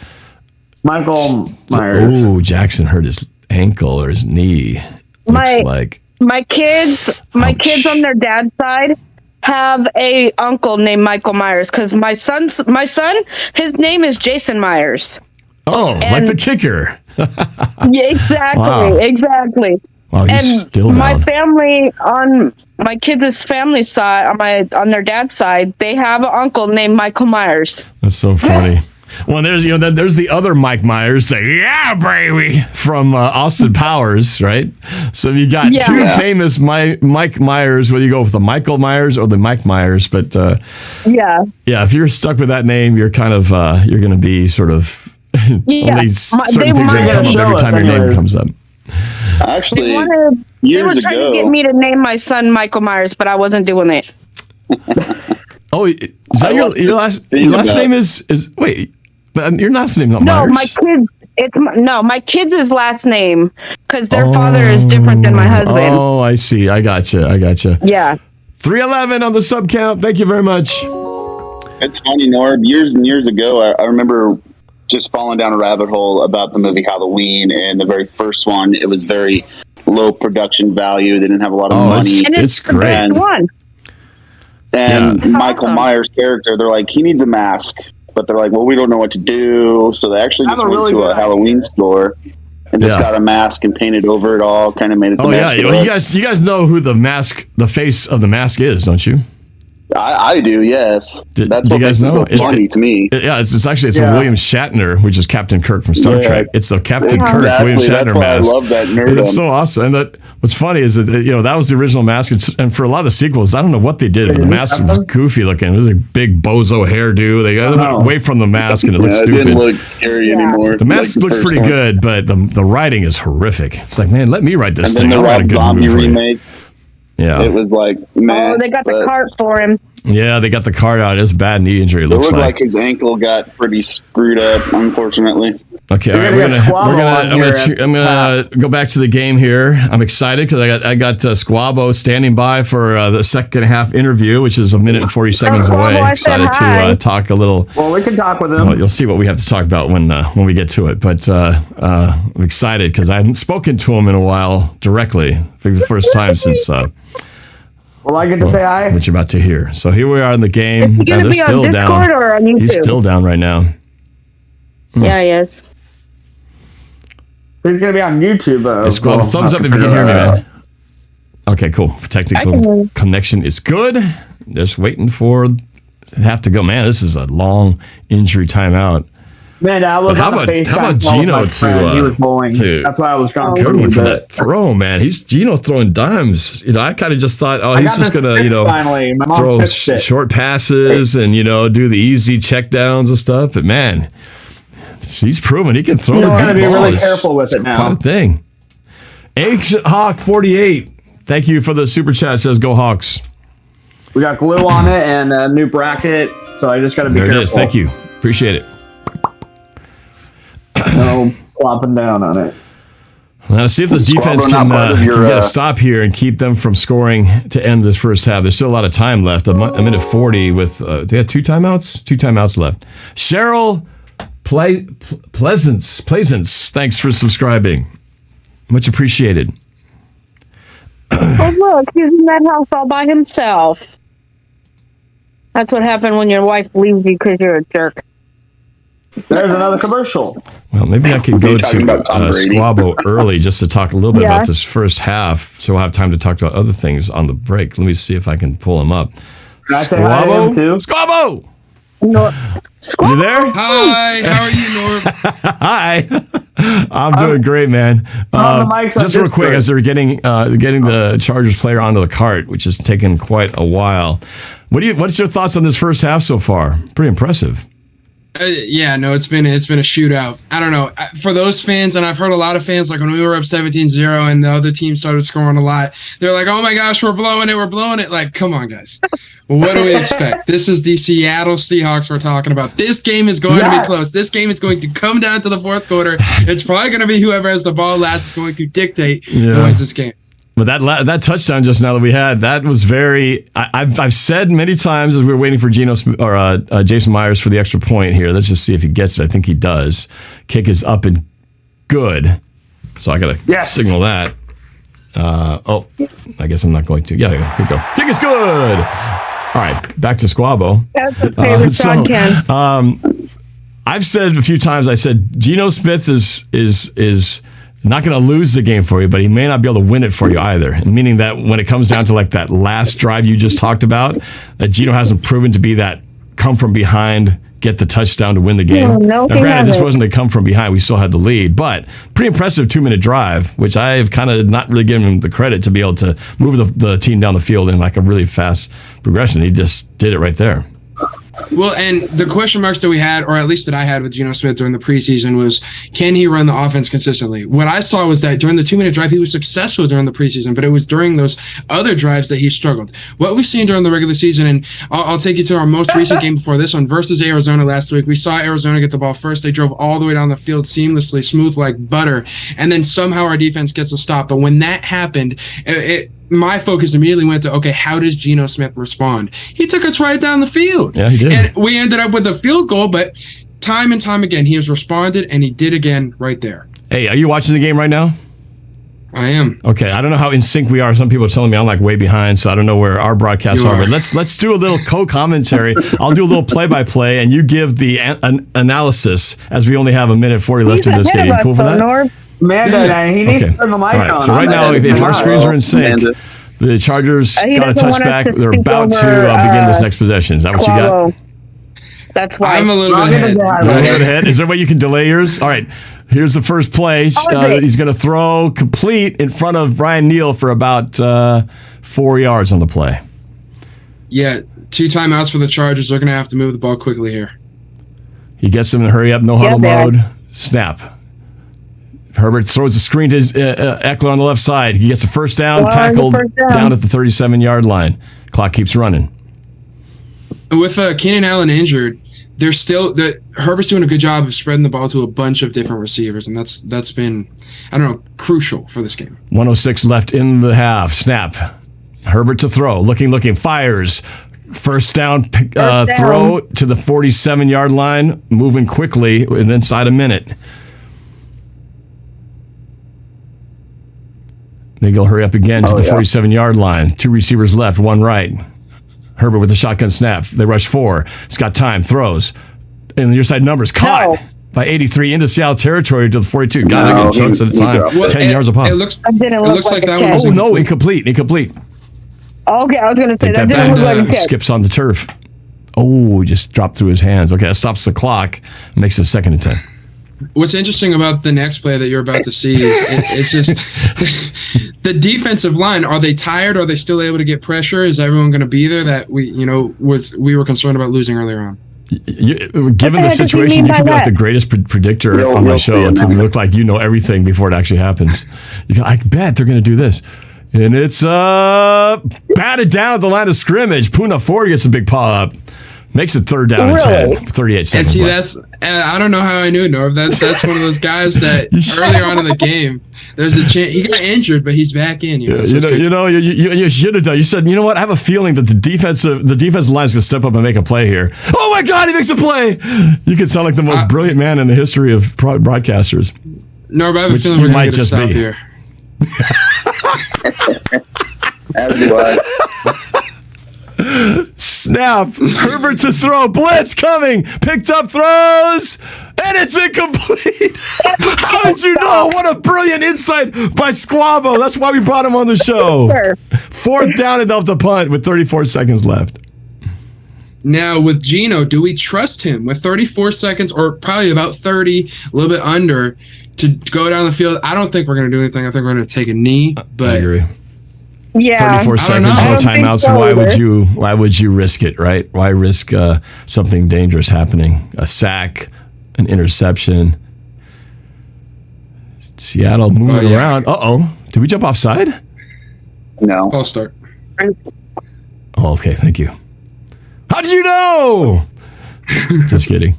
Michael Myers. Oh, Jackson hurt his ankle or his knee. My kids on their dad's side have a uncle named Michael Myers because my son, his name is Jason Myers. Oh, like the kicker. Yeah, exactly. Wow, he's still my down. family on my kids' family side, on their dad's side, they have an uncle named Michael Myers. That's so funny. Well, there's the other Mike Myers, baby, from Austin Powers, right? So you got two famous Mike Myers, whether you go with the Michael Myers or the Mike Myers, but if you're stuck with that name, you're kind of you're going to be sort of only certain things are going to come up every time your name comes up. Actually, they were trying to get me to name my son Michael Myers, but I wasn't doing it. Oh, is that your last name is wait, your last name not Myers? No, my kids' last name because their father is different than my husband. Oh, I see. I gotcha. Yeah. 311 on the sub count. Thank you very much. It's funny, Norb. Years and years ago, I remember just falling down a rabbit hole about the movie Halloween, and the very first one, it was very low production value. They didn't have a lot of money. It's great. And Michael Myers' character, they're like, he needs a mask. But they're like, well, we don't know what to do. So they actually just went to a Halloween store and just got a mask and painted over it all, kind of made it the mask. You guys know who the face of the mask is, don't you? I do, yes. That's what makes it so funny to me. It's actually a William Shatner, which is Captain Kirk from Star Trek. It's a Captain Kirk William Shatner mask. I love that nerdom. It's so awesome. And what's funny is that that was the original mask, and for a lot of the sequels, I don't know what they did, but the mask was goofy looking. It was a big bozo hairdo. They went away from the mask, and it looked stupid. It didn't look scary anymore. The mask looks pretty good, but the writing is horrific. It's like, man, let me write this thing. And then the Rob Zombie remake. Yeah. It was like, man. Oh, they got the cart for him. Yeah, they got the cart out. It's a bad knee injury. It looked like his ankle got pretty screwed up, unfortunately. Okay, all right, I'm gonna go back to the game here. I'm excited because I got Squabo standing by for the second half interview, which is a minute and 40 seconds away. Excited to talk a little. Well, we can talk with him. Well, you'll see what we have to talk about when we get to it. But I'm excited because I hadn't spoken to him in a while directly. I think the first time since. Well, I get to say hi. What you're about to hear. So here we are in the game. They're still down. Or on YouTube? He's still down right now. Yeah, he is. He's going to be on YouTube. Thumbs up if you can hear me, man. Okay, cool. Technical connection is good. Just waiting for it have to go. Man, this is a long injury timeout. Man, I was how about Geno he was bowling. That's why I was trying to Goodwin for that throw, man. Geno throwing dimes. I kind of just thought, he's just gonna, throw short passes and do the easy check downs and stuff. But man, he's proven he can throw. He's gonna be really careful with it now. Quite a thing. Ancient Hawk 48. Thank you for the super chat. Says go Hawks. We got glue on it and a new bracket, so I just got to be careful. There it is. Thank you. Appreciate it. No plopping down on it. Now, see if the defense can get a stop here and keep them from scoring to end this first half. There's still a lot of time left. A minute 40 with they had two timeouts left. Cheryl Pleasance, thanks for subscribing. Much appreciated. Oh, look, he's in that house all by himself. That's what happened when your wife leaves you because you're a jerk. There's another commercial. Well, maybe I could go to Squabo early just to talk a little bit about this first half, so we'll have time to talk about other things on the break. Let me see if I can pull him up. Can I say hi to him too? Squabo! Squabo! You there? Hi, how are you, Norb? Hi. I'm doing great, man. Just real quick, as they're getting the Chargers player onto the cart, which has taken quite a while. What's your thoughts on this first half so far? Pretty impressive. Yeah, no, it's been a shootout. I don't know. For those fans, and I've heard a lot of fans, like when we were up 17-0 and the other team started scoring a lot, they're like, oh my gosh, we're blowing it. Like, come on, guys. Well, what do we expect? This is the Seattle Seahawks we're talking about. This game is going to be close. This game is going to come down to the fourth quarter. It's probably going to be whoever has the ball last is going to dictate who wins this game. But that touchdown just now that we had, that was very. I've said many times as we were waiting for Geno or Jason Myers for the extra point here. Let's just see if he gets it. I think he does. Kick is up and good. So I gotta signal that. I guess I'm not going to. Yeah, here we go. Kick is good. All right, back to Squabo. That's a favorite song, Ken. I've said a few times. I said Geno Smith is not going to lose the game for you, but he may not be able to win it for you either. Meaning that when it comes down to like that last drive you just talked about, that Geno hasn't proven to be that come from behind, get the touchdown to win the game. Now, granted, this wasn't a come from behind. We still had the lead, but pretty impressive 2-minute drive, which I have kind of not really given him the credit to be able to move the team down the field in like a really fast progression. He just did it right there. Well, and the question marks that we had, or at least that I had with Geno Smith during the preseason, was can he run the offense consistently? What I saw was that during the 2-minute drive, he was successful during the preseason, but it was during those other drives that he struggled. What we've seen during the regular season, and I'll take you to our most recent game before this one versus Arizona last week. We saw Arizona get the ball first. They drove all the way down the field seamlessly, smooth like butter, and then somehow our defense gets a stop. But when that happened, my focus immediately went to, okay, how does Geno Smith respond? He took us right down the field. Yeah, he did. And we ended up with a field goal, but time and time again, he has responded, and he did again right there. Hey, are you watching the game right now? I am. Okay, I don't know how in sync we are. Some people are telling me I'm like way behind, so I don't know where our broadcasts are. But let's do a little co-commentary. I'll do a little play-by-play, and you give the analysis as we only have 1:40 left in this game. Cool for that? Amanda, he needs to turn the mic on. So right now, if our screens are in sync, the Chargers got a touchback. They're about to begin this next possession. Is that what you got? That's why I'm a little bit ahead. Is there a way you can delay yours? All right. Here's the first play. He's going to throw complete in front of Brian Neal for about 4 yards on the play. Yeah, 2 timeouts for the Chargers. They're going to have to move the ball quickly here. He gets them in a hurry up, no huddle mode. Snap. Herbert throws a screen to his, Eckeler on the left side. He gets a first down, tackled down at the 37-yard line. Clock keeps running. With Keenan Allen injured, there's still Herbert's doing a good job of spreading the ball to a bunch of different receivers, and that's been, I don't know, crucial for this game. 1:06 left in the half. Snap. Herbert to throw. Looking, fires. First down, throw to the 47-yard line, moving quickly inside a minute. They go hurry up again to the 47-yard line. 2 receivers left, 1 right. Herbert with a shotgun snap. They rush 4. It's got time. Throws. And your side numbers caught by 83 into Seattle territory to the 42. God, they're getting chunks at a time. 10 yards apart. It looks like that one was incomplete. Okay, I was going to say that didn't look like a catch. Skips on the turf. He just dropped through his hands. Okay, that stops the clock. Makes it 2nd and 10. What's interesting about the next play that you're about to see is it's just the defensive line. Are they tired? Are they still able to get pressure? Is everyone going to be there that we were concerned about losing earlier on? Given the situation, you could be like the greatest predictor on my show to look like you know everything before it actually happens. I bet they're going to do this. And it's batted down at the line of scrimmage. Puna Ford gets a big paw up. Makes it 3rd down and 10. 38 seconds. And see, that's I don't know how I knew, Norb. That's one of those guys that earlier on in the game, there's a chance he got injured, but he's back in. You should have done. You said, you know what? I have a feeling that the defensive line is going to step up and make a play here. Oh my God, he makes a play! You could sound like the most brilliant man in the history of broadcasters. Norb, I have a feeling we're going to get a stop here. As do I. Snap. Herbert to throw. Blitz coming. Picked up, throws. And it's incomplete. How did you know? What a brilliant insight by Squabo. That's why we brought him on the show. 4th down enough to punt with 34 seconds left. Now, with Geno, do we trust him with 34 seconds or probably about 30, a little bit under, to go down the field? I don't think we're going to do anything. I think we're going to take a knee. But I agree. Yeah. 34 seconds, no timeouts. So why would you risk it, right? Why risk something dangerous happening? A sack, an interception. Seattle moving around. Uh-oh. Did we jump offside? No. I'll start. Oh, okay. Thank you. How did you know? Just kidding.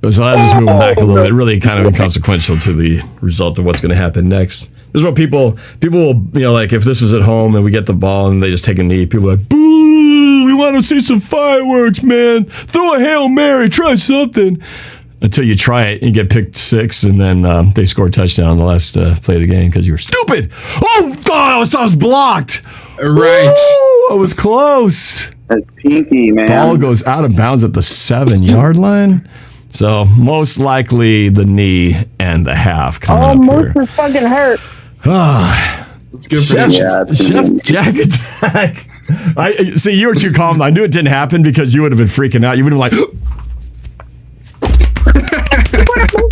So I'll just move back a little bit. Really kind of inconsequential to the result of what's going to happen next. This is what people will, like if this was at home and we get the ball and they just take a knee, people are like, boo, we want to see some fireworks, man. Throw a Hail Mary, try something. Until you try it and you get picked 6 and then they score a touchdown on the last play of the game because you were stupid. Oh, God, I was blocked. Right. Ooh, I was close. That's pinky, man. Ball goes out of bounds at the 7-yard line. So most likely the knee and the half coming up here. Most is fucking hurt. It's good for Chef, you. Chef Jack Attack. I see you were too calm. I knew it didn't happen because you would have been freaking out. You would have been like,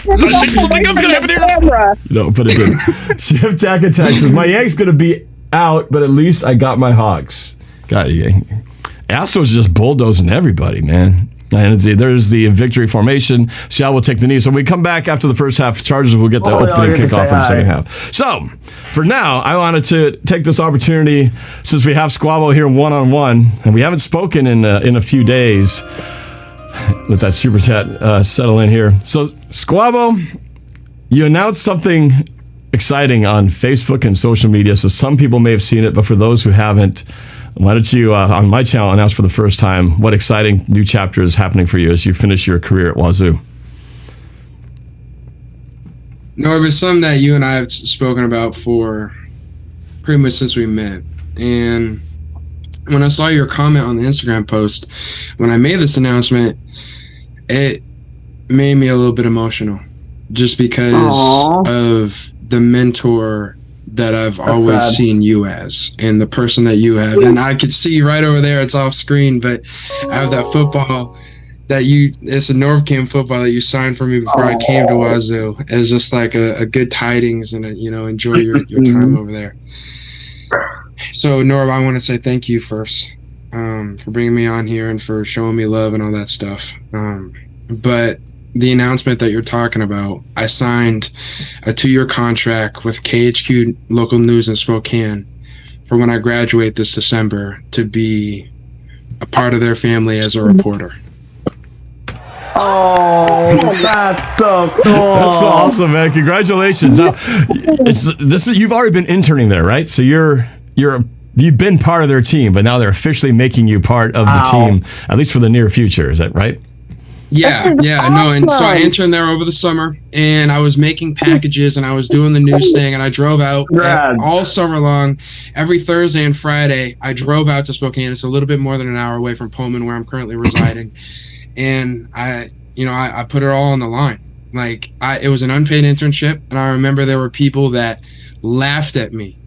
I think something else gonna happen here. No, but it didn't. Chef Jack Attack says my Yanks gonna be out, but at least I got my Hawks. Got you. Astros just bulldozing everybody, man. And there's the victory formation. Seattle will take the knee. So when we come back after the first half, Chargers will get the opening kickoff in the second half. So for now, I wanted to take this opportunity, since we have Squabo here one-on-one, and we haven't spoken in a few days. Let that super chat settle in here. So Squabo, you announced something exciting on Facebook and social media, so some people may have seen it, but for those who haven't, why don't you, on my channel, announce for the first time what exciting new chapter is happening for you as you finish your career at Wazoo? Norb, it's something that you and I have spoken about for pretty much since we met. And when I saw your comment on the Instagram post, when I made this announcement, it made me a little bit emotional just because of the mentor that I've always seen you as and the person that you have. And I could see right over there, it's off screen, but I have that football that it's a NorbCam football that you signed for me before I came to Wazoo. It's just like a good tidings and enjoy your time over there. So Norb, I want to say thank you first for bringing me on here and for showing me love and all that stuff. But the announcement that you're talking about, I signed a 2-year contract with KHQ Local News in Spokane for when I graduate this December to be a part of their family as a reporter. Oh, that's so cool. That's so awesome, man. Congratulations. Now, you've already been interning there, right? So you've been part of their team, but now they're officially making you part of the team, at least for the near future. Is that right? Yeah, no, and so I interned there over the summer, and I was making packages, and I was doing the news thing, and I drove out all summer long. Every Thursday and Friday, I drove out to Spokane. It's a little bit more than an hour away from Pullman, where I'm currently residing, and I put it all on the line. Like, it was an unpaid internship, and I remember there were people that laughed at me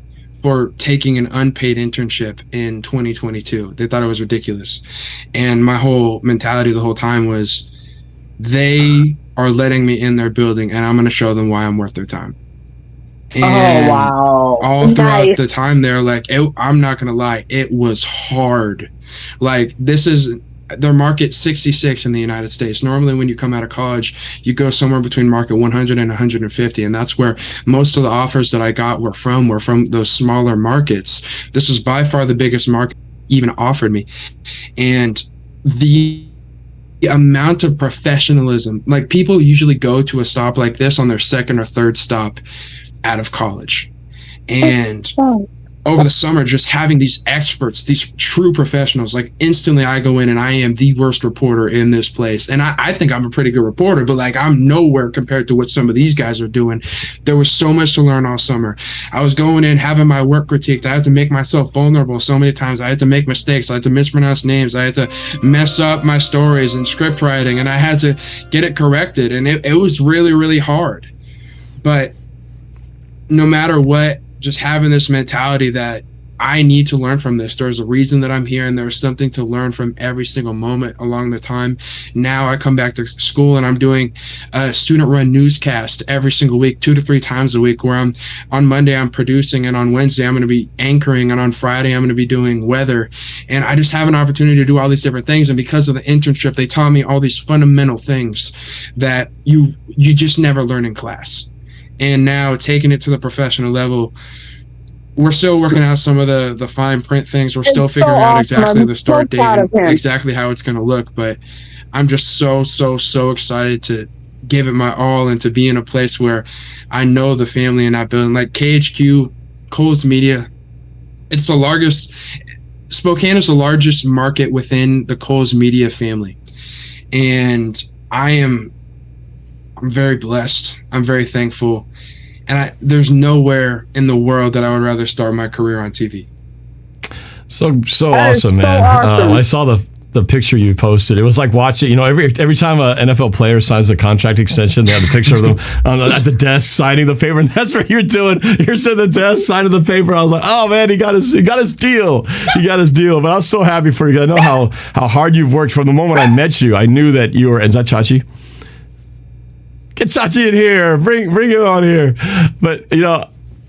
for taking an unpaid internship in 2022. They thought it was ridiculous. And my whole mentality the whole time was, they are letting me in their building and I'm going to show them why I'm worth their time. And all throughout the time there, I'm not going to lie, it was hard. Like, this is their market 66 in the United States. Normally when you come out of college, you go somewhere between market 100 and 150, and that's where most of the offers that I got were from those smaller markets. This was by far the biggest market even offered me. And the amount of professionalism, like, people usually go to a stop like this on their second or third stop out of college. And over the summer, just having these experts, these true professionals, like instantly I go in and I am the worst reporter in this place. And I think I'm a pretty good reporter, but like I'm nowhere compared to what some of these guys are doing. There was so much to learn all summer. I was going in, having my work critiqued. I had to make myself vulnerable so many times. I had to make mistakes. I had to mispronounce names. I had to mess up my stories and script writing, and I had to get it corrected. And it was really, really hard. But no matter what, just having this mentality that I need to learn from this. There's a reason that I'm here, and there's something to learn from every single moment along the time. Now I come back to school and I'm doing a student-run newscast every single week, 2 to 3 times a week, where I'm on Monday I'm producing, and on Wednesday I'm going to be anchoring, and on Friday I'm going to be doing weather. And I just have an opportunity to do all these different things. And because of the internship, they taught me all these fundamental things that you just never learn in class. And now taking it to the professional level, we're still working out some of the fine print things. We're still figuring out exactly the start date and exactly how it's going to look. But I'm just so excited to give it my all and to be in a place where I know the family in that building. Like KHQ, Coles Media, it's the largest. Spokane is the largest market within the Coles Media family. And I'm very blessed. I'm very thankful. And there's nowhere in the world that I would rather start my career on TV. So awesome, man. awesome. I saw the picture you posted. It was like watching, every time an NFL player signs a contract extension, they have the picture of them at the desk signing the paper, and that's what you're doing. You're sitting at the desk signing the paper. I was like, oh man, he got his deal. He got his deal. But I was so happy for you. I know how hard you've worked. From the moment I met you, I knew that you were. Is that Chachi? Get Chachi in here. Bring him on here. But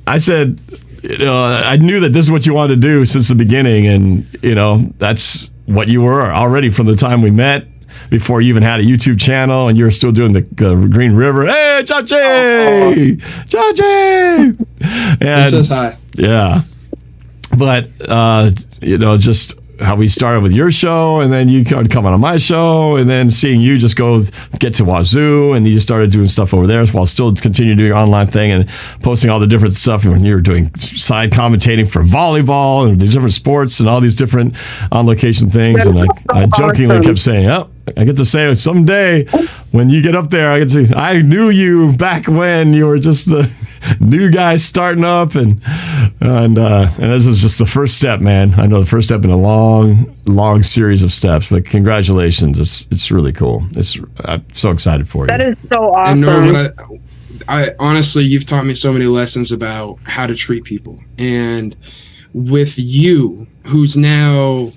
I said, I knew that this is what you wanted to do since the beginning, and that's what you were already from the time we met. Before you even had a YouTube channel, and you were still doing the Green River. Hey, Chachi, Chachi. And He says hi. Yeah, but just how we started with your show, and then you started coming on my show, and then seeing you just get to Wazoo, and you just started doing stuff over there while still continuing doing your online thing and posting all the different stuff when you were doing side commentating for volleyball and the different sports and all these different on location things. And I jokingly kept saying, I get to say someday when you get up there, I knew you back when you were just the new guy starting up, and this is just the first step, man. I know the first step in a long series of steps, but congratulations. It's really cool. I'm so excited for you. That is so awesome. And Norb, I honestly, you've taught me so many lessons about how to treat people, and with you, who's now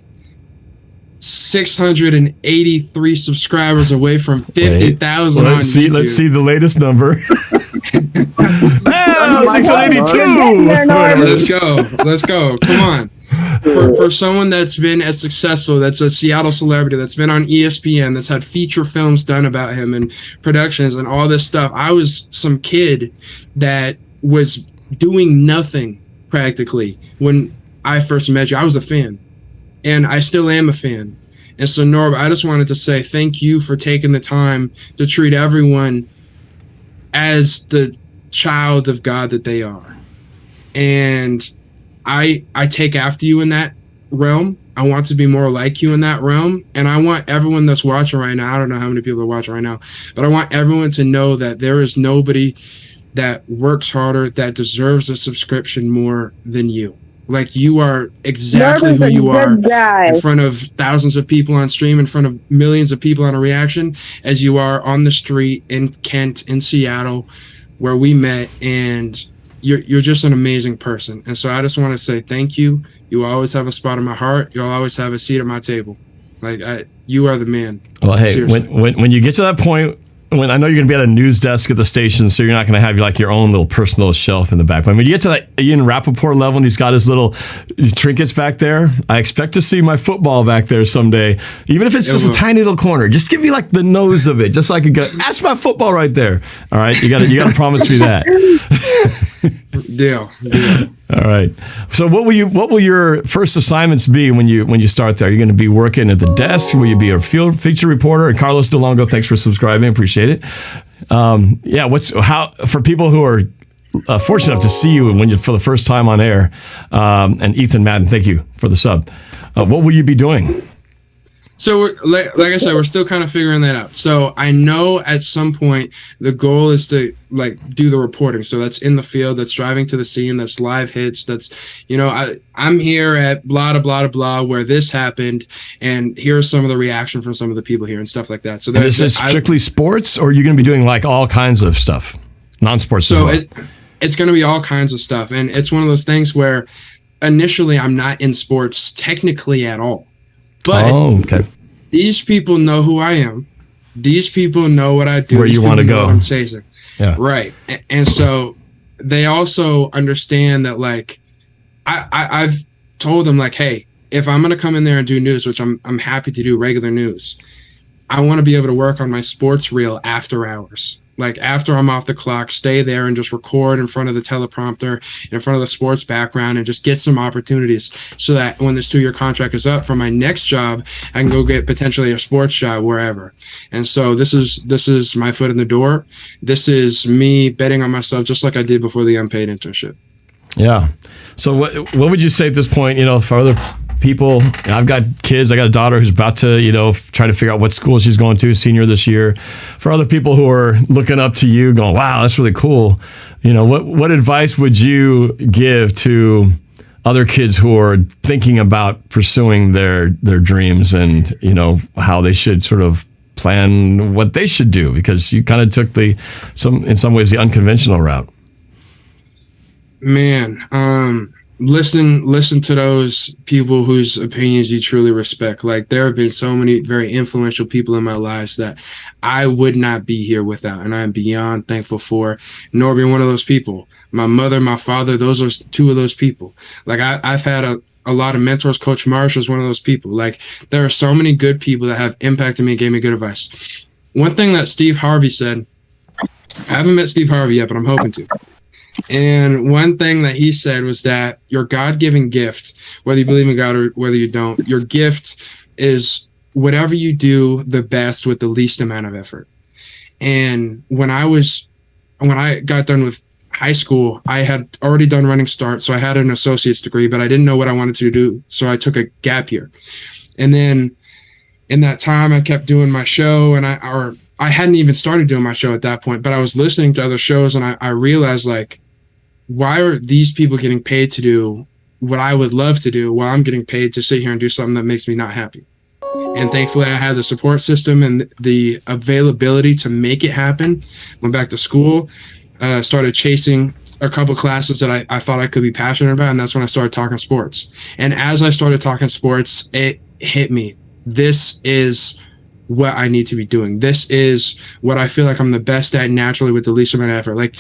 683 subscribers away from 50,000 on YouTube. Let's see the latest number. 682. Let's go. Come on. For someone that's been as successful, that's a Seattle celebrity, that's been on ESPN, that's had feature films done about him and productions and all this stuff. I was some kid that was doing nothing practically when I first met you. I was a fan. And I still am a fan. And so, Norb, I just wanted to say thank you for taking the time to treat everyone as the child of God that they are. And I take after you in that realm. I want to be more like you in that realm. And I want everyone that's watching right now, I don't know how many people are watching right now, but I want everyone to know that there is nobody that works harder, that deserves a subscription more than you. Like, you are exactly who you are in front of thousands of people on stream, in front of millions of people on a reaction, as you are on the street in Kent, in Seattle, where we met. And you're just an amazing person. And so I just want to say thank you. You always have a spot in my heart. You'll always have a seat at my table. You are the man. Well, hey, seriously. when you get to that point, when I know you're going to be at a news desk at the station, so you're not going to have your own little personal shelf in the back. But when you get to that Ian Rappaport level and he's got his little trinkets back there, I expect to see my football back there someday. Even if it's just a tiny little corner, just give me the nose of it, just like that's my football right there. All right, you got to promise me that. Deal. All right. So what will your first assignments be when you start there? Are you going to be working at the desk? Will you be a field feature reporter? And Carlos DeLongo, thanks for subscribing. Appreciate it. For people who are fortunate enough to see you when you for the first time on air. And Ethan Madden, thank you for the sub. What will you be doing? So, like I said, we're still kind of figuring that out. So I know at some point the goal is to do the reporting. So that's in the field, that's driving to the scene, that's live hits, that's, I'm here at blah, blah, blah, blah, where this happened, and here's some of the reaction from some of the people here and stuff like that. So this is strictly sports, or are you going to be doing all kinds of stuff, non-sports? So it's going to be all kinds of stuff, and it's one of those things where initially I'm not in sports technically at all. But these people know who I am. These people know what I do. Where you want to go. What I'm chasing. Yeah. Right. And so they also understand that I've told them hey, if I'm going to come in there and do news, which I'm happy to do, regular news, I want to be able to work on my sports reel after hours. After I'm off the clock, stay there and just record in front of the teleprompter, in front of the sports background, and just get some opportunities so that when this 2-year contract is up for my next job, I can go get potentially a sports job wherever. And so this is my foot in the door. This is me betting on myself, just like I did before the unpaid internship. Yeah. So what would you say at this point, for other people? I've got kids. I got a daughter who's about to, try to figure out what school she's going to, senior this year. For other people who are looking up to you, going, wow, that's really cool. What advice would you give to other kids who are thinking about pursuing their dreams and, how they should sort of plan what they should do? Because you kind of took in some ways, the unconventional route. Man, listen to those people whose opinions you truly respect. There have been so many very influential people in my lives that I would not be here without, and I'm beyond thankful for. Nor being one of those people. My mother, my father, those are two of those people. I've had a lot of mentors. Coach Marsh was one of those people. There are so many good people that have impacted me and gave me good advice. One thing that Steve Harvey said, I haven't met Steve Harvey yet, but I'm hoping to. And one thing that he said was that your God-given gift, whether you believe in God or whether you don't, your gift is whatever you do the best with the least amount of effort. And when I got done with high school, I had already done running start, so I had an associate's degree, but I didn't know what I wanted to do, so I took a gap year. And then in that time, I kept doing my show, and I hadn't even started doing my show at that point, but I was listening to other shows, and I realized why are these people getting paid to do what I would love to do while I'm getting paid to sit here and do something that makes me not happy? And thankfully I had the support system and the availability to make it happen. Went back to school, started chasing a couple classes that I thought I could be passionate about. And that's when I started talking sports. And as I started talking sports, it hit me. This is what I need to be doing. This is what I feel like I'm the best at naturally with the least amount of effort.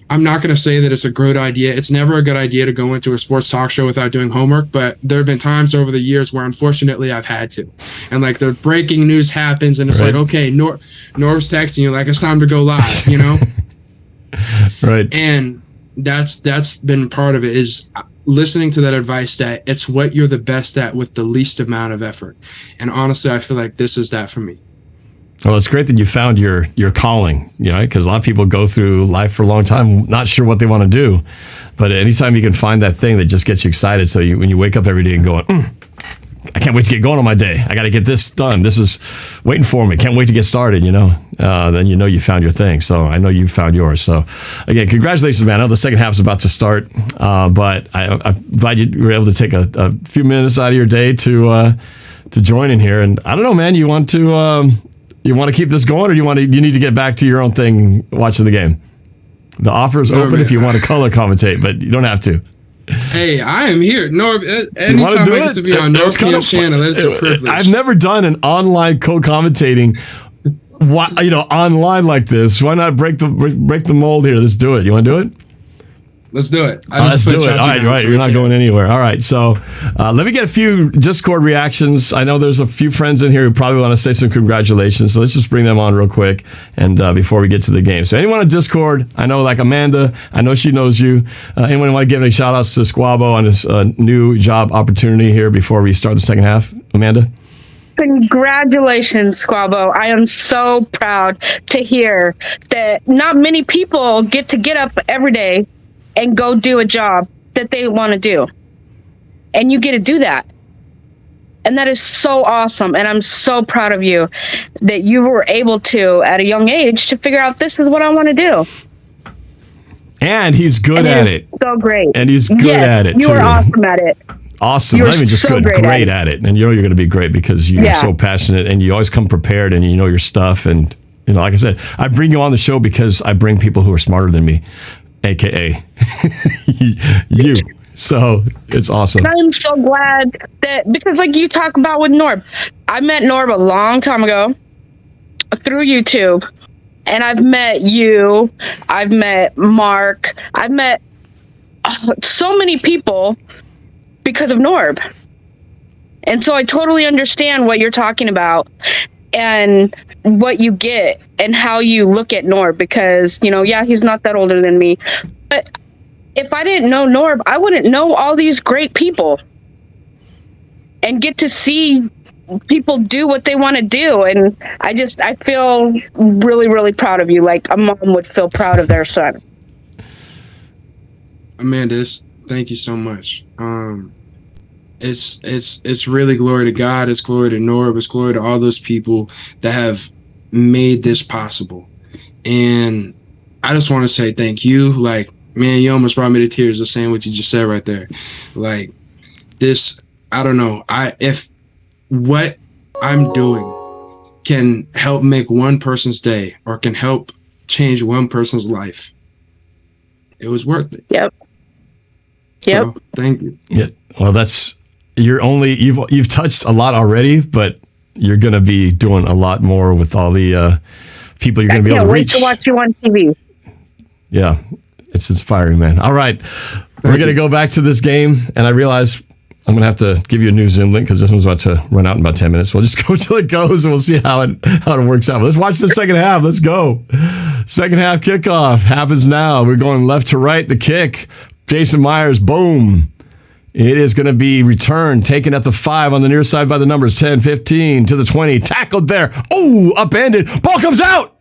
I'm not going to say that it's a good idea. It's never a good idea to go into a sports talk show without doing homework, but there have been times over the years where unfortunately I've had to. And the breaking news happens and it's okay, Norb's texting you it's time to go live, Right. And that's been part of it, is listening to that advice that it's what you're the best at with the least amount of effort. And honestly, I feel like this is that for me. Well, it's great that you found your calling, because a lot of people go through life for a long time not sure what they want to do. But anytime you can find that thing that just gets you excited, so when you wake up every day and going, I can't wait to get going on my day. I got to get this done. This is waiting for me. Can't wait to get started, then you found your thing. So I know you found yours. So again, congratulations, man. I know the second half is about to start, but I'm glad you were able to take a few minutes out of your day to join in here. And I don't know, man, you want to keep this going, or you need to get back to your own thing watching the game? The offer is open if you want to color commentate, but you don't have to. Hey, I am here. Norb, anytime I get to be on NorbCam's channel, it's a privilege. I've never done an online co-commentating, online like this. Why not break the mold here? Let's do it. You want to do it? Let's do it. Let's do it. All right. You're not going anywhere. All right. So let me get a few Discord reactions. I know there's a few friends in here who probably want to say some congratulations. So let's just bring them on real quick and before we get to the game. So anyone on Discord, I know Amanda, I know she knows you. Anyone want to give any shout outs to Squabo on his new job opportunity here before we start the second half? Amanda? Congratulations, Squabo. I am so proud to hear that not many people get up every day and go do a job that they want to do. And you get to do that. And that is so awesome. And I'm so proud of you that you were able to, at a young age, to figure out this is what I want to do. And he's good at it. So great. And he's good at it, You too. are awesome at it. Awesome. You're Not even just so good, great great at at it. And you know you're going to be great because you're so passionate and you always come prepared and you know your stuff. And, you know, like I said, I bring you on the show because I bring people who are smarter than me, a.k.a. you. So it's awesome. And I'm so glad that, because like you talk about with Norb, I met Norb a long time ago through YouTube. And I've met you, I've met Mark, I've met so many people because of Norb. And so I totally understand what you're talking about and what you get and how you look at Norb because, you know, yeah, he's not that older than me. But if I didn't know Norb, I wouldn't know all these great people and get to see people do what they want to do. And I feel really, really proud of you. Like a mom would feel proud of their son. Amanda, thank you so much. It's really glory to God. It's glory to Norb. It's glory to all those people that have made this possible. And I just want to say thank you. Like, man, you almost brought me to tears just saying what you just said right there. Like this, I don't know. If what I'm doing can help make one person's day or can help change one person's life, it was worth it. Yep. So, thank you. Yeah. Well, you've touched a lot already, but you're going to be doing a lot more with all the people you're going to be able to reach. I can't wait to watch you on TV. Yeah. It's inspiring, man. All right. We're going to go back to this game, and I realize I'm going to have to give you a new Zoom link because this one's about to run out in about 10 minutes. We'll just go till it goes, and we'll see how it works out. But let's watch the second half. Let's go. Second half kickoff happens now. We're going left to right. The kick. Jason Myers, boom. It is going to be returned, taken at the 5 on the near side by the numbers 10, 15 to the 20. Tackled there. Oh, upended. Ball comes out.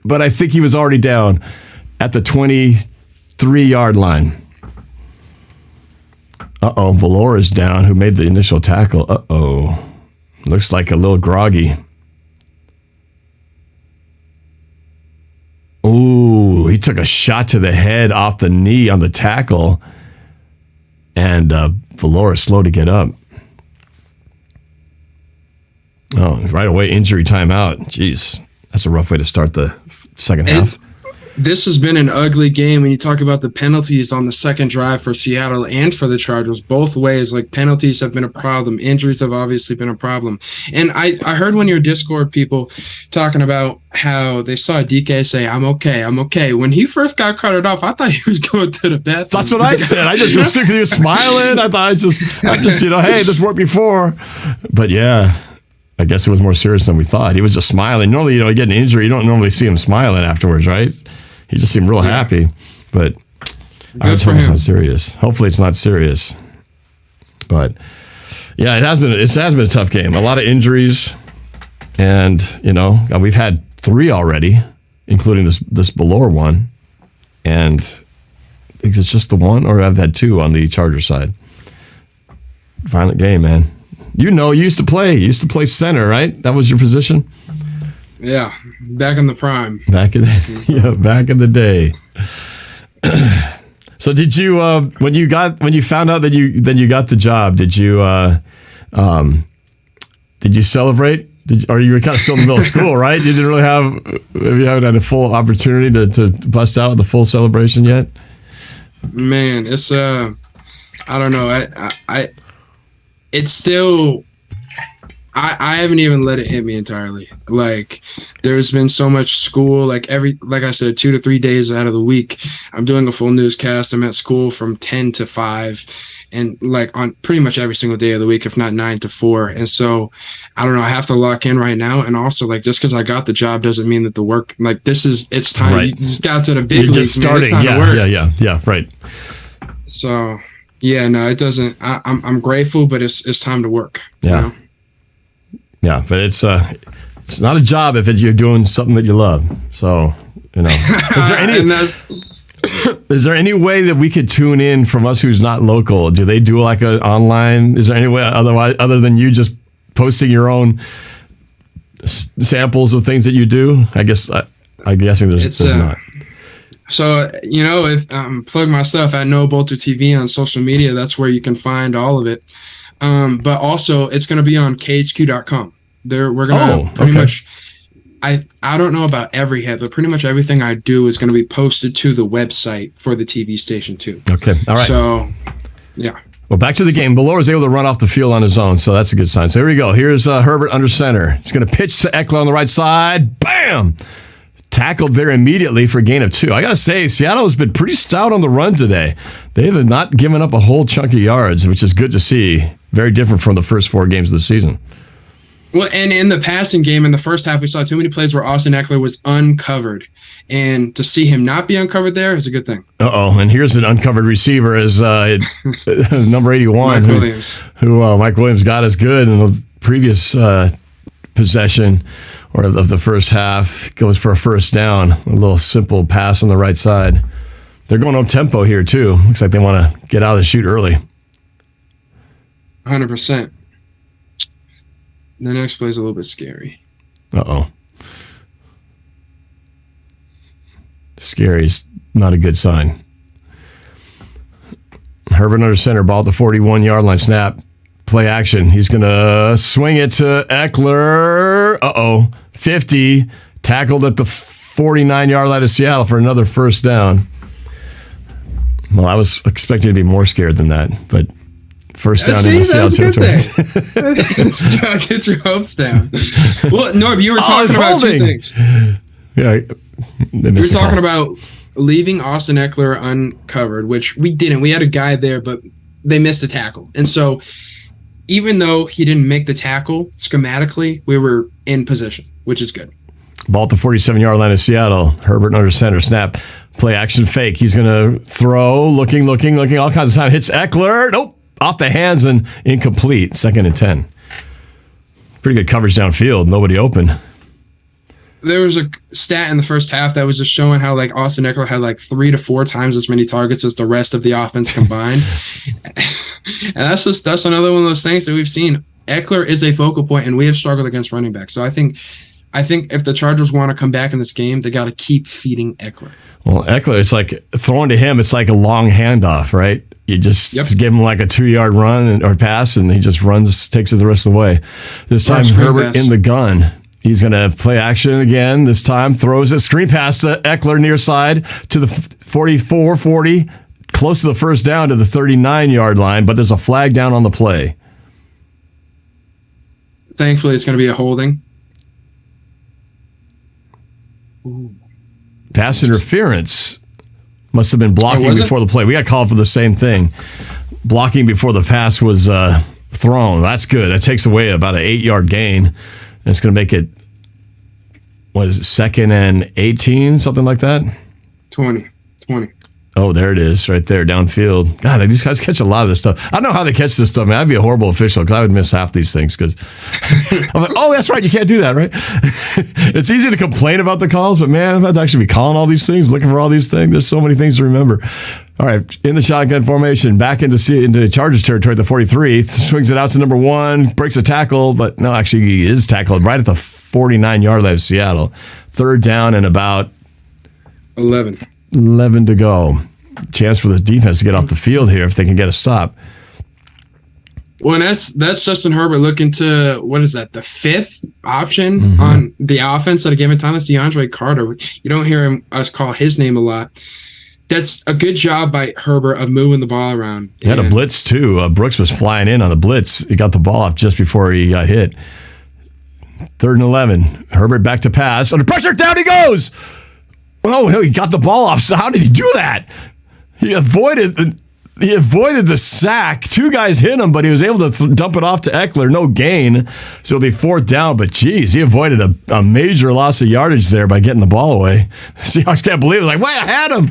But I think he was already down at the 23-yard line. Uh-oh, Valor is down, who made the initial tackle. Uh-oh. Looks like a little groggy. Ooh, he took a shot to the head off the knee on the tackle. And Valor is slow to get up. Oh, right away, injury timeout. Jeez, that's a rough way to start the second half. This has been an ugly game when you talk about the penalties on the second drive for Seattle and for the Chargers. Both ways, like penalties have been a problem. Injuries have obviously been a problem. And I heard one of your Discord people talking about how they saw DK say, I'm okay, I'm okay. When he first got carted off, I thought he was going to the bathroom. That's what I said. I just was sick of you smiling. I thought I'm just, hey, this worked before. But yeah, I guess it was more serious than we thought. He was just smiling. Normally, you get an injury, you don't normally see him smiling afterwards, right? He just seemed real happy, but I would hope it's not serious. Hopefully it's not serious. But yeah, it has been a tough game. A lot of injuries, and we've had 3 already, including this Valor one. And I think it's just the one, or I've had 2 on the Charger side. Violent game, man. You used to play center, right? That was your position? Yeah, back in the prime. Back in the day. So did you when you found out that you got the job, did you celebrate? Or you were kind of still in the middle of school, right? You didn't really you haven't had a full opportunity to bust out with the full celebration yet? Man, it's I don't know. It's still, I haven't even let it hit me entirely. Like, there's been so much school, like I said, 2 to 3 days out of the week, I'm doing a full newscast. I'm at school from 10 to 5 and like on pretty much every single day of the week, if not 9 to 4. And so I don't know, I have to lock in right now. And also, like, just because I got the job doesn't mean that the work, like, it's time. Right. You just got to the big leagues. Just starting. Yeah, right. So yeah, no, it doesn't. I'm grateful, but it's time to work. Yeah. Yeah, but it's not a job if you're doing something that you love. So, is there any Is there any way that we could tune in from us who's not local? Do they do like an online? Is there any way other than you just posting your own samples of things that you do? I'm guessing there's not. So, if plug my stuff at NoBolter TV on social media, that's where you can find all of it. But also, it's going to be on KHQ.com. We're going to pretty much. I don't know about every hit, but pretty much everything I do is going to be posted to the website for the TV station too. Okay, all right. So, yeah. Well, back to the game. Ballore was able to run off the field on his own, so that's a good sign. So here we go. Here's Herbert under center. He's going to pitch to Eckeler on the right side. Bam! Tackled there immediately for a gain of 2. I got to say, Seattle has been pretty stout on the run today. They have not given up a whole chunk of yards, which is good to see. Very different from the first 4 games of the season. Well, and in the passing game, in the first half, we saw too many plays where Austin Ekeler was uncovered. And to see him not be uncovered there is a good thing. And here's an uncovered receiver as number 81. Mike Williams got as good in the previous possession or of the first half. Goes for a first down. A little simple pass on the right side. They're going up tempo here, too. Looks like they want to get out of the chute early. 100%. The next play is a little bit scary. Scary is not a good sign. Herbert under center, ball at the 41-yard line, snap, play action. He's going to swing it to Eckeler. 50, tackled at the 49-yard line of Seattle for another first down. Well, I was expecting to be more scared than that, but first down in the Seattle territory. Get your hopes down. Well, Norb, you were talking about 2 things. Yeah, we were talking about leaving Austin Ekeler uncovered, which we didn't. We had a guy there, but they missed a tackle. And so even though he didn't make the tackle, schematically, we were in position, which is good. Ball at the 47-yard line of Seattle. Herbert under center, snap, play action fake. He's going to throw, looking, all kinds of time. Hits Eckeler. Nope. Off the hands and incomplete. 2nd and 10. Pretty good coverage downfield. Nobody open. There was a stat in the first half that was just showing how Austin Ekeler had 3 to 4 times as many targets as the rest of the offense combined. And that's another one of those things that we've seen. Eckeler is a focal point, and we have struggled against running backs. So I think if the Chargers want to come back in this game, they got to keep feeding Eckeler. Well, Eckeler, it's like throwing to him. It's like a long handoff, right? You just give him a 2-yard run or pass, and he just runs, takes it the rest of the way. This time, Herbert in the gun. He's going to play action again. This time, throws it. Screen pass to Eckeler near side to the 44-40, close to the first down to the 39-yard line, but there's a flag down on the play. Thankfully, it's going to be a holding. Ooh. Pass interference. Must have been blocking before the play. We got called for the same thing. Blocking before the pass was thrown. That's good. That takes away about an 8-yard gain. And it's going to make it, 2nd and 18, something like that? 20. Oh, there it is, right there, downfield. God, these guys catch a lot of this stuff. I don't know how they catch this stuff, man. I'd be a horrible official because I would miss half these things. Because I'm like, oh, that's right, you can't do that, right? It's easy to complain about the calls, but man, I'm about to actually be calling all these things, looking for all these things. There's so many things to remember. All right, in the shotgun formation, back into Chargers territory at the 43, swings it out to number 1, breaks a tackle, but no, actually he is tackled right at the 49-yard line of Seattle. 3rd down and about 11 to go. Chance for the defense to get off the field here if they can get a stop. Well, and that's Justin Herbert looking to, what is that, the 5th option on the offense at a given time. That's DeAndre Carter. You don't hear us call his name a lot. That's a good job by Herbert of moving the ball around. He had a blitz, too. Brooks was flying in on the blitz. He got the ball off just before he got hit. 3rd and 11. Herbert back to pass. Under pressure, down he goes! Oh, no, he got the ball off. So how did he do that? He avoided the sack. 2 guys hit him, but he was able to dump it off to Eckeler. No gain. So it'll be 4th down. But, geez, he avoided a major loss of yardage there by getting the ball away. Seahawks can't believe it. Like, wait, I had him.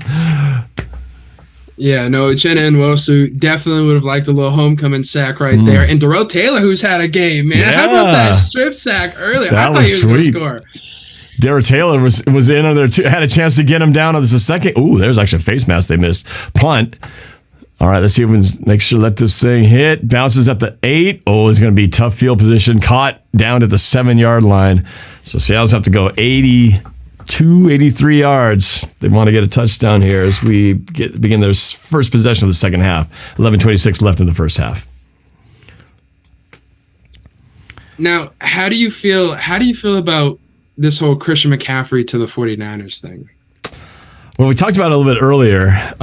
Yeah, no, Uchenna Nwosu definitely would have liked a little homecoming sack right there. And Darrell Taylor, who's had a game, man. Yeah. How about that strip sack earlier? That I thought he was going to score. Darrell Taylor was in on there too. Had a chance to get him down on this second. Ooh, there's actually a face mask they missed. Punt. All right, let's see if we can make sure let this thing hit. Bounces at the 8. Oh, it's going to be tough field position. Caught down at the 7-yard line. So Seattle's have to go 82, 83 yards. They want to get a touchdown here as we begin their first possession of the second half. 11:26 left in the first half. Now, how do you feel about this whole Christian McCaffrey to the 49ers thing? Well, we talked about it a little bit earlier.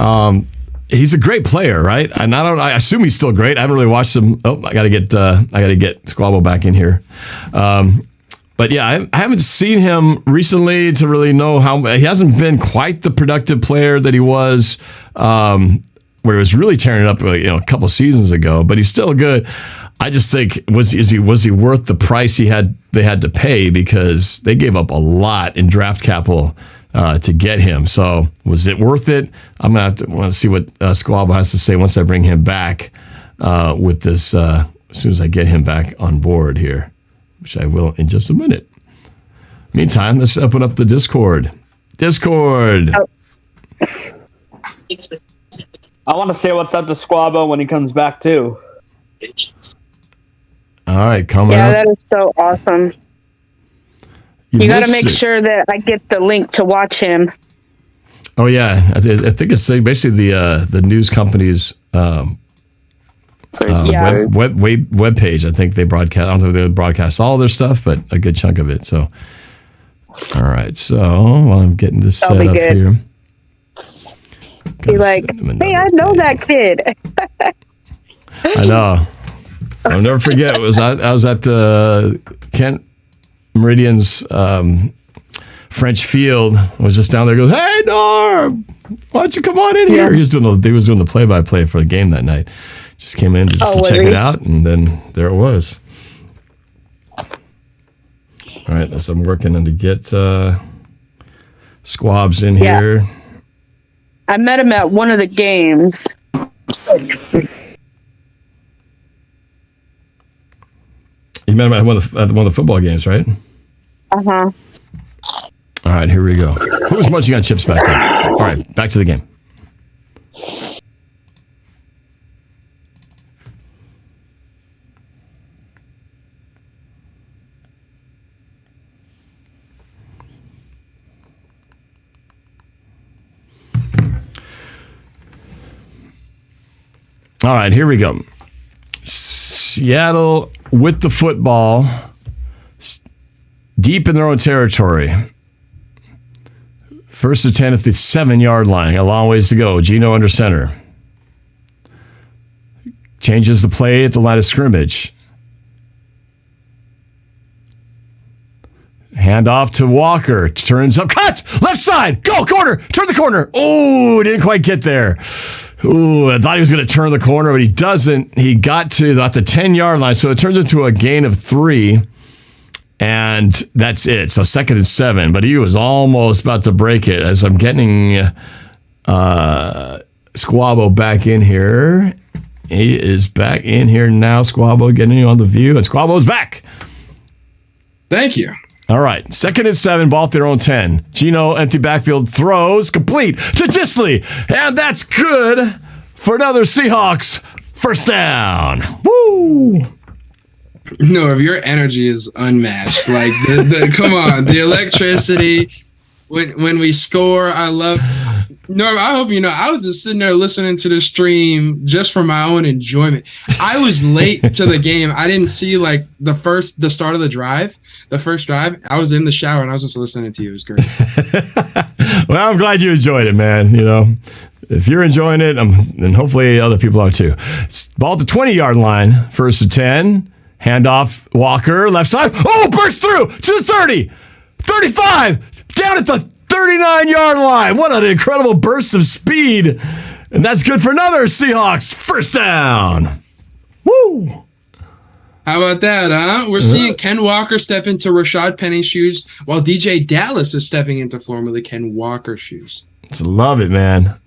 He's a great player, right? And I assume he's still great. I haven't really watched him. Oh, I got to get Squabo back in here. But yeah, I haven't seen him recently to really know how he hasn't been quite the productive player that he was, where he was really tearing it up, a couple seasons ago. But he's still good. I just think was he worth the price they had to pay, because they gave up a lot in draft capital to get him. So was it worth it? I'm gonna want to see what Squabo has to say once I bring him back with this. As soon as I get him back on board here, which I will in just a minute. Meantime, let's open up the Discord. I want to say what's up to Squabo when he comes back too. All right, come on. Yeah, that is so awesome. You got to make sure that I get the link to watch him. Oh yeah, I think it's basically the news company's web page. I think they broadcast. I don't know if they broadcast all their stuff, but a good chunk of it. So, all right. So while I'm getting this set up here, be like, hey, I know that kid. I know. I'll never forget. I was at the Kent Meridian's French Field. I was just down there. Goes, hey Norb, why don't you come on in here? He was doing the play-by-play for the game that night. Just came in just to check it out, and then there it was. All right, so I'm working on to get Squabs in here. I met him at one of the games. You met him at one of the football games, right? Uh-huh. All right, here we go. Who's munching on chips back there? All right, back to the game. All right, here we go. Seattle with the football, deep in their own territory. First and 10 at the 7-yard line. A long ways to go. Geno under center. Changes the play at the line of scrimmage. Hand off to Walker. Turns up. Cut! Left side! Go! Corner! Turn the corner! Oh, didn't quite get there. Ooh, I thought he was going to turn the corner, but he doesn't. He got to the 10-yard line, so it turns into a gain of 3, and that's it. So 2nd and 7, but he was almost about to break it as I'm getting Squabo back in here. He is back in here now. Squabo getting you on the view, and Squabo's back. Thank you. All right, 2nd and 7, ball at their own 10. Geno, empty backfield, throws, complete to Disley. And that's good for another Seahawks first down. Woo! No, your energy is unmatched. Like, come on, the electricity. When we score, I love. Norm, I hope you know, I was just sitting there listening to the stream just for my own enjoyment. I was late to the game. I didn't see like the start of the drive, the first drive. I was in the shower and I was just listening to you. It was great. Well, I'm glad you enjoyed it, man. You know, if you're enjoying it, then hopefully other people are too. Ball at the 20-yard line, 1st and 10. Handoff, Walker, left side. Oh, burst through to the 30, 35, down at the 39-yard line. What an incredible burst of speed. And that's good for another Seahawks first down. Woo! How about that, huh? We're seeing Ken Walker step into Rashad Penny's shoes while DJ Dallas is stepping into formerly Ken Walker's shoes. Love it, man.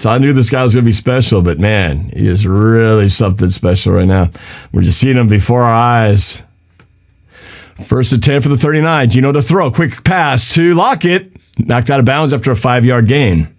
I knew this guy was going to be special, but man, he is really something special right now. We're just seeing him before our eyes. First and 10 for the 39. Geno to throw. Quick pass to Lockett. Knocked out of bounds after a 5-yard gain.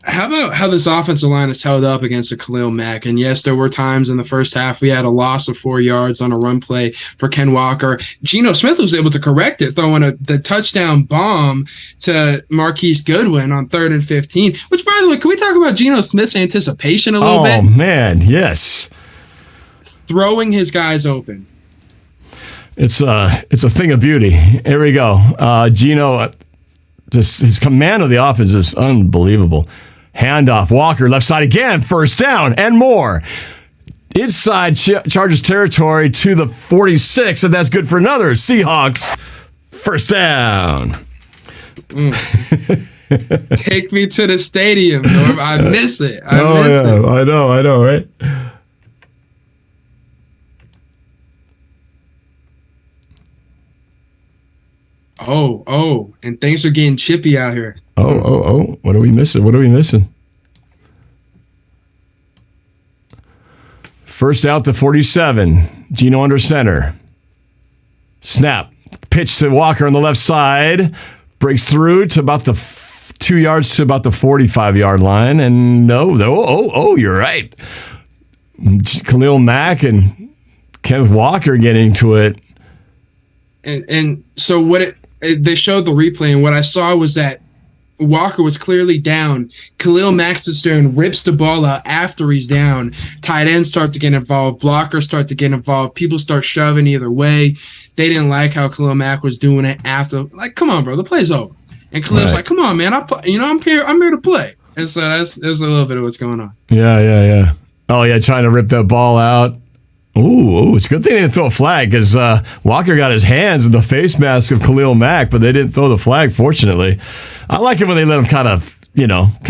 How about how this offensive line is held up against a Khalil Mack? And yes, there were times in the first half we had a loss of 4 yards on a run play for Ken Walker. Geno Smith was able to correct it, throwing the touchdown bomb to Marquise Goodwin on 3rd and 15. Which, by the way, can we talk about Geno Smith's anticipation a little bit? Oh, man, yes. Throwing his guys open. It's a thing of beauty. Here we go. Geno, just his command of the offense is unbelievable. Handoff, Walker, left side again, first down, and more. Inside Chargers territory to the 46, and that's good for another Seahawks first down. Take me to the stadium, Norb. I miss it. I miss it. I know, right? Oh, and things are getting chippy out here. Oh. What are we missing? First out to 47. Geno under center. Snap. Pitch to Walker on the left side. Breaks through to about the 2 yards to about the 45-yard line. And you're right. Khalil Mack and Kenneth Walker getting into it. And so they showed the replay, and what I saw was that Walker was clearly down. Khalil Mack sits there and rips the ball out after he's down. Tight ends start to get involved. Blockers start to get involved. People start shoving either way. They didn't like how Khalil Mack was doing it after. Like, come on, bro, the play's over. And Khalil's like, come on, man, I'm here to play. And so that's a little bit of what's going on. Yeah. Oh, yeah, trying to rip that ball out. Ooh, it's a good thing they didn't throw a flag because Walker got his hands in the face mask of Khalil Mack, but they didn't throw the flag, fortunately. I like it when they let him kind of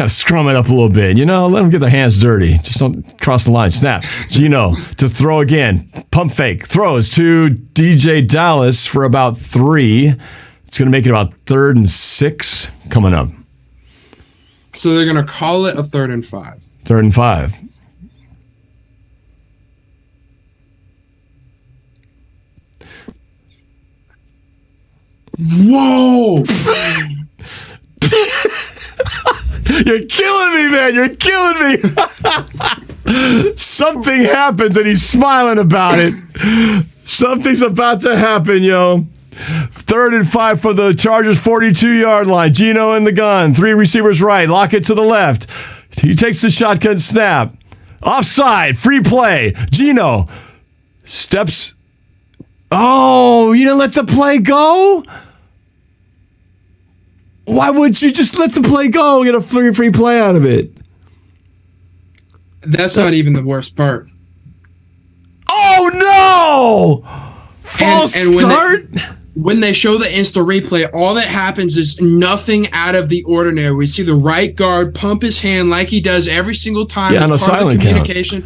scrum it up a little bit. Let them get their hands dirty. Just don't cross the line. Snap. Geno to throw again. Pump fake. Throws to DJ Dallas for about 3. It's going to make it about 3rd and 6 coming up. So they're going to call it a 3rd and 5. 3rd and 5. Whoa! You're killing me, man. You're killing me. Something happens and he's smiling about it. Something's about to happen, yo. 3rd and 5 for the Chargers 42-yard line. Geno in the gun. 3 receivers right. Lockett to the left. He takes the shotgun snap. Offside. Free play. Geno steps. Oh, you didn't let the play go? Why would you just let the play go and get a free play out of it? That's not even the worst part. Oh, no! False start? When they show the instant replay, all that happens is nothing out of the ordinary. We see the right guard pump his hand like he does every single time. Yeah, it's part of the communication.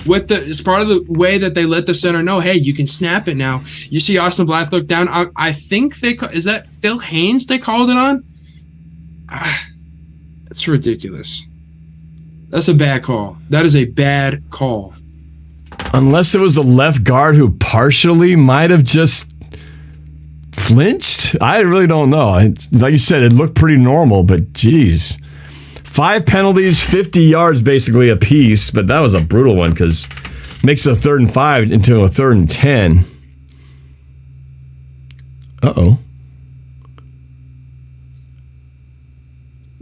It's part of the way that they let the center know, hey, you can snap it now. You see Austin Blythe look down. I think is that Phil Haynes they called it on? It's ridiculous. That's a bad call. That is a bad call. Unless it was the left guard who partially might have just flinched. I really don't know. Like you said, it looked pretty normal, but geez. 5 penalties, 50 yards basically a piece, but that was a brutal one because it makes the 3rd and 5 into a 3rd and 10. Uh-oh.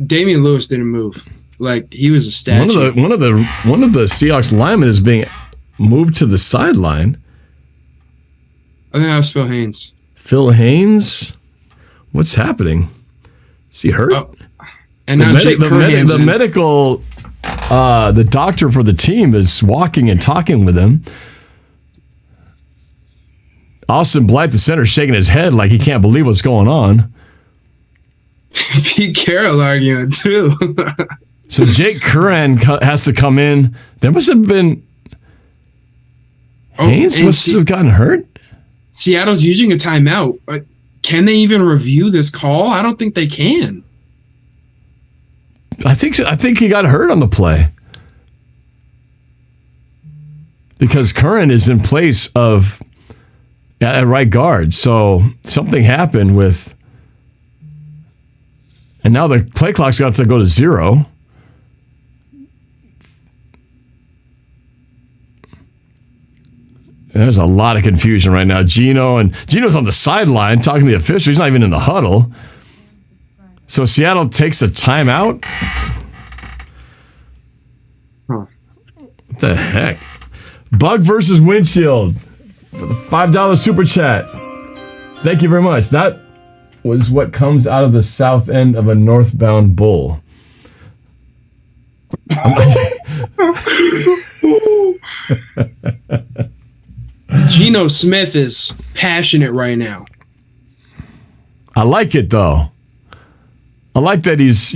Damian Lewis didn't move. Like, he was a statue. One of the Seahawks linemen is being moved to the sideline. I think that was Phil Haynes. Phil Haynes? What's happening? Is he hurt? Oh. And now the medical, the doctor for the team is walking and talking with him. Austin Blythe, the center, shaking his head like he can't believe what's going on. Pete Carroll arguing too. So Jake Curran has to come in. There must have been Haynes must have gotten hurt. Seattle's using a timeout. Can they even review this call? I don't think they can. I think he got hurt on the play. because Curran is in place of at right guard. So something happened with, and now the play clock's got to go to 0. There's a lot of confusion right now. Geno's on the sideline talking to the official. He's not even in the huddle. So Seattle takes a timeout. What the heck? Bug versus windshield for the $5 super chat. Thank you very much. That was what comes out of the south end of a northbound bull. Geno Smith is passionate right now. I like it though. I like that he's,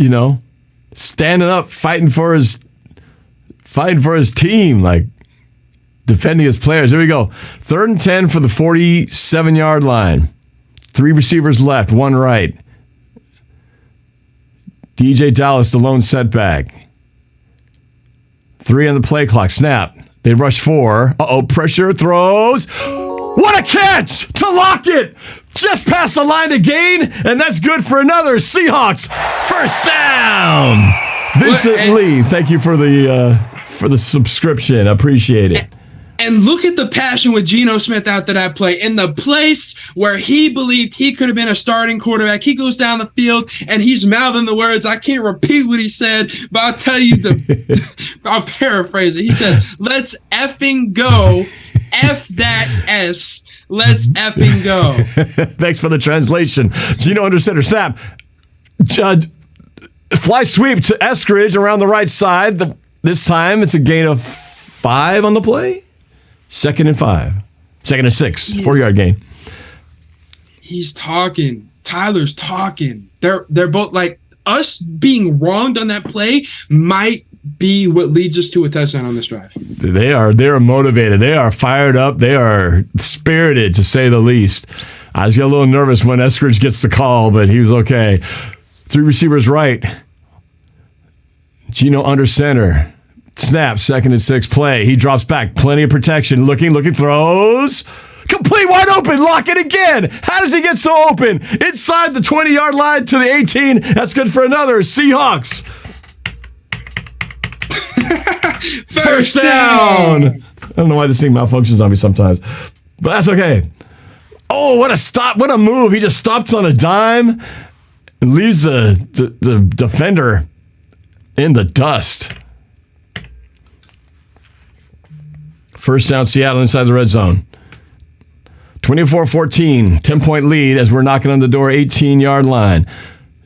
standing up, fighting for his team, like defending his players. Here we go. 3rd and 10 for the 47-yard line. 3 receivers left, 1 right. DJ Dallas, the lone setback. 3 on the play clock. Snap. They rush 4. Pressure, throws. What a catch to lock it! Just past the line to gain, and that's good for another Seahawks first down. Vincent Lee, thank you for the subscription. Appreciate it. And look at the passion with Geno Smith after that play. In the place where he believed he could have been a starting quarterback, he goes down the field and he's mouthing the words. I can't repeat what he said, but I'll tell you I'll paraphrase it. He said, "Let's effing go. F that S. Let's effing go." Thanks for the translation. Geno under center. Snap. Fly sweep to Eskeridge around the right side. This time it's a gain of 5 on the play. 2nd and 5. 2nd and 6. 4-yard gain. He's talking. Tyler's talking. They're both like, us being wronged on that play might be what leads us to a touchdown on this drive. They're motivated. They are fired up. They are spirited, to say the least. I was getting a little nervous when Eskeridge gets the call, but he was okay. 3 receivers right. Geno under center. Snap, 2nd and 6 play. He drops back. Plenty of protection. Looking, throws. Complete, wide open. Lock it again. How does he get so open? Inside the 20-yard line to the 18. That's good for another Seahawks. First down. I don't know why this thing malfunctions on me sometimes, but that's okay. Oh, what a stop. What a move. He just stops on a dime and leaves the defender in the dust. First down, Seattle inside the red zone. 24-14, 10-point lead as we're knocking on the door, 18-yard line.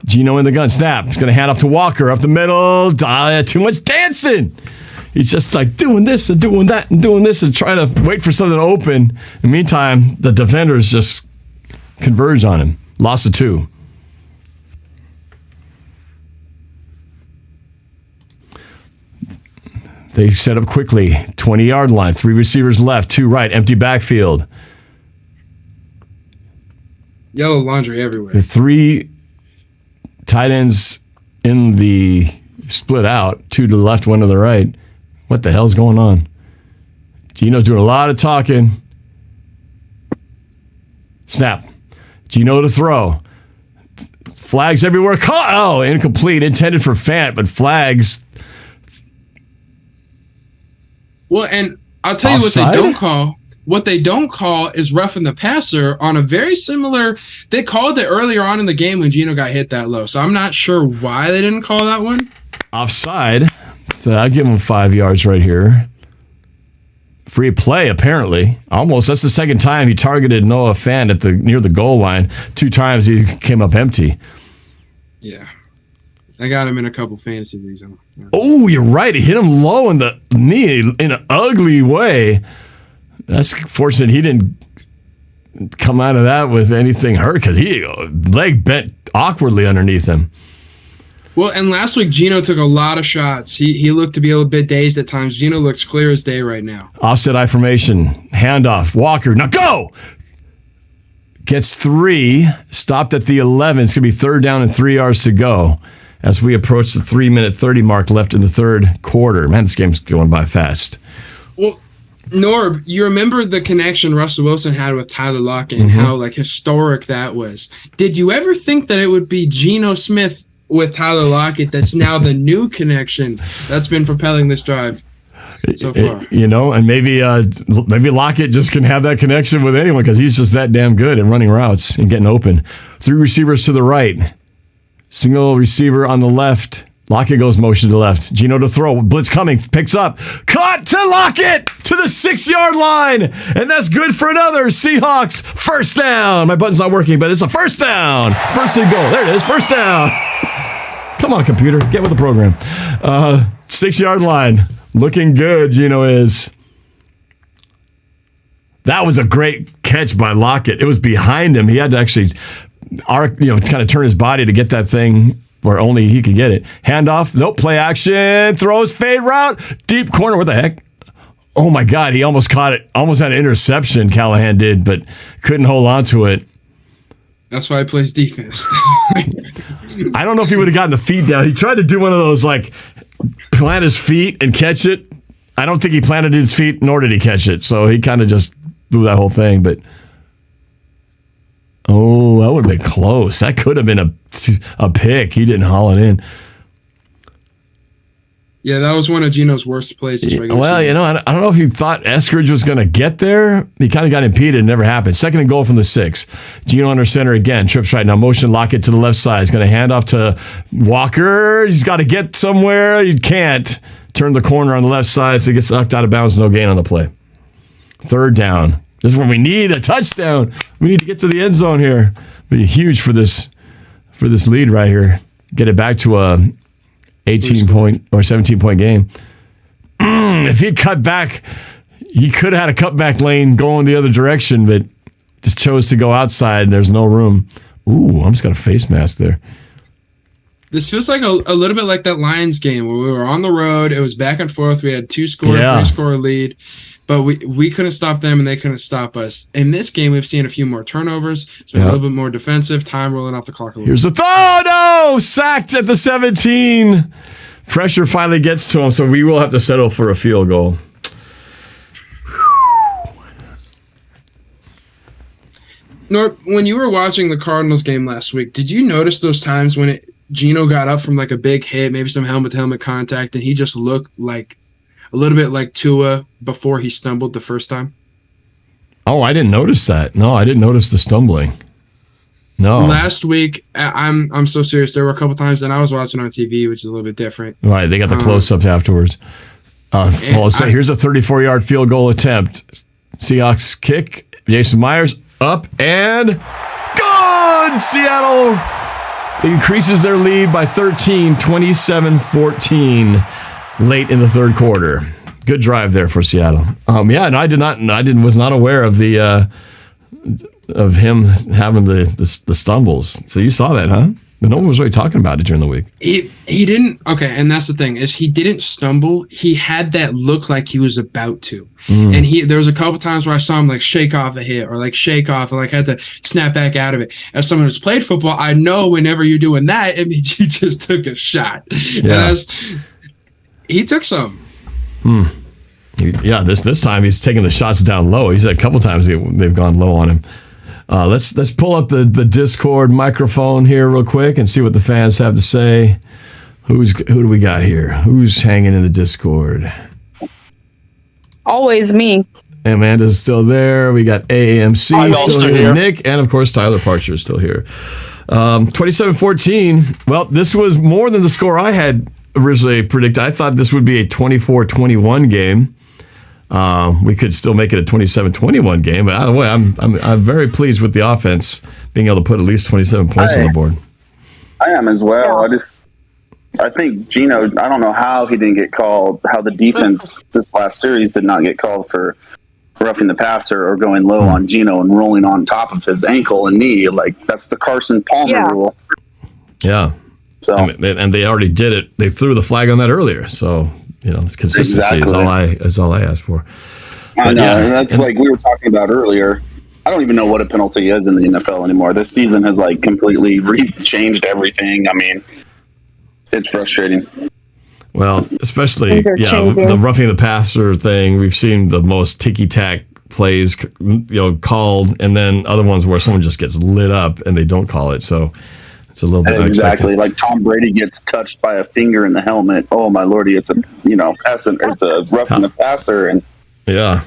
Geno in the gun, snap. He's going to hand off to Walker up the middle. Too much dancing. He's just like doing this and doing that and doing this and trying to wait for something to open. In the meantime, the defenders just converge on him. Loss of 2. They set up quickly. 20-yard line. 3 receivers left. 2 right. Empty backfield. Yellow laundry everywhere. The 3 tight ends in the split out. 2 to the left, 1 to the right. What the hell's going on? Geno's doing a lot of talking. Snap. Geno to throw. Flags everywhere. Oh, incomplete. Intended for Fant, but flags. Well, and I'll tell you Offside? what they don't call. What they don't call is roughing the passer on a very similar. They called it earlier on in the game when Geno got hit that low. So I'm not sure why they didn't call that one. Offside. So I'll give him 5 yards right here. Free play, apparently. Almost. That's the 2nd time he targeted Noah Fant near the goal line. 2 times he came up empty. Yeah. I got him in a couple fantasy leagues. Oh, you're right. He hit him low in the knee in an ugly way. That's fortunate he didn't come out of that with anything hurt because he leg bent awkwardly underneath him. Well, and last week Geno took a lot of shots. He looked to be a little bit dazed at times. Geno looks clear as day right now. Offset I formation, handoff, Walker, now go! Gets 3, stopped at the 11. It's going to be 3rd down and 3 yards to go as we approach the 3-minute 30 mark left in the 3rd quarter. Man, this game's going by fast. Well, Norb, you remember the connection Russell Wilson had with Tyler Lockett and how like historic that was. Did you ever think that it would be Geno Smith with Tyler Lockett that's now the new connection that's been propelling this drive so far? And maybe Lockett just can have that connection with anyone because he's just that damn good at running routes and getting open. 3 receivers to the right. Single receiver on the left. Lockett goes motion to the left. Geno to throw. Blitz coming. Picks up. Caught to Lockett to the 6-yard line. And that's good for another Seahawks first down. My button's not working, but it's a first down. First and goal. There it is. First down. Come on, computer. Get with the program. 6-yard line. Looking good, Geno is. That was a great catch by Lockett. It was behind him. He had to actually kind of turn his body to get that thing where only he could get it. Handoff. Nope. Play action. Throws fade route. Deep corner. What the heck? Oh, my God. He almost caught it. Almost had an interception, Callahan did, but couldn't hold on to it. That's why he plays defense. I don't know if he would have gotten the feet down. He tried to do one of those, like, plant his feet and catch it. I don't think he planted his feet, nor did he catch it. So he kind of just blew that whole thing. But, oh, that would have been close. That could have been a pick. He didn't haul it in. Yeah, that was one of Geno's worst plays. Well, I don't know if he thought Eskeridge was going to get there. He kind of got impeded. It never happened. Second and goal from the 6. Geno under center again. Trips right now. Motion Lockett to the left side. He's going to hand off to Walker. He's got to get somewhere. He can't. Turn the corner on the left side, so he gets knocked out of bounds. No gain on the play. Third down. This is when we need a touchdown. We need to get to the end zone here. Be huge for this lead right here. Get it back to a 18-point or 17-point game. If he'd cut back, he could have had a cutback lane going the other direction, but just chose to go outside, and there's no room. Ooh, I'm just got a face mask there. This feels like a little bit like that Lions game where we were on the road. It was back and forth. We had 2-score, 3-score lead, but we couldn't stop them, and they couldn't stop us. In this game, we've seen a few more turnovers. It's been a little bit more defensive. Time rolling off the clock a little Here's bit. the throw. No! Sacked at the 17. Pressure finally gets to him, so we will have to settle for a field goal. Norb, when you were watching the Cardinals game last week, did you notice those times when Geno got up from like a big hit, maybe some helmet-to-helmet contact, and he just looked like a little bit like Tua before he stumbled the first time? Oh, I didn't notice that. No, I didn't notice the stumbling. No. Last week, I'm so serious. There were a couple times that I was watching on TV, which is a little bit different. Right, they got the close-ups afterwards. Here's a 34-yard field goal attempt. Seahawks kick. Jason Myers up and good! Seattle increases their lead by 13, 27-14 late in the third quarter. Good drive there for Seattle. And I was not aware of the of him having the stumbles. So you saw that, huh? But no one was really talking about it during the week. He didn't. Okay, and that's the thing is he didn't stumble. He had that look like he was about to, and there was a couple times where I saw him like shake off a hit or like shake off and like had to snap back out of it. As someone who's played football, I know whenever you're doing that, it means you just took a shot. Yeah. He took some. Yeah, this time he's taking the shots down low. He's had a couple times they've gone low on him. Let's pull up the Discord microphone here real quick and see what the fans have to say. Who do we got here? Who's hanging in the Discord? Always me. Amanda's still there. We got AAMC still here. Nick, and of course Tyler Parcher is still here. 27-14. Well, this was more than the score I had originally predicted. I thought this would be a 24-21 game. We could still make it a 27-21 game, but either way, I'm very pleased with the offense being able to put at least 27 points on the board. I am as well. I think Geno, I don't know how he didn't get called, how the defense this last series did not get called for roughing the passer or going low on Geno and rolling on top of his ankle and knee. Like, that's the Carson Palmer rule. Yeah. So, and they already did it. They threw the flag on that earlier. So, consistency is all I asked for. I know. And that's like we were talking about earlier. I don't even know what a penalty is in the NFL anymore. This season has completely changed everything. I mean, it's frustrating. Well, especially the roughing the passer thing. We've seen the most ticky-tack plays, called, and then other ones where someone just gets lit up and they don't call it. So it's a little bit exactly like Tom Brady gets touched by a finger in the helmet. Oh my lordy, it's a roughing the passer and. Yeah.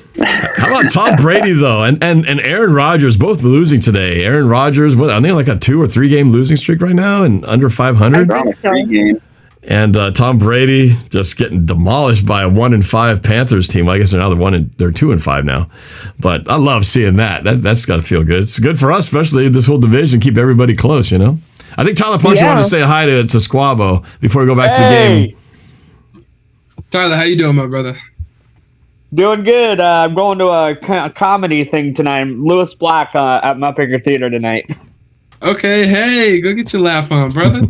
How about Tom Brady though, and Aaron Rodgers both losing today. Aaron Rodgers, I think like a 2 or 3 game losing streak right now, and under 500. On a 3 game. And Tom Brady just getting demolished by a 1-5 Panthers team. Well, I guess they're now they're 2-5 now. But I love seeing that. That's got to feel good. It's good for us, especially this whole division. Keep everybody close. I think Tyler Punch wanted to say hi to Squabo before we go back to the game. Tyler, how you doing, my brother? Doing good. I'm going to a comedy thing tonight. Lewis Black at Metcalf Theater tonight. Okay, hey, go get your laugh on, brother.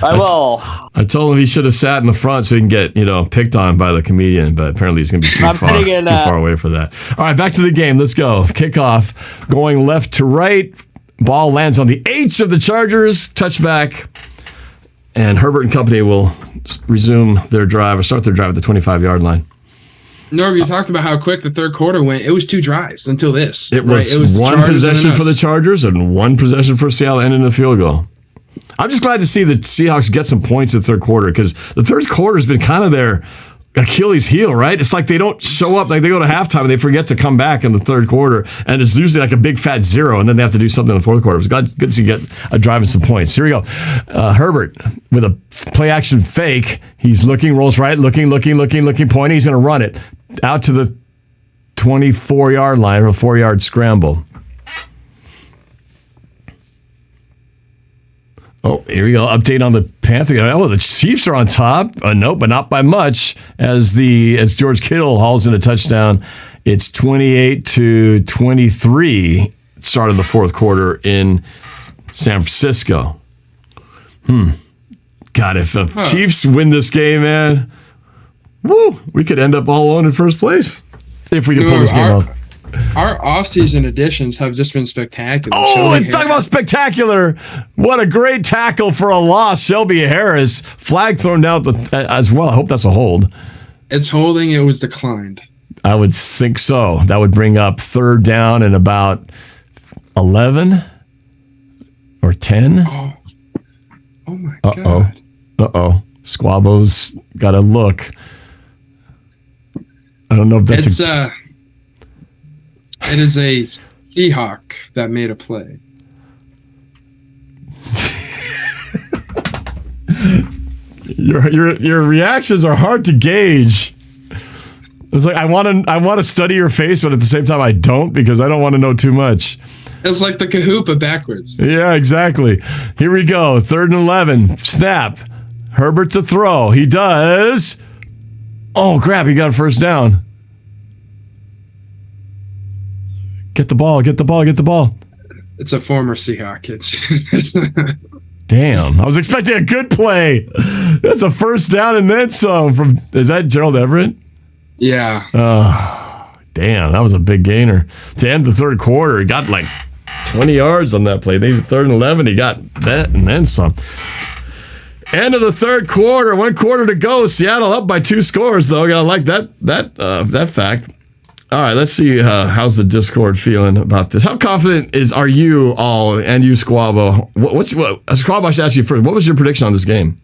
I will. I told him he should have sat in the front so he can get picked on by the comedian, but apparently he's going to be too far away for that. All right, back to the game. Let's go. Kickoff going left to right. Ball lands on the H of the Chargers. Touchback. And Herbert and company will resume their drive or start their drive at the 25-yard line. Norb, you talked about how quick the third quarter went. It was 2 drives until this. It was one possession for the Chargers and 1 possession for Seattle ending the field goal. I'm just glad to see the Seahawks get some points in the third quarter because the third quarter has been kind of their Achilles heel, right? It's like they don't show up, like they go to halftime and they forget to come back in the third quarter, and it's usually like a big fat 0, and then they have to do something in the fourth quarter. It's good to see get a drive and some points. Here we go. Herbert with a play action fake. He's looking, rolls right, looking, pointing. He's going to run it out to the 24-yard line, or a 4-yard scramble. Oh, here we go. Update on the Panthers. Oh, the Chiefs are on top. Nope, but not by much. As George Kittle hauls in a touchdown, it's 28-23. Start of the fourth quarter in San Francisco. God, if the Chiefs win this game, man, we could end up all alone in first place if we can pull this game off. Our offseason additions have just been spectacular. Oh, and talking about spectacular. What a great tackle for a loss. Shelby Harris. Flag thrown down as well. I hope that's a hold. It's holding. It was declined. I would think so. That would bring up third down and about 11 or 10. Oh my God. Uh-oh. Squabo's got to look. I don't know if that's It is a Seahawk that made a play. Your reactions are hard to gauge. It's like I want to study your face, but at the same time I don't, because I don't want to know too much. It's like the Kahoopa backwards. Yeah, exactly. Here we go. 3rd and 11. Snap. Herbert to throw. He does. Oh crap! He got a first down. Get the ball. It's a former Seahawk. Damn. I was expecting a good play. That's a first down and then some. Is that Gerald Everett? Yeah. Oh, damn. That was a big gainer. To end the third quarter, he got like 20 yards on that play. They 3rd and 11. He got that and then some. End of the third quarter. 1 quarter to go. Seattle up by 2 scores, though. Gotta like that fact. All right, let's see how's the Discord feeling about this. How confident are you all, and you, Squabo? Squabo, I should ask you first. What was your prediction on this game?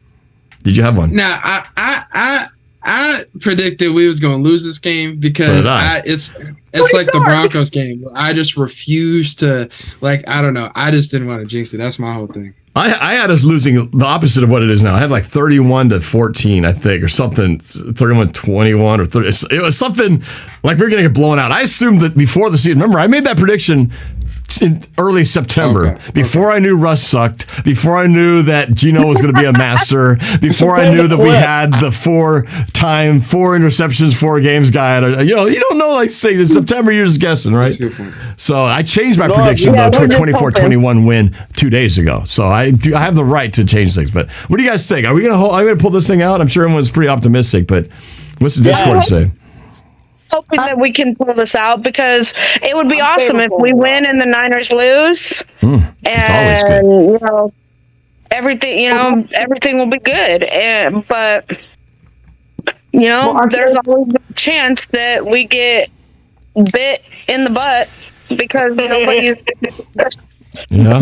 Did you have one? Now, I predicted we was going to lose this game because it's like the Broncos game. I just refused to, I don't know. I just didn't want to jinx it. That's my whole thing. I had us losing the opposite of what it is now. I had like 31-14, I think, or something, 31-21 or 30. It was something like we're going to get blown out. I assumed that before the season. Remember, I made that prediction in early September, before I knew Russ sucked, before I knew that Geno was going to be a master, before I knew that we had the 4 interceptions, 4 games guy. You don't know, like say in September, you're just guessing, right? So I changed my prediction though to a 24-21 win 2 days ago. So I have the right to change things. But what do you guys think? Are we going to pull this thing out? I'm sure everyone's pretty optimistic, but what's the Discord say? Hoping that we can pull this out, because it would be awesome if we win and the Niners lose. It's always good. everything will be good. But there's always a chance that we get bit in the butt because nobody's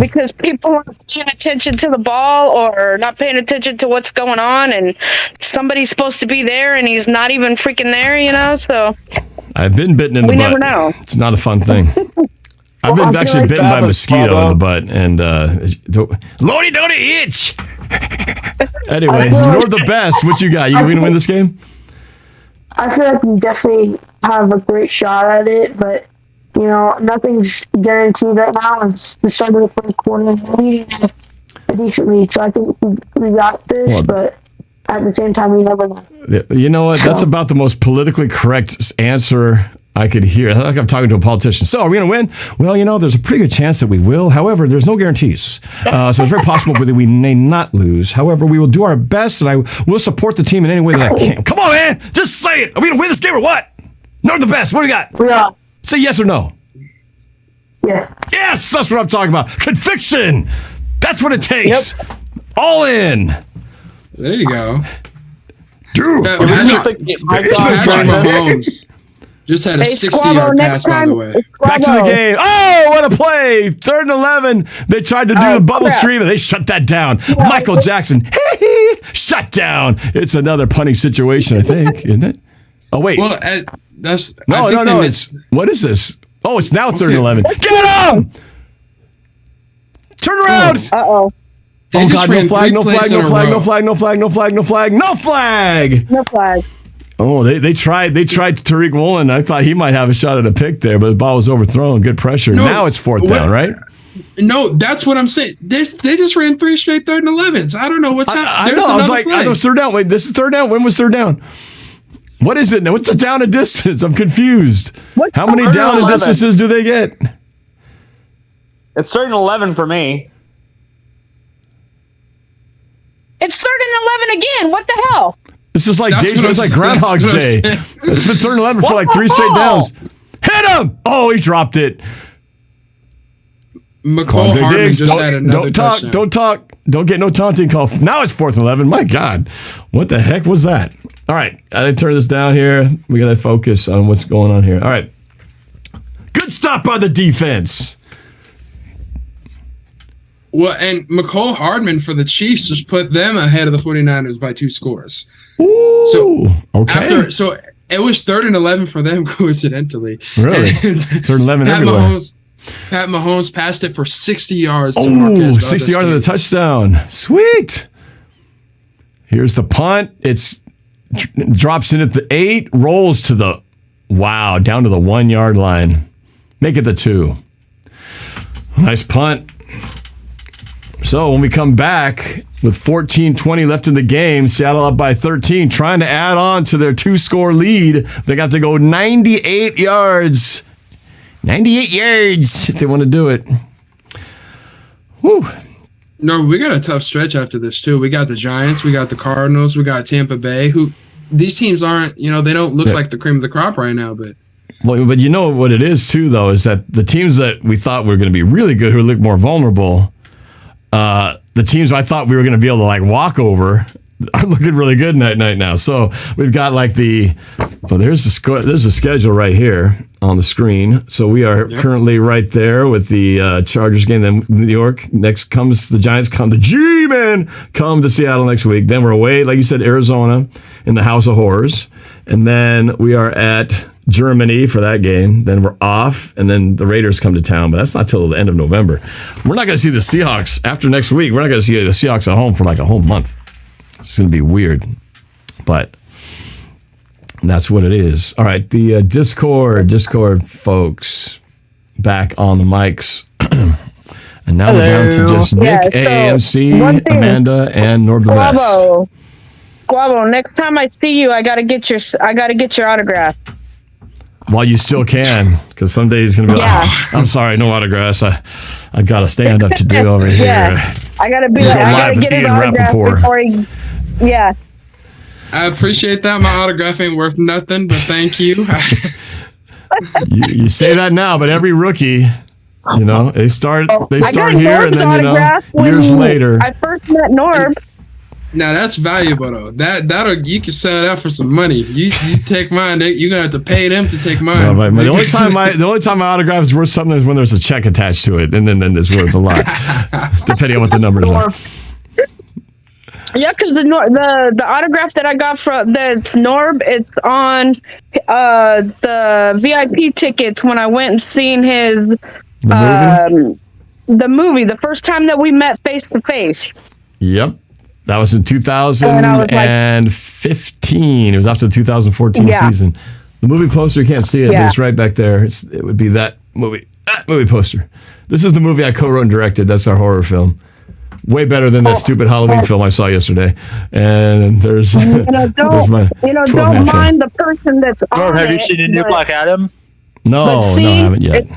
because people aren't paying attention to the ball or not paying attention to what's going on, and somebody's supposed to be there and he's not even freaking there, so I've been bitten in the butt. We never know. It's not a fun thing. I've been actually bitten by a mosquito in the butt, and Lordy don't itch. Anyway, Norb the best. What you got? You gonna win this game? I feel like we definitely have a great shot at it, but nothing's guaranteed right now. It's the start of the first quarter. We have a decent lead, so I think we got this, but at the same time, we never know. You know what? That's about the most politically correct answer I could hear. I feel like I'm talking to a politician. So, are we going to win? Well, there's a pretty good chance that we will. However, there's no guarantees. So it's very possible that we may not lose. However, we will do our best, and I will support the team in any way that I can. Come on, man! Just say it! Are we going to win this game or what? Norb the best. What do we got? We are. Say yes or no. Yes. Yes! That's what I'm talking about. Conviction! That's what it takes. Yep. All in. There you go. Dude. Patrick Mahomes just had a 60-yard pass, by the way. Back to the game. Oh, what a play. 3rd and 11. They tried to do the bubble stream, and they shut that down. Michael Jackson. Shut down. It's another punting situation, I think, isn't it? Oh, wait. Well, that's... No. What is this? Oh, it's now 3rd and 11. Get him! Turn around! Uh-oh. Oh, God, no flag, no flag, no flag, no flag, no flag, no flag, no flag, no flag! No flag. Oh, they tried Tariq Woolen. I thought he might have a shot at a pick there, but the ball was overthrown. Good pressure. Now it's 4th down, right? No, that's what I'm saying. They just ran 3 straight 3rd and 11s. I don't know what's happening. I know. I was like, I was 3rd down. Wait, this is 3rd down. When was 3rd down? What is it now? What's the down and distance? I'm confused. How many down and distances do they get? It's 3rd and 11 for me. It's 3rd and 11 again. What the hell? This is like it's like Groundhog's Day. It's been 3rd and 11 for like 3 straight downs. Hit him! Oh, he dropped it. McCall Hardman just had another touchdown. Don't talk. Don't get no taunting call. Now it's 4th and 11. My God. What the heck was that? All right. I gotta turn this down here. We got to focus on what's going on here. All right. Good stop by the defense. Well, and McCall Hardman for the Chiefs just put them ahead of the 49ers by 2 scores. Ooh, so okay. So it was 3rd and 11 for them, coincidentally. Really? 3rd and 11 everywhere. Pat Mahomes passed it for 60 yards. Oh, 60 yards of the touchdown. Sweet. Here's the punt. It's drops in at the 8, rolls to the down to the 1 yard line. Make it the 2. Nice punt. So when we come back with 14:20 left in the game, Seattle up by 13, trying to add on to their 2-score lead. They got to go 98 yards. 98 yards if they want to do it. Whew. No, we got a tough stretch after this, too. We got the Giants, we got the Cardinals, we got Tampa Bay, who these teams aren't, they don't look like the cream of the crop right now, but... Well, but you know what it is, too, though, is that the teams that we thought were going to be really good, who look more vulnerable, the teams I thought we were going to be able to, walk over are looking really good night now. So we've got, there's the schedule right here on the screen. So we are currently right there with the Chargers game. Then New York. Next comes the Giants. The G-Men come to Seattle next week. Then we're away, like you said, Arizona in the House of Horrors. And then we are at Germany for that game. Then we're off, and then the Raiders come to town. But that's not till the end of November. We're not going to see the Seahawks after next week. We're not going to see the Seahawks at home for a whole month. It's going to be weird. But that's what it is. All right, the Discord folks back on the mics. And now we're down to just Nick, AMC, Amanda, and Norb the Best. Squabo, next time I see you, I gotta get your autograph. While you still can, because someday he's gonna be like, I'm sorry, no autographs. I got a stand up to do over here. I gotta get his autograph before he. Yeah. I appreciate that. My autograph ain't worth nothing, but thank you. You say that now, but every rookie You know, they start I here, got and Norb's then autograph years when later. I first met Norb. Now that's valuable though. That'll you can sell that for some money. You take mine, you're gonna have to pay them to take mine. No, but the only time my autograph is worth something is when there's a check attached to it, and then it's worth a lot, depending on what the numbers are. Yeah, because the autograph that I got from that's Norb, it's on the VIP tickets when I went and seen his the movie the first time that we met face to face. Yep. That was in 2015. It was after the 2014 season. The movie poster, you can't see it, but it's right back there. It would be that movie poster. This is the movie I co-wrote and directed. That's our horror film. Way better than that stupid Halloween film I saw yesterday. And there's, there's my don't mind the person that's on Have you seen the new Black Adam? No, I haven't yet.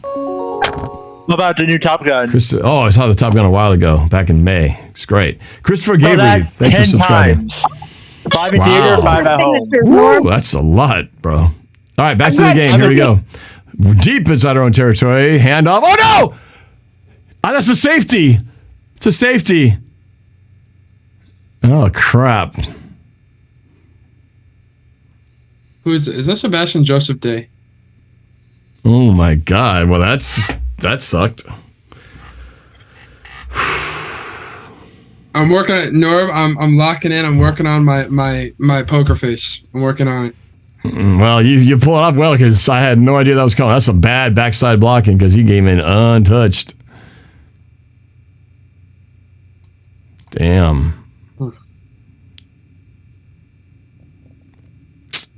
What about the new Top Gun? I saw the Top Gun a while ago, back in May. It's great. Christopher Gabriel, thanks for subscribing. 5 in theater, 5 at home. Woo, that's a lot, bro. All right, back to the game. Here we go. Deep inside our own territory. Hand off. Oh, no! That's a safety. It's a safety. Oh, crap. Who is it? Is that Sebastian Joseph Day? Oh, my God. Well, that sucked. I'm working on Norb. I'm locking in. I'm working on my poker face. I'm working on it. Well, you pull it off well because I had no idea that was coming. That's some bad backside blocking because he came in untouched. Damn.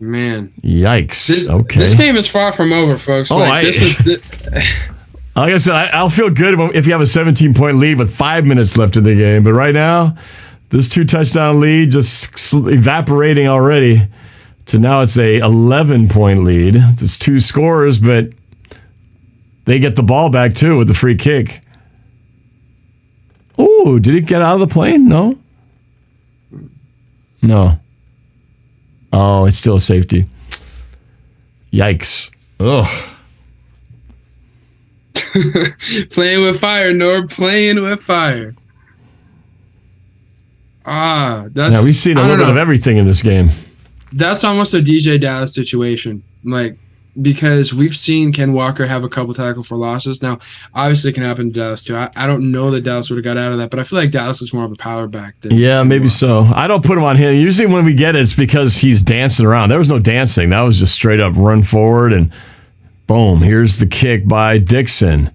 Man. Yikes. Okay. This game is far from over, folks. Like I said, I'll feel good if you have a 17-point lead with 5 minutes left in the game. But right now, this 2-touchdown lead just evaporating already. So now it's a 11-point lead. It's 2 scores, but they get the ball back too with the free kick. Ooh, did he get out of the plane? No. Oh, it's still a safety. Yikes. Ugh. Playing with fire, Norb. Playing with fire. We've seen a little bit of everything in this game. That's almost a DJ Dallas situation. Because we've seen Ken Walker have a couple tackle for losses. Now, obviously it can happen to Dallas too. I don't know that Dallas would have got out of that, but I feel like Dallas is more of a power back than maybe so. I don't put him on him. Usually when we get it, it's because he's dancing around. There was no dancing. That was just straight up run forward and boom. Here's the kick by Dixon.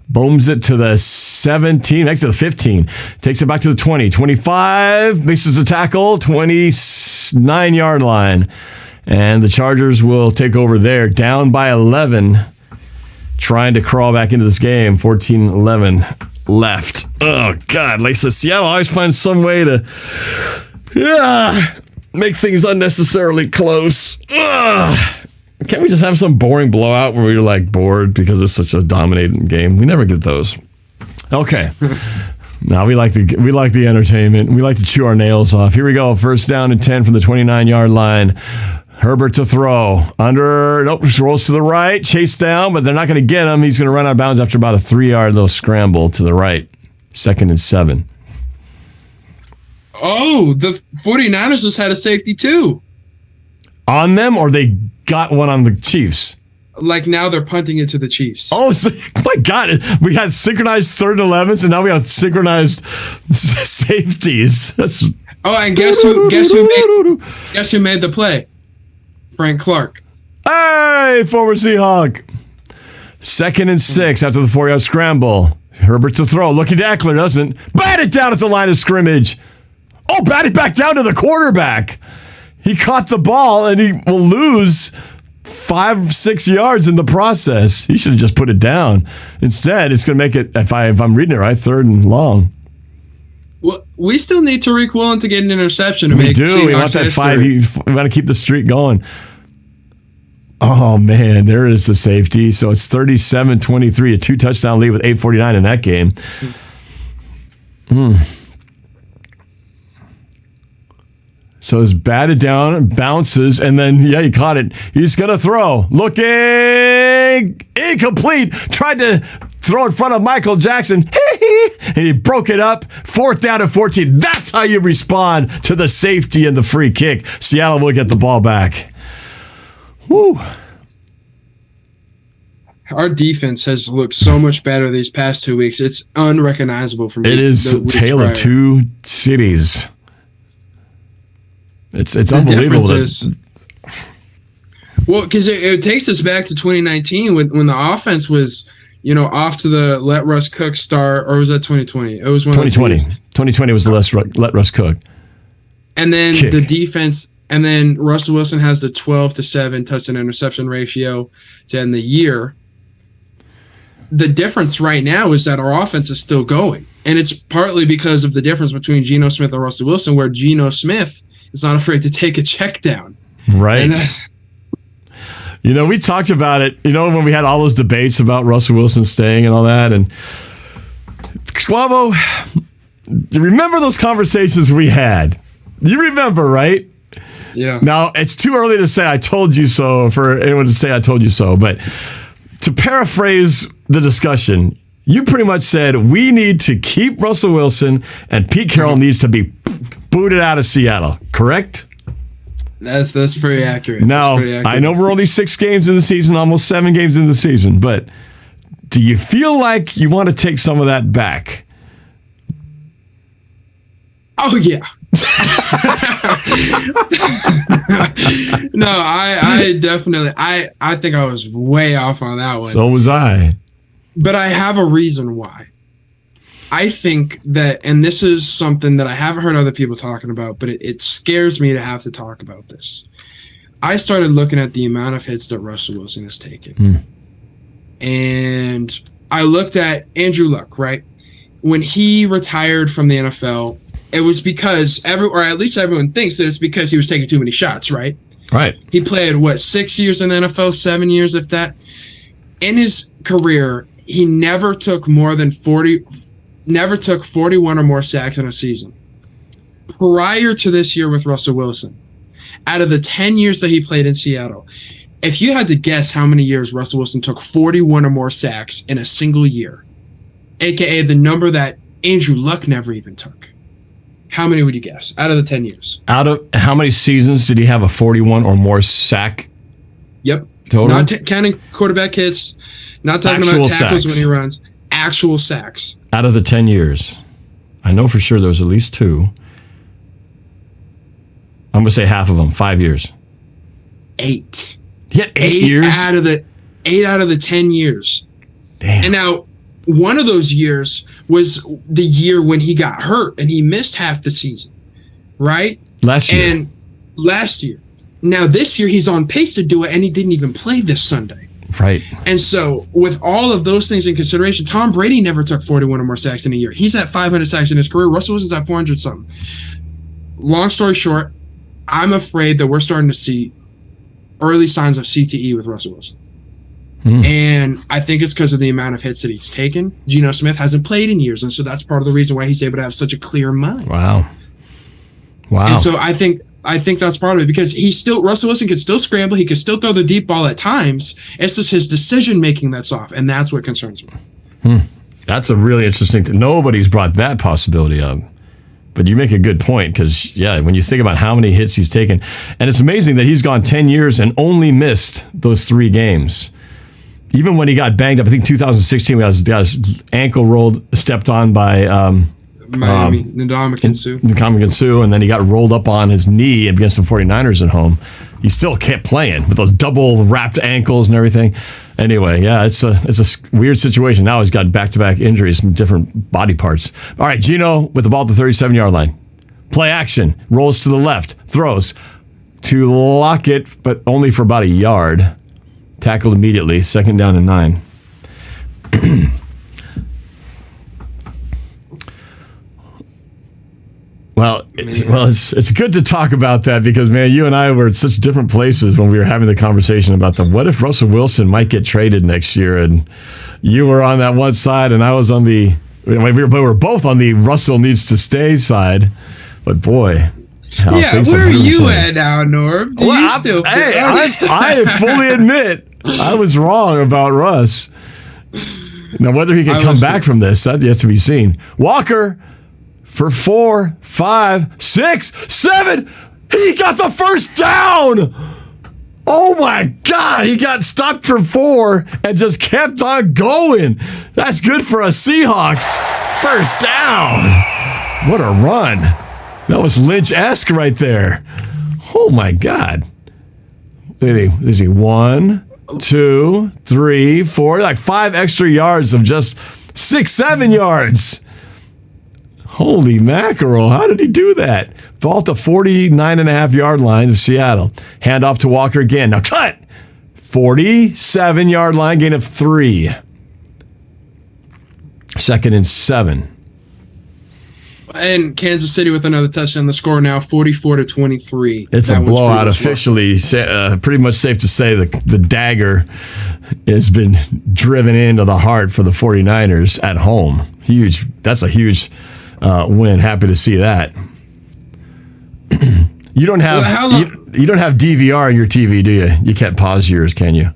Booms it to the 17, back to the 15. Takes it back to the 20. 25, misses a tackle, 29-yard line. And the Chargers will take over there, down by 11, trying to crawl back into this game. 14-11 left. Oh, God. Like I said, Seattle always finds some way to make things unnecessarily close. Can't we just have some boring blowout where we're like bored because it's such a dominating game? We never get those. Okay. Now we like the entertainment. We like to chew our nails off. Here we go. First down and 10 from the 29-yard line. Herbert to throw. Rolls to the right. Chase down, but they're not going to get him. He's going to run out of bounds after about a 3-yard little scramble to the right. 2nd and 7. Oh, the 49ers just had a safety too. On them, or they got one on the Chiefs? Like now they're punting it to the Chiefs. Oh, my God. We had synchronized 3rd and 11s, and now we have synchronized safeties. And guess who made the play? Frank Clark. Hey, former Seahawk. 2nd and 6 after the 4-yard scramble. Herbert to throw. Looking to Eckeler, doesn't. Bat it down at the line of scrimmage. Oh, bat it back down to the quarterback. He caught the ball, and he will lose 5-6 yards in the process. He should have just put it down. Instead, it's going to make it, if I'm reading it right, 3rd and long. Well, we still need Tariq Woolen to get an interception to make Seahawks. We want that 5. We want to keep the streak going. Oh, man, there is the safety. So it's 37-23, a 2-touchdown lead with 8:49 in that game. So it's batted down, bounces, and then, yeah, he caught it. He's going to throw. Looking incomplete. Tried to throw in front of Michael Jackson. And he broke it up. 4th down and 14. That's how you respond to the safety and the free kick. Seattle will get the ball back. Woo. Our defense has looked so much better these past 2 weeks. It's unrecognizable for me. It is a tale of two cities. It's unbelievable. Well, because it takes us back to 2019 when the offense was, off to the let Russ cook start, or was that 2020? It was 2020. 2020 was the let Russ cook. And then Kick. the defense, and then Russell Wilson has the 12-7 touchdown interception ratio to end the year. The difference right now is that our offense is still going. And it's partly because of the difference between Geno Smith and Russell Wilson, where Geno Smith is not afraid to take a check down. Right. We talked about it, when we had all those debates about Russell Wilson staying and all that. And Squabo, remember those conversations we had? You remember, right? Yeah. Now, it's too early to say I told you so for anyone to say I told you so. But to paraphrase the discussion, you pretty much said we need to keep Russell Wilson and Pete Carroll needs to be booted out of Seattle, correct? That's pretty accurate. Now, I know we're only 6 games in the season, almost 7 games in the season, but do you feel like you want to take some of that back? Oh, yeah. No, I definitely, I think I was way off on that one. So was I. But I have a reason why. I think that, and this is something that I haven't heard other people talking about, but it scares me to have to talk about this. I started looking at the amount of hits that Russell Wilson has taken. And I looked at Andrew Luck, right? When he retired from the NFL, it was because or at least everyone thinks that it's because he was taking too many shots, right? Right. He played, 6 years in the NFL, 7 years, if that. In his career, he never took 41 or more sacks in a season. Prior to this year with Russell Wilson, out of the 10 years that he played in Seattle, if you had to guess how many years Russell Wilson took 41 or more sacks in a single year, aka the number that Andrew Luck never even took, how many would you guess out of the 10 years? Out of how many seasons did he have a 41 or more sack? Yep. Total? Not counting quarterback hits, not talking Actual about tackles sacks. when he runs. Actual sacks. Out of the 10 years. I know for sure there was at least 2. I'm going to say half of them, 5 years. 8. He had 8 years? 8 out of the 10 years. Damn. And now, one of those years was the year when he got hurt and he missed half the season, right? Last year. Now this year he's on pace to do it, and he didn't even play this Sunday. Right. And so with all of those things in consideration, Tom Brady never took 41 or more sacks in a year. He's at 500 sacks in his career. Russell Wilson's at 400 something. Long story short, I'm afraid that we're starting to see early signs of CTE with Russell Wilson. And I think it's because of the amount of hits that he's taken. Geno Smith hasn't played in years, and so that's part of the reason why he's able to have such a clear mind. Wow. And so I think that's part of it, because Russell Wilson can still scramble, he can still throw the deep ball at times. It's just his decision making that's off, and that's what concerns me. That's a really interesting thing. Nobody's brought that possibility up. But you make a good point, because, when you think about how many hits he's taken, and it's amazing that he's gone 10 years and only missed those 3 games. Even when he got banged up, I think 2016, he got his ankle stepped on by Miami, Ndamukong Suh, and then he got rolled up on his knee against the 49ers at home. He still kept playing with those double wrapped ankles and everything. Anyway, it's a weird situation. Now he's got back-to-back injuries from different body parts. All right, Geno with the ball at the 37-yard line. Play action. Rolls to the left. Throws to Lockett, but only for about a yard. Tackled immediately. 2nd down and 9. It's good to talk about that, because, man, you and I were at such different places when we were having the conversation about what if Russell Wilson might get traded next year, and you were on that one side and I was on we were both on the Russell needs to stay side, but boy. Yeah, where are you at now, Norb? Do you still I fully admit I was wrong about Russ. Now, whether he can come back from this, that yet to be seen. Walker for 4, 5, 6, 7. He got the first down. Oh my God, he got stopped for 4 and just kept on going. That's good for us Seahawks. First down. What a run. That was Lynch-esque right there. Oh my God. Is he 1, 2, 3, 4, like 5 extra yards of just 6, 7 yards. Holy mackerel. How did he do that? Ball at the 49.5-yard line of Seattle. Hand off to Walker again. Now cut! 47-yard line, gain of 3. 2nd and 7. And Kansas City with another touchdown. The score now 44-23. It's a blowout officially. Pretty much safe to say the dagger has been driven into the heart for the 49ers at home. Huge. That's a huge win. Happy to see that. You don't have you don't have DVR on your TV, do you? You can't pause yours, can you?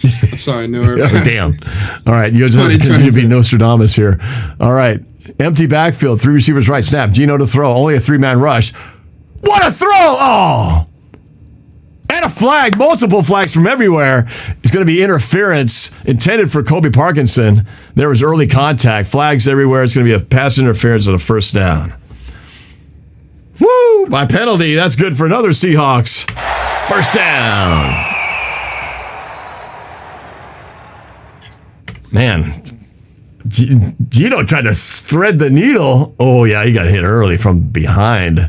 I'm sorry, no. Oh, damn. All right, you just continue to be Nostradamus here. All right, empty backfield, 3 receivers right, snap. Geno to throw, only a 3-man rush. What a throw! Oh! And a flag, multiple flags from everywhere. It's going to be interference intended for Kobe Parkinson. There was early contact, flags everywhere. It's going to be a pass interference on a first down. Woo! By penalty, that's good for another Seahawks. First down. Man, Geno tried to thread the needle. Oh, yeah, he got hit early from behind.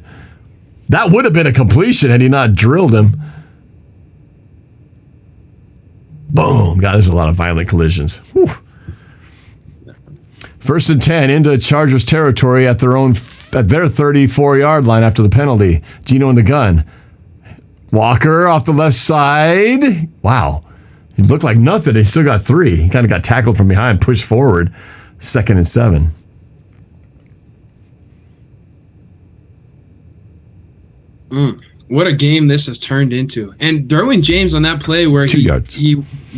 That would have been a completion had he not drilled him. Boom. God, there's a lot of violent collisions. Whew. 1st and 10 into Chargers territory at their 34-yard line after the penalty. Geno in the gun. Walker off the left side. Wow. He looked like nothing. He still got 3. He kind of got tackled from behind, pushed forward. 2nd and 7. What a game this has turned into. And Derwin James on that play where he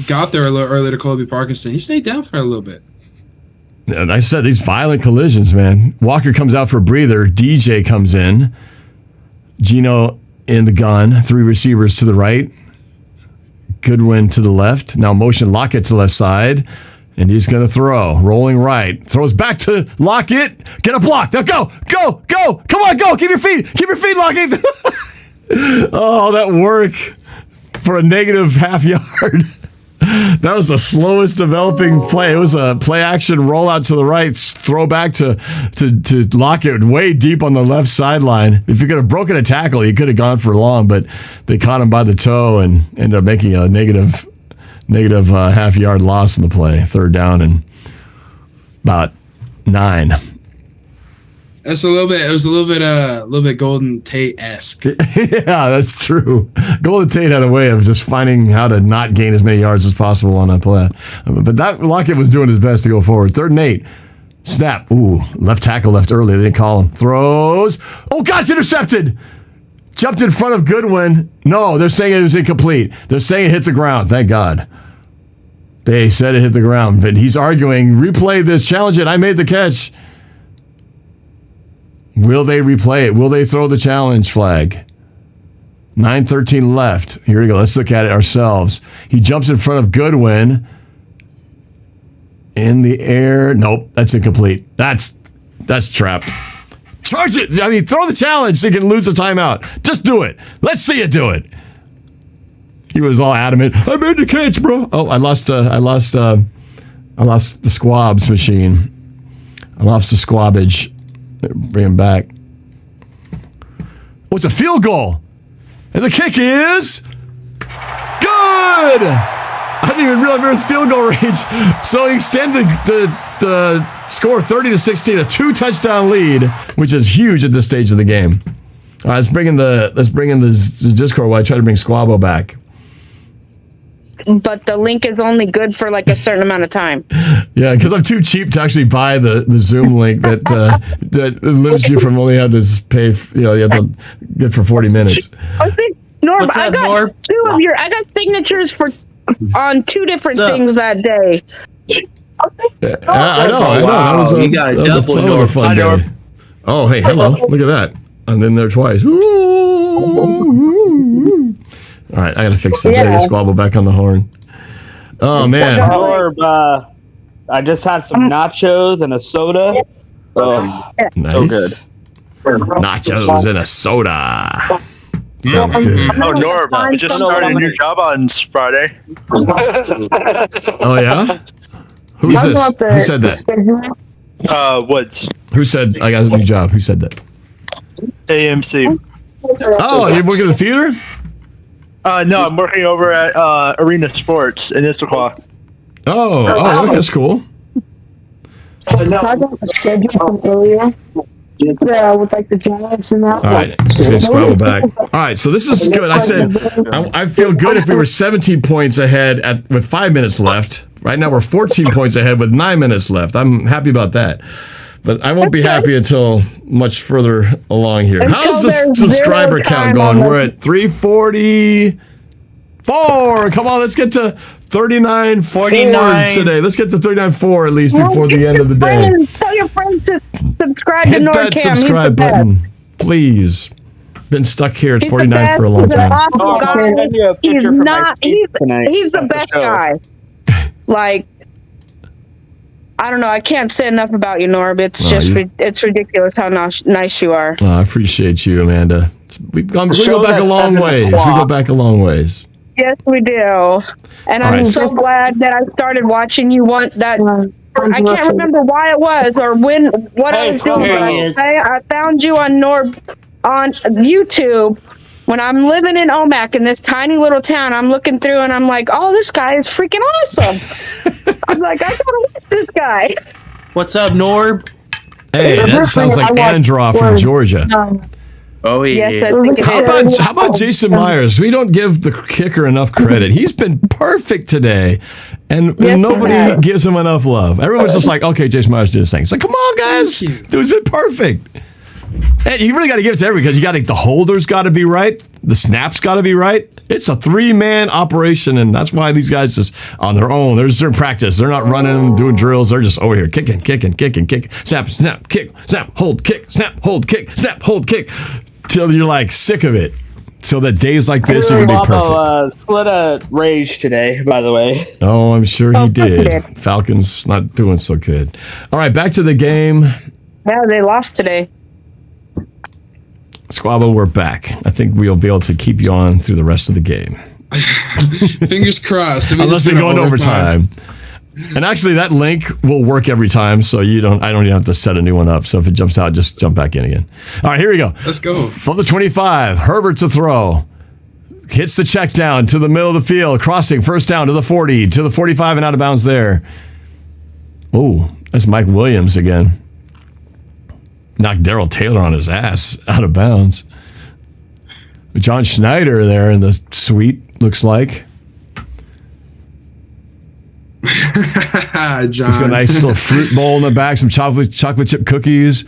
got there a little early to Kobe Parkinson, he stayed down for a little bit. And I said these violent collisions, man. Walker comes out for a breather. DJ comes in. Geno in the gun. 3 receivers to the right. Goodwin to the left. Now motion Lockett to the left side. And he's going to throw. Rolling right. Throws back to Lockett. Get a block. Now go. Go. Go. Come on, go. Keep your feet. Keep your feet, Lockett. Oh, that work for a negative half yard. That was the slowest developing play. It was a play action rollout to the right, throw back to Lockett way deep on the left sideline. If he could have broken a tackle, he could have gone for long, but they caught him by the toe and ended up making a negative half yard loss in the play. 3rd down and about 9. That's a little bit. It was a little bit Golden Tate-esque. Yeah, that's true. Golden Tate had a way of just finding how to not gain as many yards as possible on that play. But that Lockett was doing his best to go forward. 3rd and 8. Snap. Ooh, left tackle left early. They didn't call him. Throws. Oh, God, it's intercepted. Jumped in front of Goodwin. No, they're saying it was incomplete. They're saying it hit the ground. Thank God. They said it hit the ground. But he's arguing, replay this, challenge it. I made the catch. Will they replay it? Will they throw the challenge flag? 9:13 left. Here we go. Let's look at it ourselves. He jumps in front of Goodwin. In the air. Nope, that's incomplete. That's trapped. Charge it. I mean, throw the challenge so you can lose the timeout. Just do it. Let's see you do it. He was all adamant. I made the catch, bro. Oh, I lost the squabs machine. I lost the squabage. Bring him back. Oh, it's a field goal. And the kick is good. I didn't even realize we were in field goal range. So he extended the score 30-16, a 2-touchdown lead, which is huge at this stage of the game. All right, let's bring in the Discord while I try to bring Squabo back. but the link is only good for like a certain amount of time. Yeah, because I'm too cheap to actually buy the Zoom link that that limits you from only having to pay. You have to get for 40 minutes. Norb, I got I got signatures on 2 different things that day. I know. That was a, you got a that double was a fun day. Oh, hey, hello. Look at that. I'm in there twice. All right, I got to fix this. I got to get Squabble back on the horn. Oh, man. Norb, I just had some nachos and a soda. Nice. So good. Nachos and a soda. Sounds good. Oh, Norb, I just started a new job on Friday. Oh, yeah? Who's this? Who said that? Woods. Who said I got a new job? Who said that? AMC. Oh, you're working at the theater? No, I'm working over at Arena Sports in Issaquah. Oh, that's cool. I got a schedule from earlier. With like the Giants and that. All right, Squabble back. All right, so this is good. I said I feel good if we were 17 points ahead with 5 minutes left. Right now we're 14 points ahead with 9 minutes left. I'm happy about that. But I won't be happy until much further along here. How's the subscriber count going? We're at 344. Come on, let's get to 39.4 today. Let's get to 39.4 at least before the end of the day. Tell your friends to subscribe Hit to NorbCam. that subscribe button, please. Been stuck here at 49 for a long time. He's not. He's the best guy. Like, I don't know. I can't say enough about you, Norb. It's it's ridiculous how nice you are. I appreciate you, Amanda. We go back a long ways. We go back a long ways. Yes, we do. And I'm so glad that I started watching you once. That I can't remember why it was or what I was doing. But I found you on YouTube. When I'm living in Omak in this tiny little town, I'm looking through and I'm like, oh, this guy is freaking awesome. I'm like, I gotta watch this guy. What's up, Norb? Hey, that sounds like Andra from Georgia. Oh, yeah. Yes, I think it is. How about Jason Myers? We don't give the kicker enough credit. He's been perfect today, and nobody gives him enough love. Everyone's just like, okay, Jason Myers did his thing. It's like, come on, guys. Dude's been perfect. And you really got to give it to everybody because the holders got to be right. The snaps got to be right. It's a 3-man operation, and that's why these guys just on their own. They're just in practice. They're not running and doing drills. They're just over here kicking. Snap, kick, snap, hold, kick, snap, hold, kick, snap, hold, kick. Till you're like sick of it. So that days like this are going to be perfect. Split a rage today, by the way. Oh, I'm sure he did. Falcons not doing so good. All right, back to the game. Yeah, they lost today. Squabo, we're back. I think we'll be able to keep you on through the rest of the game. Fingers crossed. Unless we go into overtime. And actually, that link will work every time, so I don't even have to set a new one up. So if it jumps out, just jump back in again. All right, here we go. Let's go. From the 25, Herbert to throw. Hits the check down to the middle of the field. Crossing, first down to the 40, to the 45 and out of bounds there. Oh, that's Mike Williams again. Knocked Darrell Taylor on his ass out of bounds. John Schneider there in the suite, looks like. John. He's got a nice little fruit bowl in the back, some chocolate chip cookies.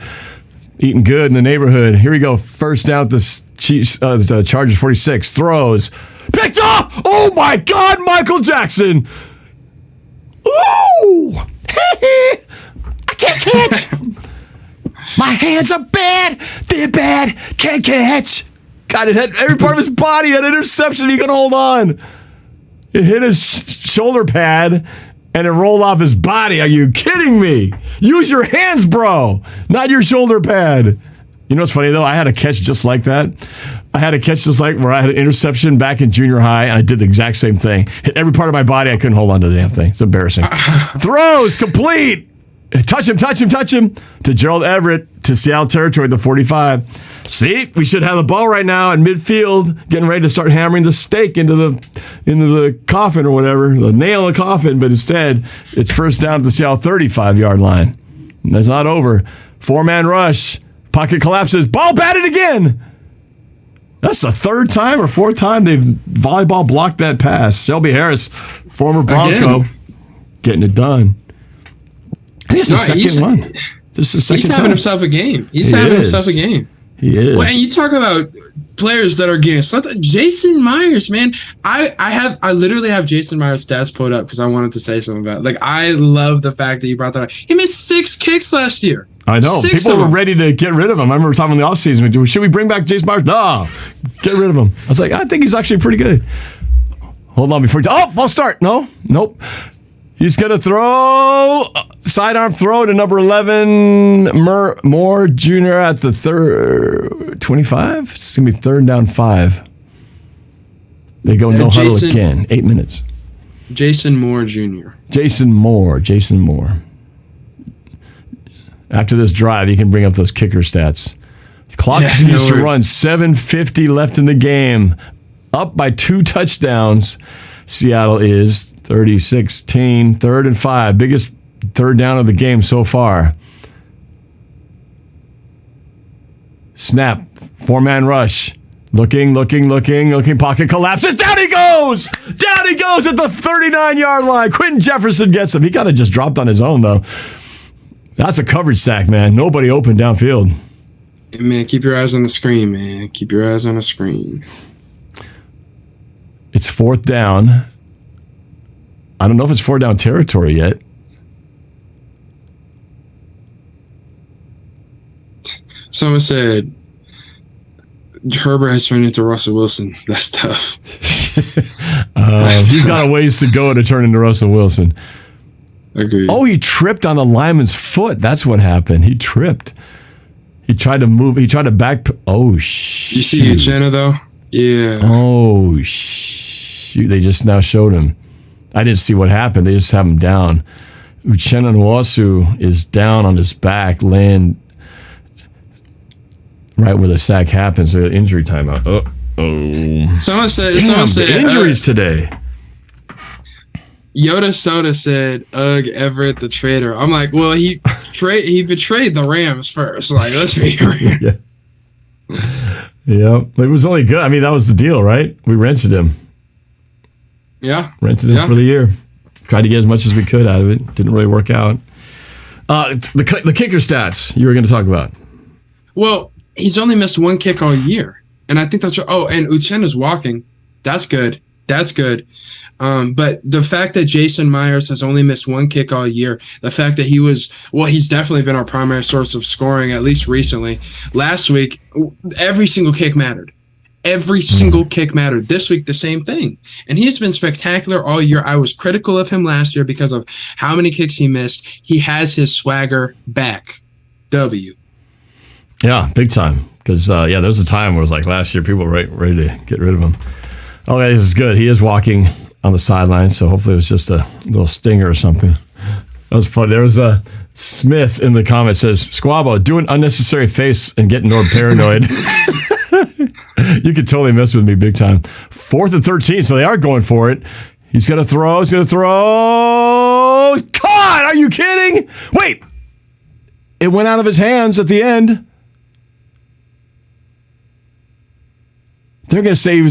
Eating good in the neighborhood. Here we go. First down, the Chargers 46. Throws. Picked off! Oh my God, Michael Jackson! Ooh! I can't catch! My hands are bad! They're bad! Can't catch! God, it hit every part of his body. An interception he can hold on. It hit his shoulder pad and it rolled off his body. Are you kidding me? Use your hands, bro, not your shoulder pad. You know what's funny, though? I had a catch just like that. I had a catch just like where I had an interception back in junior high, and I did the exact same thing. Hit every part of my body. I couldn't hold on to the damn thing. It's embarrassing. Throws complete. Touch him to Gerald Everett to Seattle territory, the 45. See, we should have the ball right now in midfield, getting ready to start hammering the stake into the coffin or whatever, the nail in the coffin. But instead, it's first down to the Seattle 35-yard line. And that's not over. 4-man rush. Pocket collapses. Ball batted again. That's the third time or fourth time they've volleyball blocked that pass. Shelby Harris, former Bronco, getting it done. I think it's the second one. This is the second He's having time. himself a game. He's having himself a game. He is. Well, and you talk about players that are getting slept. Jason Myers, man. I literally have Jason Myers' stats pulled up because I wanted to say something about it. Like, I love the fact that you brought that up. He missed 6 kicks last year. I know. People were ready to get rid of him. I remember talking in the offseason, should we bring back Jason Myers? No, get rid of him. I was like, I think he's actually pretty good. Hold on before false start. Nope. He's going to throw, sidearm throw to number 11, Moore Jr. at the 25. It's going to be 3rd down 5. They go no huddle again. 8 minutes. Jason Moore Jr. Jason Moore. After this drive, you can bring up those kicker stats. The clock continues to run. 7:50 left in the game. Up by 2 touchdowns. Seattle is 30-16, 3rd and 5. Biggest 3rd down of the game so far. Snap. 4-man rush. Looking. Pocket collapses. Down he goes at the 39-yard line. Quentin Jefferson gets him. He kind of just dropped on his own, though. That's a coverage sack, man. Nobody open downfield. Hey, man, keep your eyes on the screen, man. Keep your eyes on the screen. It's 4th down. I don't know if it's 4th down territory yet. Someone said Herbert has turned into Russell Wilson. That's tough. He's got a ways to go to turn into Russell Wilson. Agreed. Oh, he tripped on the lineman's foot. That's what happened. He tripped. He tried to move. He tried to back. Oh, shoot. You see Geno, though? Yeah. Oh, shoot. They just now showed him. I didn't see what happened. They just have him down. Uchenna Nwosu is down on his back, laying right where the sack happens. So injury timeout. Someone said injuries today. Yoda Soda said, "Ugh, Everett the traitor." I'm like, well, he betrayed the Rams first. Like, let's be real. Yeah, it was only good. I mean, that was the deal, right? We rented him. Yeah, rented him for the year. Tried to get as much as we could out of it. Didn't really work out. The kicker stats you were going to talk about. Well, he's only missed 1 kick all year, and I think that's right. Oh, and Uchenna's walking. That's good. But the fact that Jason Myers has only missed 1 kick all year, the fact that he's definitely been our primary source of scoring, at least recently. Last week, every single kick mattered. Every single kick mattered. This week, the same thing. And he has been spectacular all year. I was critical of him last year because of how many kicks he missed. He has his swagger back. W. Yeah, big time. Because, there was a time where it was like last year, people were ready to get rid of him. Okay, this is good. He is walking on the sideline, so hopefully it was just a little stinger or something. That was fun. There was a Smith in the comments says, Squabo, do an unnecessary face and get Norb paranoid. You could totally mess with me big time. 4th and 13, so they are going for it. He's going to throw. God, are you kidding? Wait. It went out of his hands at the end. They're going to say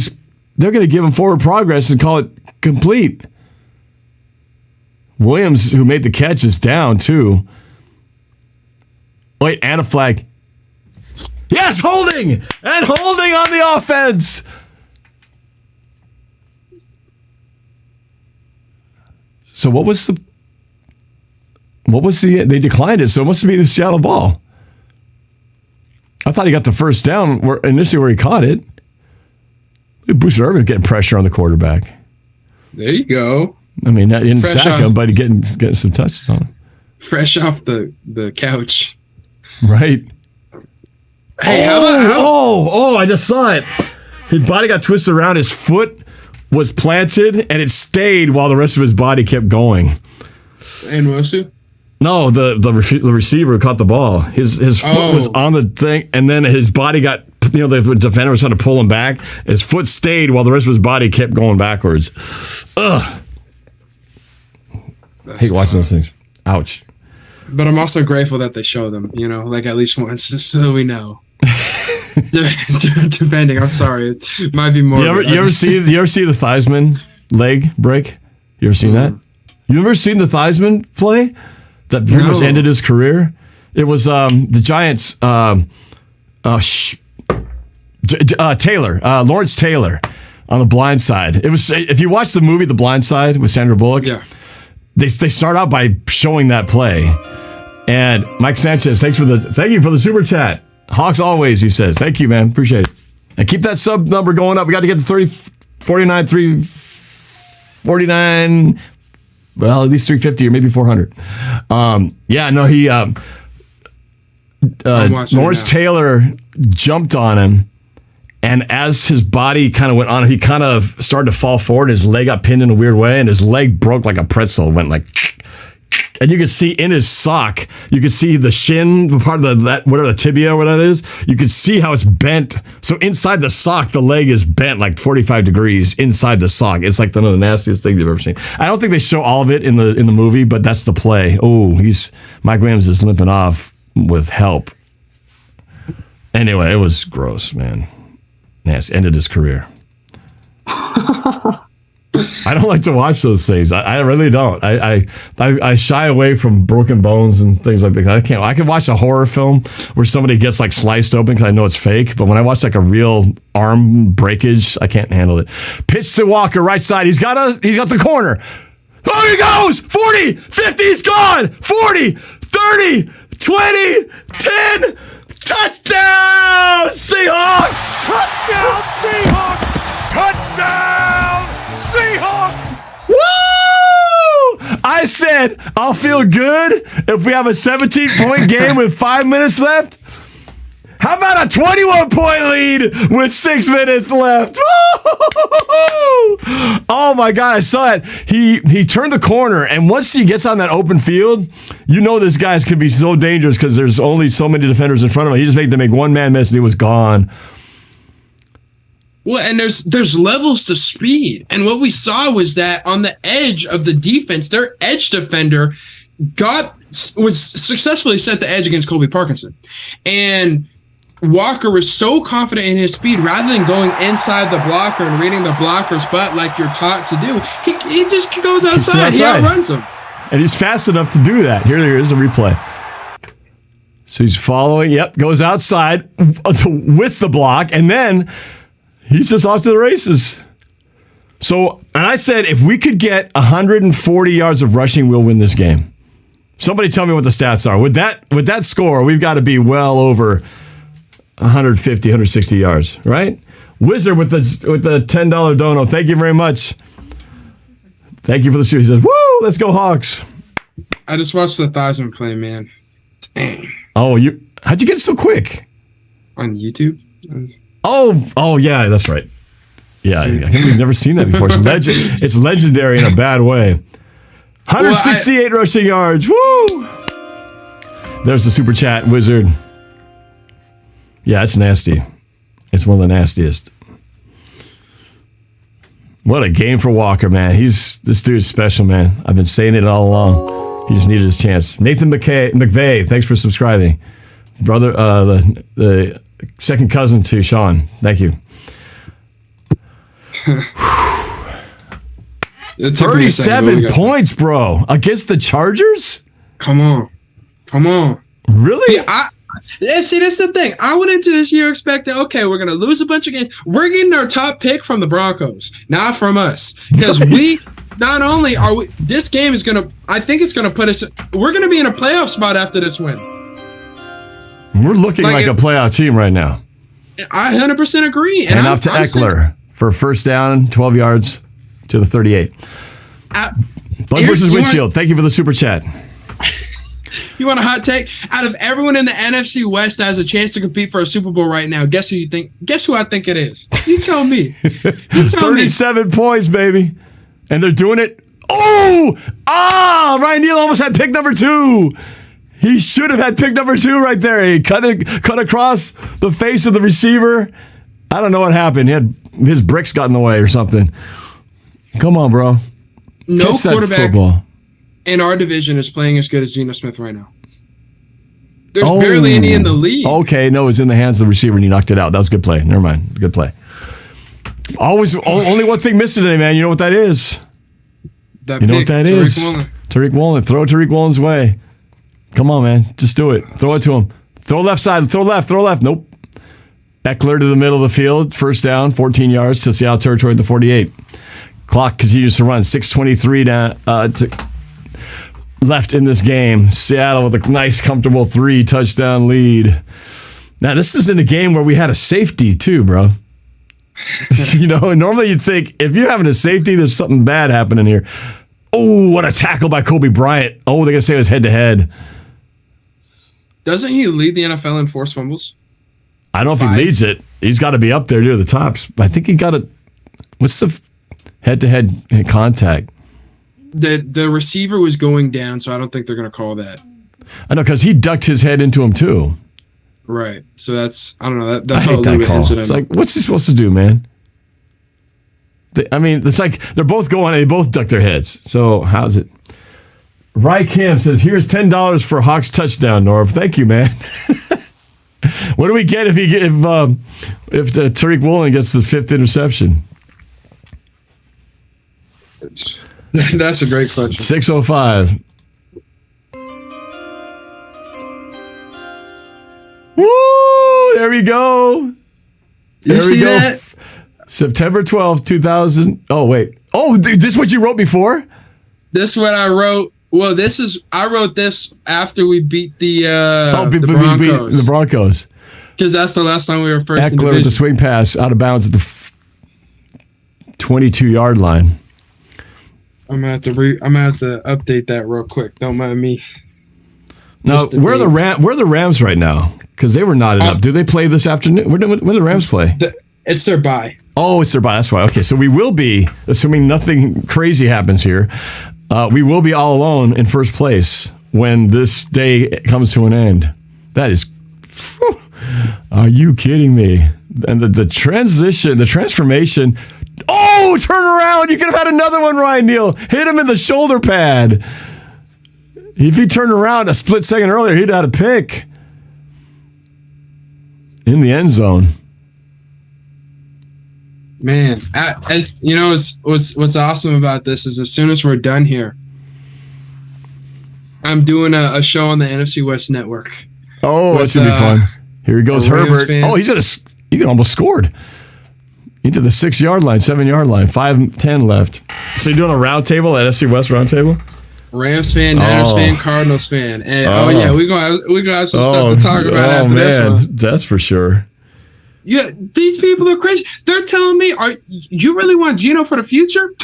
they're going to give him forward progress and call it complete. Williams, who made the catch, is down too. Wait, and a flag. Yes, holding on the offense. So what was the? They declined it, so it must be the Seattle ball. I thought he got the first down where he caught it. Bruce Irvin getting pressure on the quarterback. There you go. I mean, he didn't sack him, but he getting some touches on him. Fresh off the couch. Right. Hey, I just saw it. His body got twisted around. His foot was planted, and it stayed while the rest of his body kept going. And Wosu? No, the receiver who caught the ball. His foot was on the thing, and then his body got, the defender was trying to pull him back. His foot stayed while the rest of his body kept going backwards. Ugh. I hate watching those things. Ouch. But I'm also grateful that they show them, like at least once, just so we know. Defending. I'm sorry. It might be more. You ever see the Theismann leg break? You ever seen that? You ever seen the Theismann play that pretty much ended his career? It was the Giants. Taylor, Lawrence Taylor, on the blind side. It was, if you watch the movie The Blind Side with Sandra Bullock. Yeah. They start out by showing that play. And Mike Sanchez, thank you for the super chat. Hawks always, he says. Thank you, man. Appreciate it. And keep that sub number going up. We got to get to 49, 349, well, at least 350 or maybe 400. Lawrence Taylor jumped on him. And as his body kind of went on, he kind of started to fall forward. His leg got pinned in a weird way, and his leg broke like a pretzel. Went like, and you could see in his sock, you could see the shin, part of that, whatever the tibia, what that is. You could see how it's bent. So inside the sock, the leg is bent like 45 degrees inside the sock. It's like one of the nastiest things you've ever seen. I don't think they show all of it in the movie, but that's the play. Oh, Mike Williams is limping off with help. Anyway, it was gross, man. Nasty. Ended his career. I don't like to watch those things. I really don't. I shy away from broken bones and things like that. I can watch a horror film where somebody gets like sliced open because I know it's fake. But when I watch like a real arm breakage, I can't handle it. Pitch to Walker, right side. He's got the corner. Oh, he goes! 40, 50, he's gone! 40, 30, 20, 10. Touchdown, Seahawks! Touchdown, Seahawks! Touchdown, Seahawks! Woo! I said I'll feel good if we have a 17-point game with 5 minutes left. How about a 21-point lead with 6 minutes left? Oh my God, I saw it. He turned the corner, and once he gets on that open field, you know this guy's can be so dangerous because there's only so many defenders in front of him. He just made to make one man miss, and he was gone. Well, and there's levels to speed, and what we saw was that on the edge of the defense, their edge defender was successfully set the edge against Colby Parkinson, and Walker was so confident in his speed, rather than going inside the blocker and reading the blocker's butt like you're taught to do, he just goes outside. He outruns him. And he's fast enough to do that. Here is a replay. So he's following. Yep, goes outside with the block, and then he's just off to the races. So, and I said, if we could get 140 yards of rushing, we'll win this game. Somebody tell me what the stats are. With that score, we've got to be well over 150, 160 yards, right? Wizard with the $10 dono. Thank you very much. Thank you for the shoot. He says, "Woo, let's go Hawks." I just watched the Theismann play, man. Dang. Oh, how'd you get it so quick? On YouTube. Oh yeah, that's right. Yeah, I think we've never seen that before. It's legendary in a bad way. 168 rushing yards. Woo! There's the super chat, Wizard. Yeah, it's nasty. It's one of the nastiest. What a game for Walker, man. This dude's special, man. I've been saying it all along. He just needed his chance. Nathan McVeigh, thanks for subscribing. Brother, the second cousin to Sean. Thank you. 37 points, bro, against the Chargers? Come on. Really? See, that's the thing. I went into this year expecting, okay, we're going to lose a bunch of games. We're getting our top pick from the Broncos, not from us. Because not only are we, this game is going to, I think it's going to put us, we're going to be in a playoff spot after this win. We're looking like a playoff team right now. I 100% agree. And off to Eckler for first down, 12 yards to the 38. Bug versus windshield. Thank you for the super chat. You want a hot take? Out of everyone in the NFC West that has a chance to compete for a Super Bowl right now, guess who I think it is? You tell me. 37 points, baby. And they're doing it. Ryan Neal almost had pick number 2. He should have had pick number 2 right there. He cut across the face of the receiver. I don't know what happened. His bricks got in the way or something. Come on, bro. No quarterback in our division is playing as good as Geno Smith right now. There's barely any in the league. Okay, no, it was in the hands of the receiver and he knocked it out. That was a good play. Never mind. Good play. Always, only one thing missing today, man. You know what that is? That you know pick, what that Tariq is? Woolen. Tariq Woolen. Throw Tariq Woolen's way. Come on, man. Just do it. Throw it to him. Throw left side. Throw left. Throw left. Nope. Eckeler to the middle of the field. First down. 14 yards to Seattle territory at the 48. Clock continues to run. 6:23 down, left in this game. Seattle with a nice, comfortable 3-touchdown lead. Now, this is in a game where we had a safety too, bro. You know, normally you'd think if you're having a safety, there's something bad happening here. Oh, what a tackle by Kobe Bryant. Oh, they're going to say it was head-to-head. Doesn't he lead the NFL in forced fumbles? I don't know if he leads it. He's got to be up there near the tops. I think he got a... What's the head-to-head contact? The receiver was going down, so I don't think they're going to call that. I know, because he ducked his head into him, too. Right. So that's... I don't know. That I felt hate a little that bit call. incidental. It's like, what's he supposed to do, man? I mean, it's like they're both going, they both duck their heads. So how's it? Ry Cam says, here's $10 for Hawks touchdown, Norb. Thank you, man. What do we get if Tariq Woolen gets the 5th interception? That's a great question. 6:05. Woo! There we go. You see that? September 12th, 2000. Oh, wait. Oh, this is what you wrote before? This is what I wrote. Well, I wrote this after we beat the We Broncos. beat the Broncos. Because that's the last time we were first in Eckeler with division. the swing pass out of bounds at the 22-yard line. I'm gonna have to update that real quick. Don't mind me. Now, where are the Rams right now? Because they were knotted up. Do they play this afternoon? When do the Rams play? It's their bye. Oh, it's their bye. That's why. Okay, so we will be, assuming nothing crazy happens here, we will be all alone in first place when this day comes to an end. That is, whew, are you kidding me? And the transition, the transformation. Oh, turn around. You could have had another one, Ryan Neal. Hit him in the shoulder pad. If he turned around a split second earlier, he'd have had a pick in the end zone. Man, you know what's awesome about this is as soon as we're done here, I'm doing a show on the NFC West Network. Oh, that's gonna be fun. Here he goes, Herbert. Fan. Oh, he almost scored. Into the 6-yard line, 7-yard line, 5:10 left. So you're doing a round table, NFC West round table? Rams fan, Niners fan, Cardinals fan, and we gonna have some stuff to talk about after this one. That's for sure. Yeah, these people are crazy. They're telling me, you really want Geno for the future?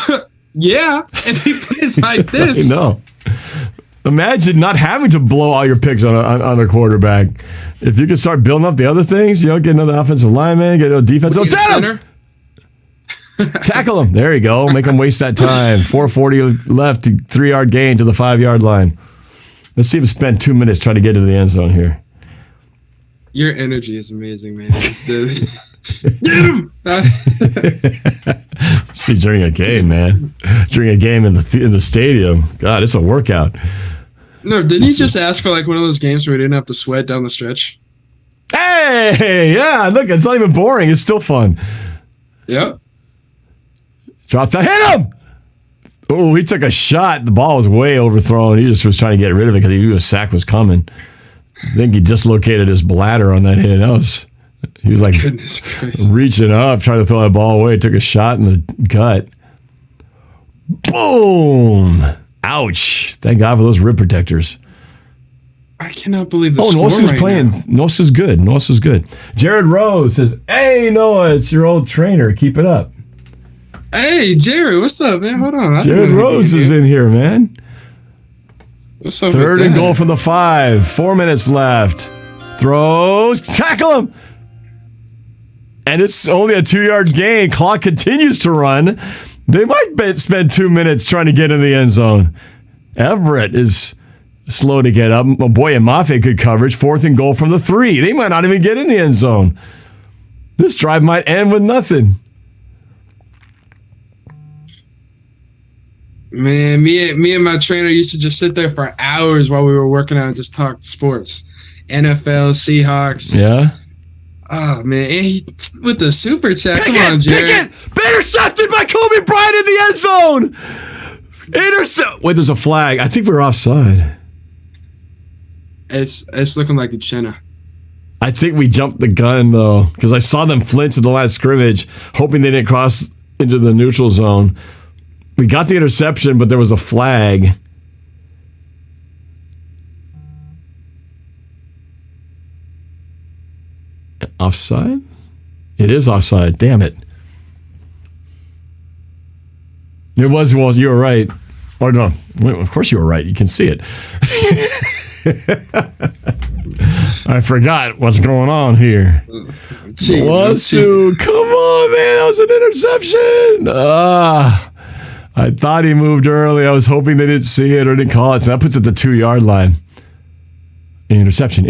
Yeah, if he plays like this. I know. Imagine not having to blow all your picks on a quarterback. If you could start building up the other things, get another offensive lineman, get another defense. Tackle him. There you go. Make him waste that time. 4:40 left, 3-yard gain to the 5-yard line. Let's see him spend 2 minutes trying to get into the end zone here. Your energy is amazing, man. See, during a game, man. During a game in the stadium. God, it's a workout. No, didn't you just ask for like one of those games where we didn't have to sweat down the stretch? Hey, yeah, look, it's not even boring. It's still fun. Yep. Drop that. Hit him! Oh, he took a shot. The ball was way overthrown. He just was trying to get rid of it because he knew a sack was coming. I think he dislocated his bladder on that hit. He was like reaching up, trying to throw that ball away. Took a shot in the gut. Boom! Ouch! Thank God for those rib protectors. I cannot believe the score Nosa's right playing. Nosa's good. Nosa's good. Jared Rose says, "Hey Noah, it's your old trainer. Keep it up." Hey Jerry, what's up, man? Hold on. Jared Rose is in here, man. What's up? Third and goal from the 5. 4 minutes left. Throws. Tackle him. And it's only a 2-yard gain. Clock continues to run. They might spend 2 minutes trying to get in the end zone. Everett is slow to get up. Boy, and Mafe good coverage. 4th and goal from the 3. They might not even get in the end zone. This drive might end with nothing. Man, me and my trainer used to just sit there for hours while we were working out and just talk sports. NFL Seahawks. Yeah. Oh man, with the super chat. Come on, Jared. Intercepted by Kobe Bryant in the end zone. Wait, there's a flag. I think we're offside. It's looking like a Geno. I think we jumped the gun though, because I saw them flinch at the last scrimmage, hoping they didn't cross into the neutral zone. We got the interception, but there was a flag. Offside? It is offside. Damn it. It was. You were right. Or no. Of course you were right. You can see it. I forgot what's going on here. Wasu, come on, man. That was an interception. I thought he moved early. I was hoping they didn't see it or didn't call it. So that puts it at the 2-yard line. Interception.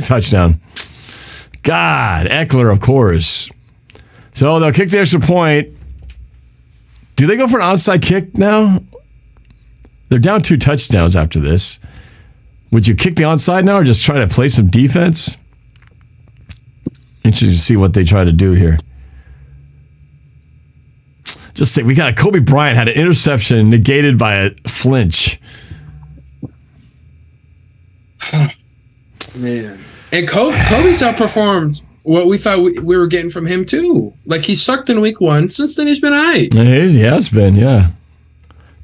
Touchdown. God, Eckeler, of course. So they'll kick the extra point. Do they go for an onside kick now? They're down 2 touchdowns after this. Would you kick the onside now or just try to play some defense? Interesting to see what they try to do here. Just think, we got Kobe Bryant had an interception negated by a flinch. Man. And Kobe's outperformed what we thought we were getting from him, too. Like, he sucked in week 1. Since then, he's been all right. He has been, yeah.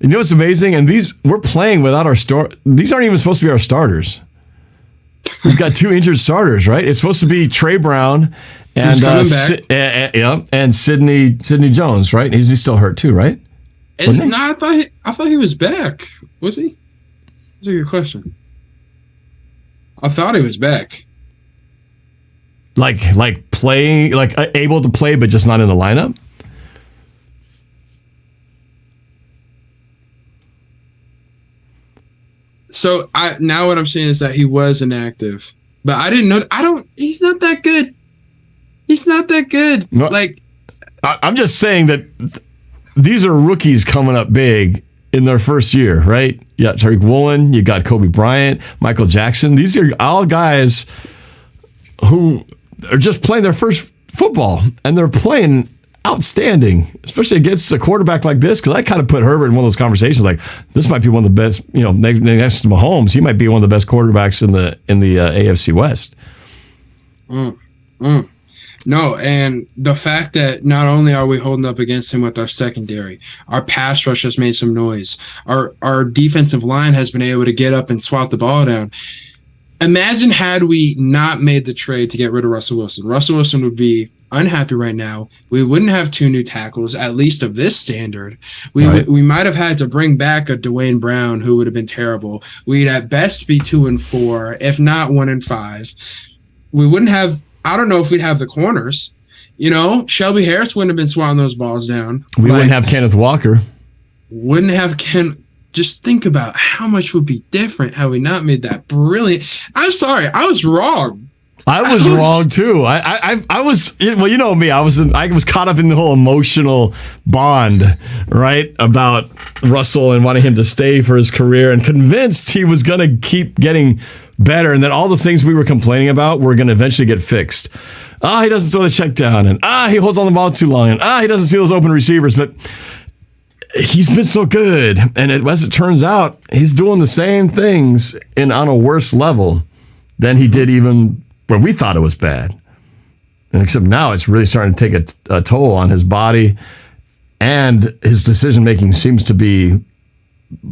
You know what's amazing? And we're playing without our these aren't even supposed to be our starters. We've got 2 injured starters, right? It's supposed to be Trey Brown and and Sidney Jones, right? He's still hurt too, right? I thought he was back. Was he? That's a good question. I thought he was back. Like playing, like able to play, but just not in the lineup. So now what I'm seeing is that he was inactive, but I didn't know. He's not that good. He's not that good. No, I'm just saying that these are rookies coming up big in their first year, right? Yeah, Tariq Woolen, you got Kobe Bryant, Michael Jackson. These are all guys who are just playing their first football, and they're playing outstanding, especially against a quarterback like this, because I kind of put Herbert in one of those conversations like, this might be one of the best, next to Mahomes, he might be one of the best quarterbacks in the AFC West. No, and the fact that not only are we holding up against him with our secondary, our pass rush has made some noise. Our defensive line has been able to get up and swat the ball down. Imagine had we not made the trade to get rid of Russell Wilson. Russell Wilson would be unhappy right now. We wouldn't have 2 new tackles, at least of this standard. We might have had to bring back a Dwayne Brown, who would have been terrible. We'd at best be 2-4, if not 1-5. We wouldn't have. I don't know if we'd have the corners. Shelby Harris wouldn't have been swatting those balls down. We wouldn't have Kenneth Walker. Wouldn't have Ken. Just think about how much would be different had we not made that brilliant. I'm sorry, I was wrong. I was wrong too. I was, well, you know me. I was caught up in the whole emotional bond, right, about Russell and wanting him to stay for his career, and convinced he was going to keep getting better, and that all the things we were complaining about were going to eventually get fixed. He doesn't throw the check down, and he holds on the ball too long, and he doesn't see those open receivers. But he's been so good, and as it turns out, he's doing the same things on a worse level than he did even where we thought it was bad. And except now it's really starting to take a toll on his body, and his decision making seems to be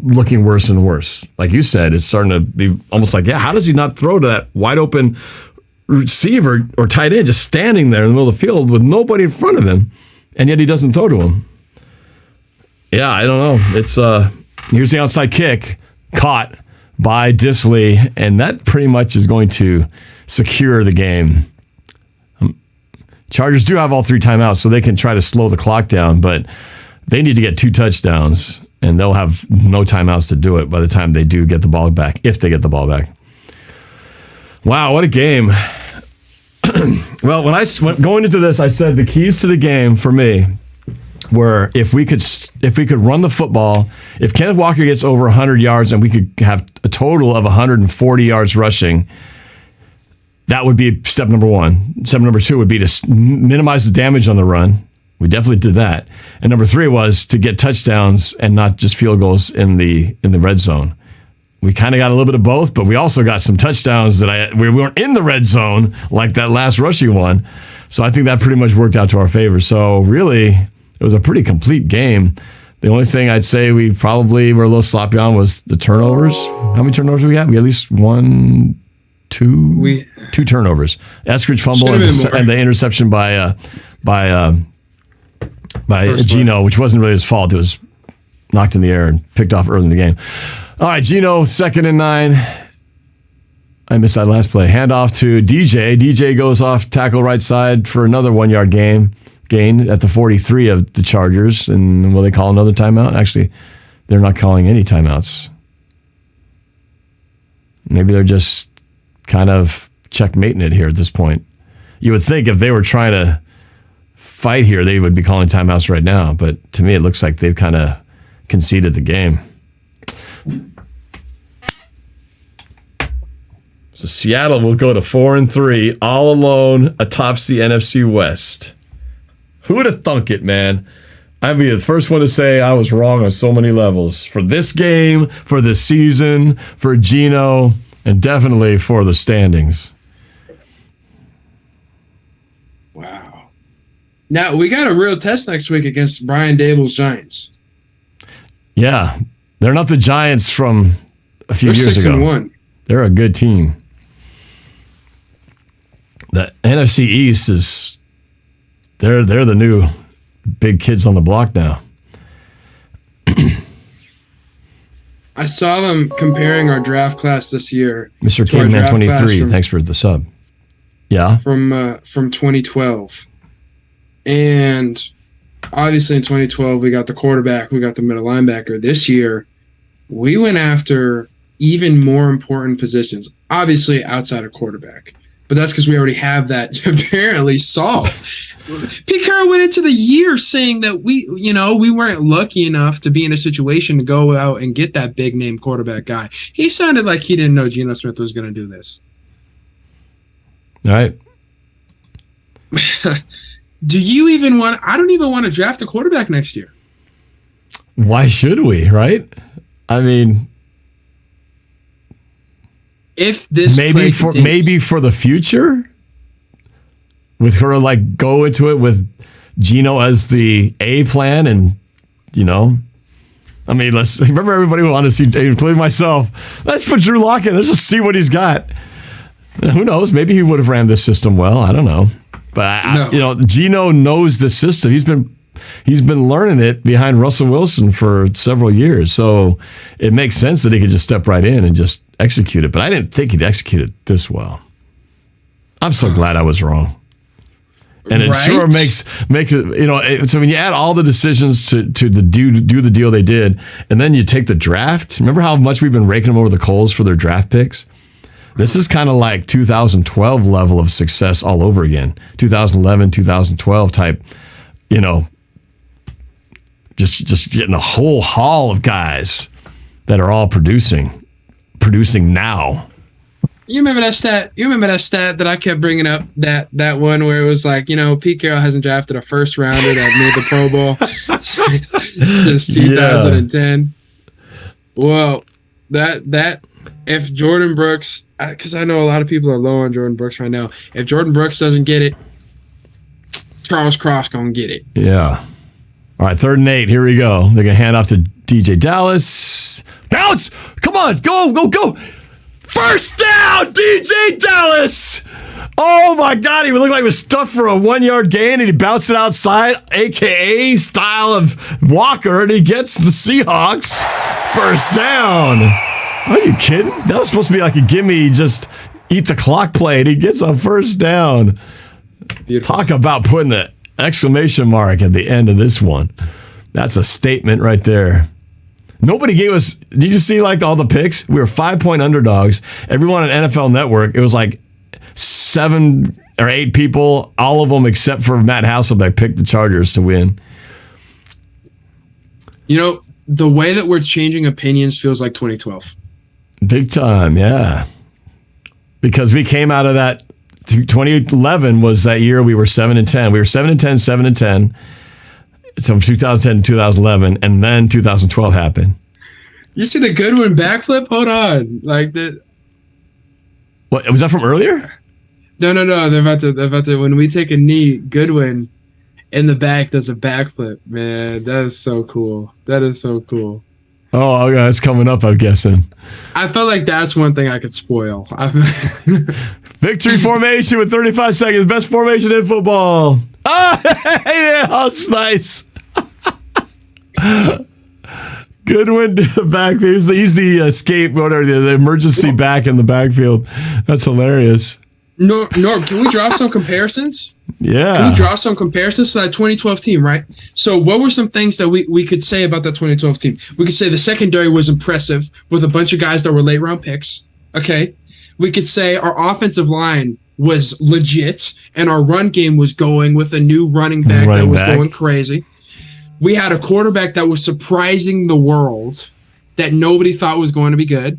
looking worse and worse. Like you said, it's starting to be almost like, how does he not throw to that wide open receiver or tight end just standing there in the middle of the field with nobody in front of him, and yet he doesn't throw to him? Yeah, I don't know. It's here's the outside kick, caught by Disley, and that pretty much is going to secure the game. Chargers do have all 3 timeouts, so they can try to slow the clock down, but they need to get 2 touchdowns, and they'll have no timeouts to do it by the time they do get the ball back, if they get the ball back. Wow, what a game. Well, when going into this, I said the keys to the game for me where if we could run the football, if Kenneth Walker gets over 100 yards and we could have a total of 140 yards rushing, that would be step number one. Step number two would be to minimize the damage on the run. We definitely did that. And number three was to get touchdowns and not just field goals in the red zone. We kind of got a little bit of both, but we also got some touchdowns that we weren't in the red zone like that last rushing one. So I think that pretty much worked out to our favor. So really, it was a pretty complete game. The only thing I'd say we probably were a little sloppy on was the turnovers. How many turnovers we got? We had at least two turnovers. Eckeridge fumble and the interception by Geno, which wasn't really his fault. It was knocked in the air and picked off early in the game. All right, Geno, 2nd and 9. I missed that last play. Handoff to DJ. DJ goes off tackle right side for another 1 yard gain at the 43 of the Chargers. And will they call another timeout? Actually, they're not calling any timeouts. Maybe they're just kind of checkmating it here at this point. You would think if they were trying to fight here, they would be calling timeouts right now. But to me, it looks like they've kind of conceded the game. So Seattle will go to 4-3, all alone atop the NFC West. Who would have thunk it, man? I'd be the first one to say I was wrong on so many levels. For this game, for this season, for Geno, and definitely for the standings. Wow. Now, we got a real test next week against Brian Dable's Giants. Yeah. They're not the Giants from a few years ago. 6-1. They're a good team. The NFC East is they're the new big kids on the block now. I saw them comparing our draft class this year. Mr. Kingman 23, thanks for the sub. Yeah. From 2012. And obviously in 2012 we got the quarterback, we got the middle linebacker. This year we went after even more important positions, obviously outside of quarterback. But that's because we already have that apparently solved. Pete Carroll went into the year saying that we weren't lucky enough to be in a situation to go out and get that big name quarterback guy. He sounded like he didn't know Geno Smith was going to do this. All right. Do you even want? I don't even want to draft a quarterback next year. Why should we? Right? I mean, if this maybe for the future, with her like go into it with Geno as the A plan, and I mean, let's remember everybody wanted to see, including myself. Let's put Drew Lock in. Let's just see what he's got. Who knows? Maybe he would have ran this system well. I don't know. But Geno knows the system. He's been learning it behind Russell Wilson for several years. So it makes sense that he could just step right in and just execute it. But I didn't think he'd execute it this well. I'm so glad I was wrong. And it sure makes it, so when you add all the decisions to do the deal they did, and then you take the draft. Remember how much we've been raking them over the coals for their draft picks? This is kind of like 2012 level of success all over again. 2011, 2012 type, just getting a whole haul of guys that are all producing now. You remember that stat? That I kept bringing up? That one where it was like, Pete Carroll hasn't drafted a first rounder that made the Pro Bowl since 2010. Yeah. Well, that if Jordan Brooks, because I know a lot of people are low on Jordan Brooks right now. If Jordan Brooks doesn't get it, Charles Cross gonna get it. Yeah. All right, 3rd and 8. Here we go. They're gonna hand off to DJ Dallas. Bounce! Come on, go! First down, DJ Dallas! Oh my God, he would look like he was stuffed for a 1 yard gain, and he bounced it outside, aka style of Walker, and he gets the Seahawks first down. Are you kidding? That was supposed to be like a gimme, just eat the clock play, and he gets a first down. Beautiful. Talk about putting an exclamation mark at the end of this one. That's a statement right there. Nobody gave us, did you see like all the picks? We were 5-point underdogs. Everyone on NFL Network, it was like 7 or 8 people, all of them except for Matt Hasselbeck picked the Chargers to win. You know, the way that we're changing opinions feels like 2012. Big time, yeah. Because we came out of that. 2011 was that year we were 7-10. We were 7-10, 7-10. So from 2010 to 2011, and then 2012 happened. You see the Goodwin backflip? Hold on, like the. What was that from earlier? No. They're about to. When we take a knee, Goodwin in the back does a backflip. Man, that is so cool. That is so cool. Oh, okay, it's coming up, I'm guessing. I felt like that's one thing I could spoil. Victory formation with 35 seconds. Best formation in football. Oh, yeah, that's nice. Goodwin to the backfield. He's the escape, whatever, the emergency back in the backfield. That's hilarious. Norb, can we draw some comparisons? Yeah. Can we draw some comparisons to that 2012 team, right? So what were some things that we could say about that 2012 team? We could say the secondary was impressive with a bunch of guys that were late round picks. Okay. We could say our offensive line was legit and our run game was going with a new running back that was going crazy. We had a quarterback that was surprising the world that nobody thought was going to be good.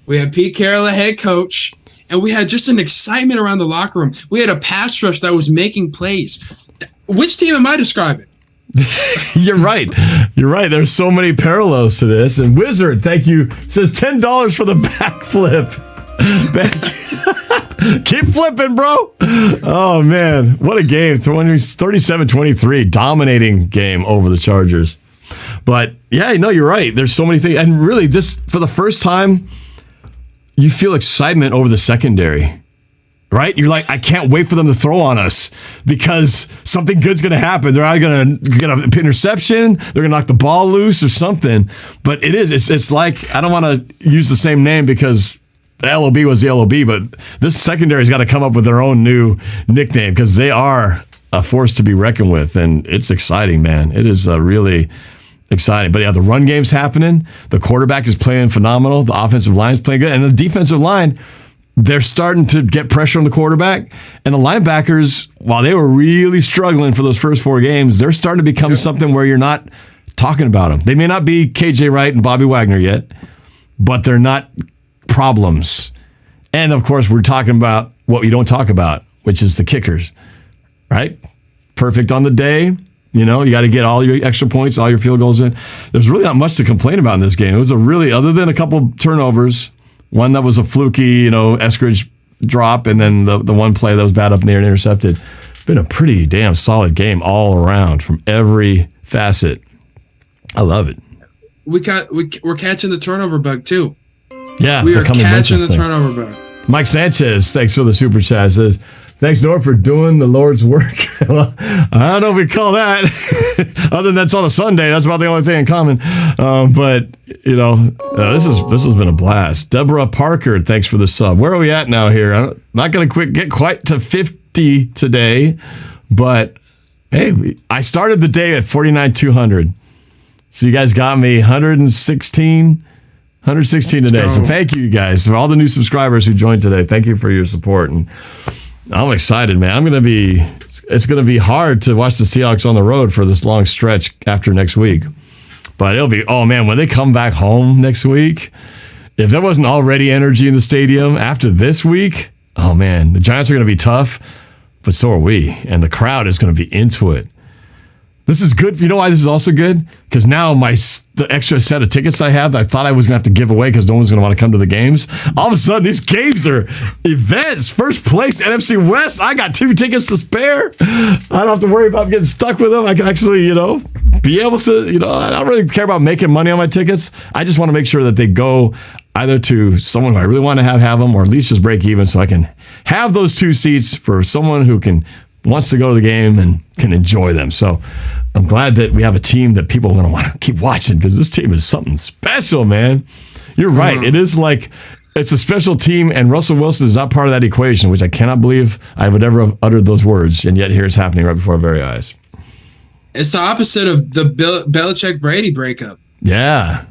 We had Pete Carroll, the head coach, and we had just an excitement around the locker room. We had a pass rush that was making plays. Which team am I describing? You're right. You're right. There's so many parallels to this. And Wizard, thank you, says $10 for the backflip. Keep flipping, bro. Oh, man. What a game. 37-23. Dominating game over the Chargers. But, yeah, no, you're right. There's so many things. And really, this, for the first time, you feel excitement over the secondary. Right? You're like, I can't wait for them to throw on us because something good's going to happen. They're either going to get an interception, they're going to knock the ball loose or something. But it's like, I don't want to use the same name because the LOB was the LOB, but this secondary's got to come up with their own new nickname because they are a force to be reckoned with, and it's exciting, man. It is really exciting. But yeah, the run game's happening. The quarterback is playing phenomenal. The offensive line's playing good, and the defensive line, they're starting to get pressure on the quarterback. And the linebackers, while they were really struggling for those first 4 games, they're starting to become something where you're not talking about them. They may not be KJ Wright and Bobby Wagner yet, but they're not problems. And of course, we're talking about what we don't talk about, which is the kickers, right? Perfect on the day. You know, you got to get all your extra points, all your field goals in. There's really not much to complain about in this game. It was a really, other than a couple turnovers, one that was a fluky, Eckeridge drop, and then the one play that was bad up near and intercepted. Been a pretty damn solid game all around from every facet. I love it. We're catching the turnover bug too. Yeah, we are catching the turnover bug. Mike Sanchez, thanks for the super chat. Says, thanks, Norb, for doing the Lord's work. Well, I don't know if we call that. Other than that's on a Sunday, that's about the only thing in common. But this has been a blast. Deborah Parker, thanks for the sub. Where are we at now here? I'm not going to get quite to 50 today, but hey, I started the day at 49,200. So you guys got me 116 today. So thank you guys for all the new subscribers who joined today. Thank you for your support. And I'm excited, man. It's going to be hard to watch the Seahawks on the road for this long stretch after next week. But it'll be, oh man, when they come back home next week, if there wasn't already energy in the stadium after this week, oh man, the Giants are going to be tough, but so are we. And the crowd is going to be into it. This is good. You know why this is also good? Because now the extra set of tickets I have that I thought I was going to have to give away because no one's going to want to come to the games. All of a sudden, these games are events. First place, NFC West. I got 2 tickets to spare. I don't have to worry about getting stuck with them. I can actually, be able to, I don't really care about making money on my tickets. I just want to make sure that they go either to someone who I really want to have them or at least just break even so I can have those 2 seats for someone who wants to go to the game and can enjoy them. So I'm glad that we have a team that people are going to want to keep watching because this team is something special, man. You're right. It is like it's a special team, and Russell Wilson is not part of that equation, which I cannot believe I would ever have uttered those words, and yet here it's happening right before our very eyes. It's the opposite of the Belichick-Brady breakup. Yeah.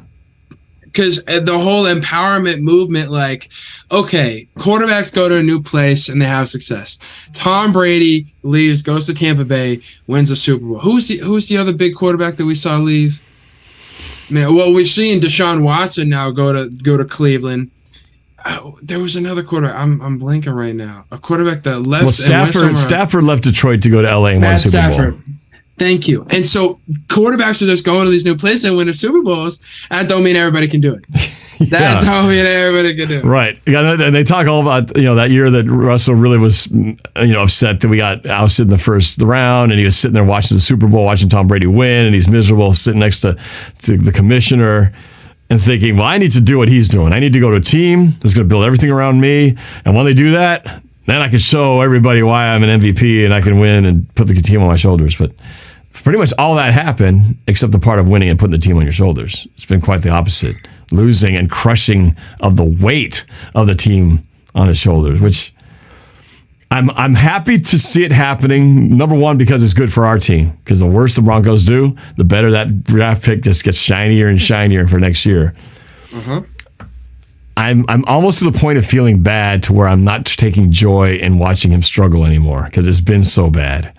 Because the whole empowerment movement, like, okay, quarterbacks go to a new place and they have success. Tom Brady leaves, goes to Tampa Bay, wins a Super Bowl. Who's the other big quarterback that we saw leave? Man, well, we're seeing Deshaun Watson now go to Cleveland. Oh, there was another quarterback. I'm blanking right now. A quarterback that left. Well, Stafford left Detroit to go to LA and won Super Bowl. Thank you. And so quarterbacks are just going to these new places and winning Super Bowls. That don't mean everybody can do it. That don't mean everybody can do it. Right. And they talk all about, that year that Russell really was, upset that we got ousted in the first round, and he was sitting there watching the Super Bowl, watching Tom Brady win, and he's miserable sitting next to the commissioner and thinking, well, I need to do what he's doing. I need to go to a team that's going to build everything around me. And when they do that, then I can show everybody why I'm an MVP and I can win and put the team on my shoulders. But pretty much all that happened except the part of winning and putting the team on your shoulders. It's been quite the opposite. Losing and crushing of the weight of the team on his shoulders, which I'm happy to see it happening. Number one, because it's good for our team. Because the worse the Broncos do, the better that draft pick just gets shinier and shinier for next year. I'm almost to the point of feeling bad to where I'm not taking joy in watching him struggle anymore because it's been so bad.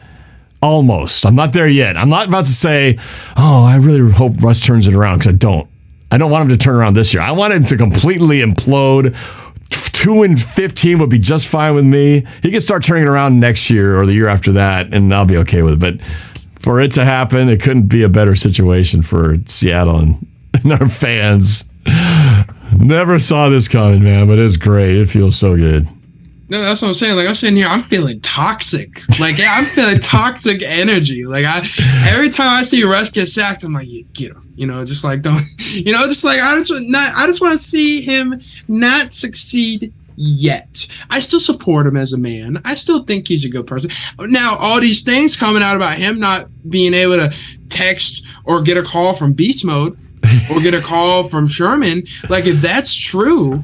Almost. I'm not there yet. I'm not about to say, oh, I really hope Russ turns it around, because I don't. I don't want him to turn around this year. I want him to completely implode. 2-15 would be just fine with me. He can start turning it around next year or the year after that, and I'll be okay with it. But for it to happen, it couldn't be a better situation for Seattle and our fans. Never saw this coming, man, but it's great. It feels so good. No, that's what I'm saying. Like, I'm sitting here, I'm feeling toxic. Like, yeah, I'm feeling toxic energy. Like, every time I see Russ get sacked, I'm like, yeah, get him. Just like, don't, just like, I just want to see him not succeed yet. I still support him as a man. I still think he's a good person. Now, all these things coming out about him not being able to text or get a call from Beast Mode or get a call from Sherman, like, if that's true,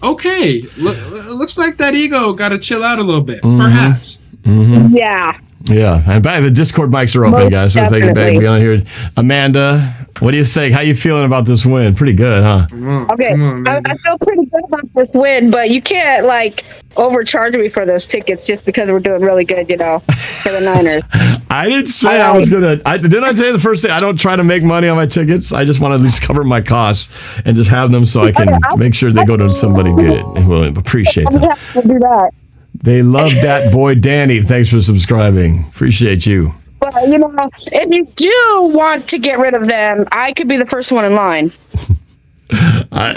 okay, looks like that ego got to chill out a little bit, perhaps. Yeah. Yeah, and the Discord mics are open, Most guys. So they can be on here. Amanda, what do you think? How you feeling about this win? Pretty good, huh? Okay, I feel pretty good about this win, but you can't overcharge me for those tickets just because we're doing really good, for the Niners. I didn't say I was gonna. Didn't I tell you the first thing? I don't try to make money on my tickets. I just want to at least cover my costs and just have them so I can make sure they go to somebody good and will appreciate them. We'll do that. They love that boy, Danny. Thanks for subscribing. Appreciate you. Well, if you do want to get rid of them, I could be the first one in line. I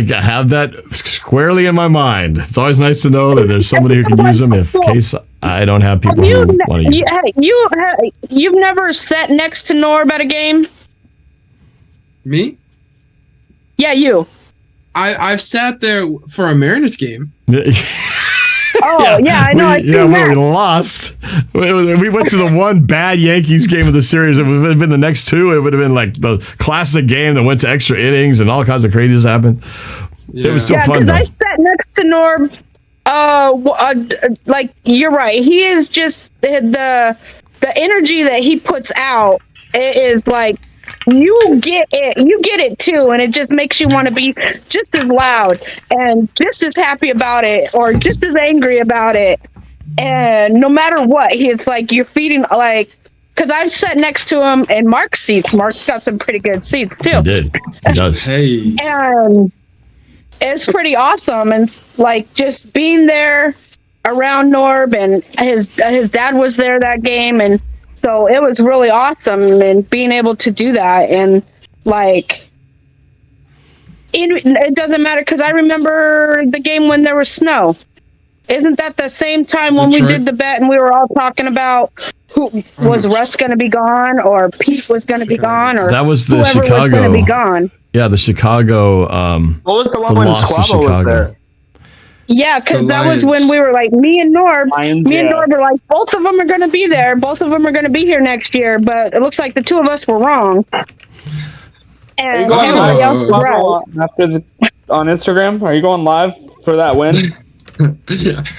have that squarely in my mind. It's always nice to know that there's somebody who can use them in case I don't have people who want to use them. You've never sat next to Norb at a game? Me? Yeah, you. I've sat there for a Mariners game. Oh, yeah, I know. We lost. We went to the one bad Yankees game of the series. It would have been the next two. It would have been like the classic game that went to extra innings and all kinds of craziness happened. Yeah. It was so fun, though. I sat next to Norb. You're right. He is just the energy that he puts out. It is like, you get it too, and it just makes you want to be just as loud and just as happy about it or just as angry about it. And no matter what, it's like you're feeding, because I've sat next to him in Mark's seats. Mark's got some pretty good seats too. He did. He does. Hey. And it's pretty awesome, and just being there around Norb, and his dad was there that game, and so it was really awesome, and being able to do that, and it doesn't matter because I remember the game when there was snow. Isn't that the same time when we did the bet and we were all talking about who was Russ going to be gone or Pete was going to be gone or that was the whoever Chicago was going to be gone? Yeah, the Chicago. What was the one when Squabo was there? Yeah, because that was when we were me and Norb were like, both of them are going to be there. Both of them are going to be here next year. But it looks like the two of us were wrong. And everybody else was right. On Instagram, are you going live for that win? No.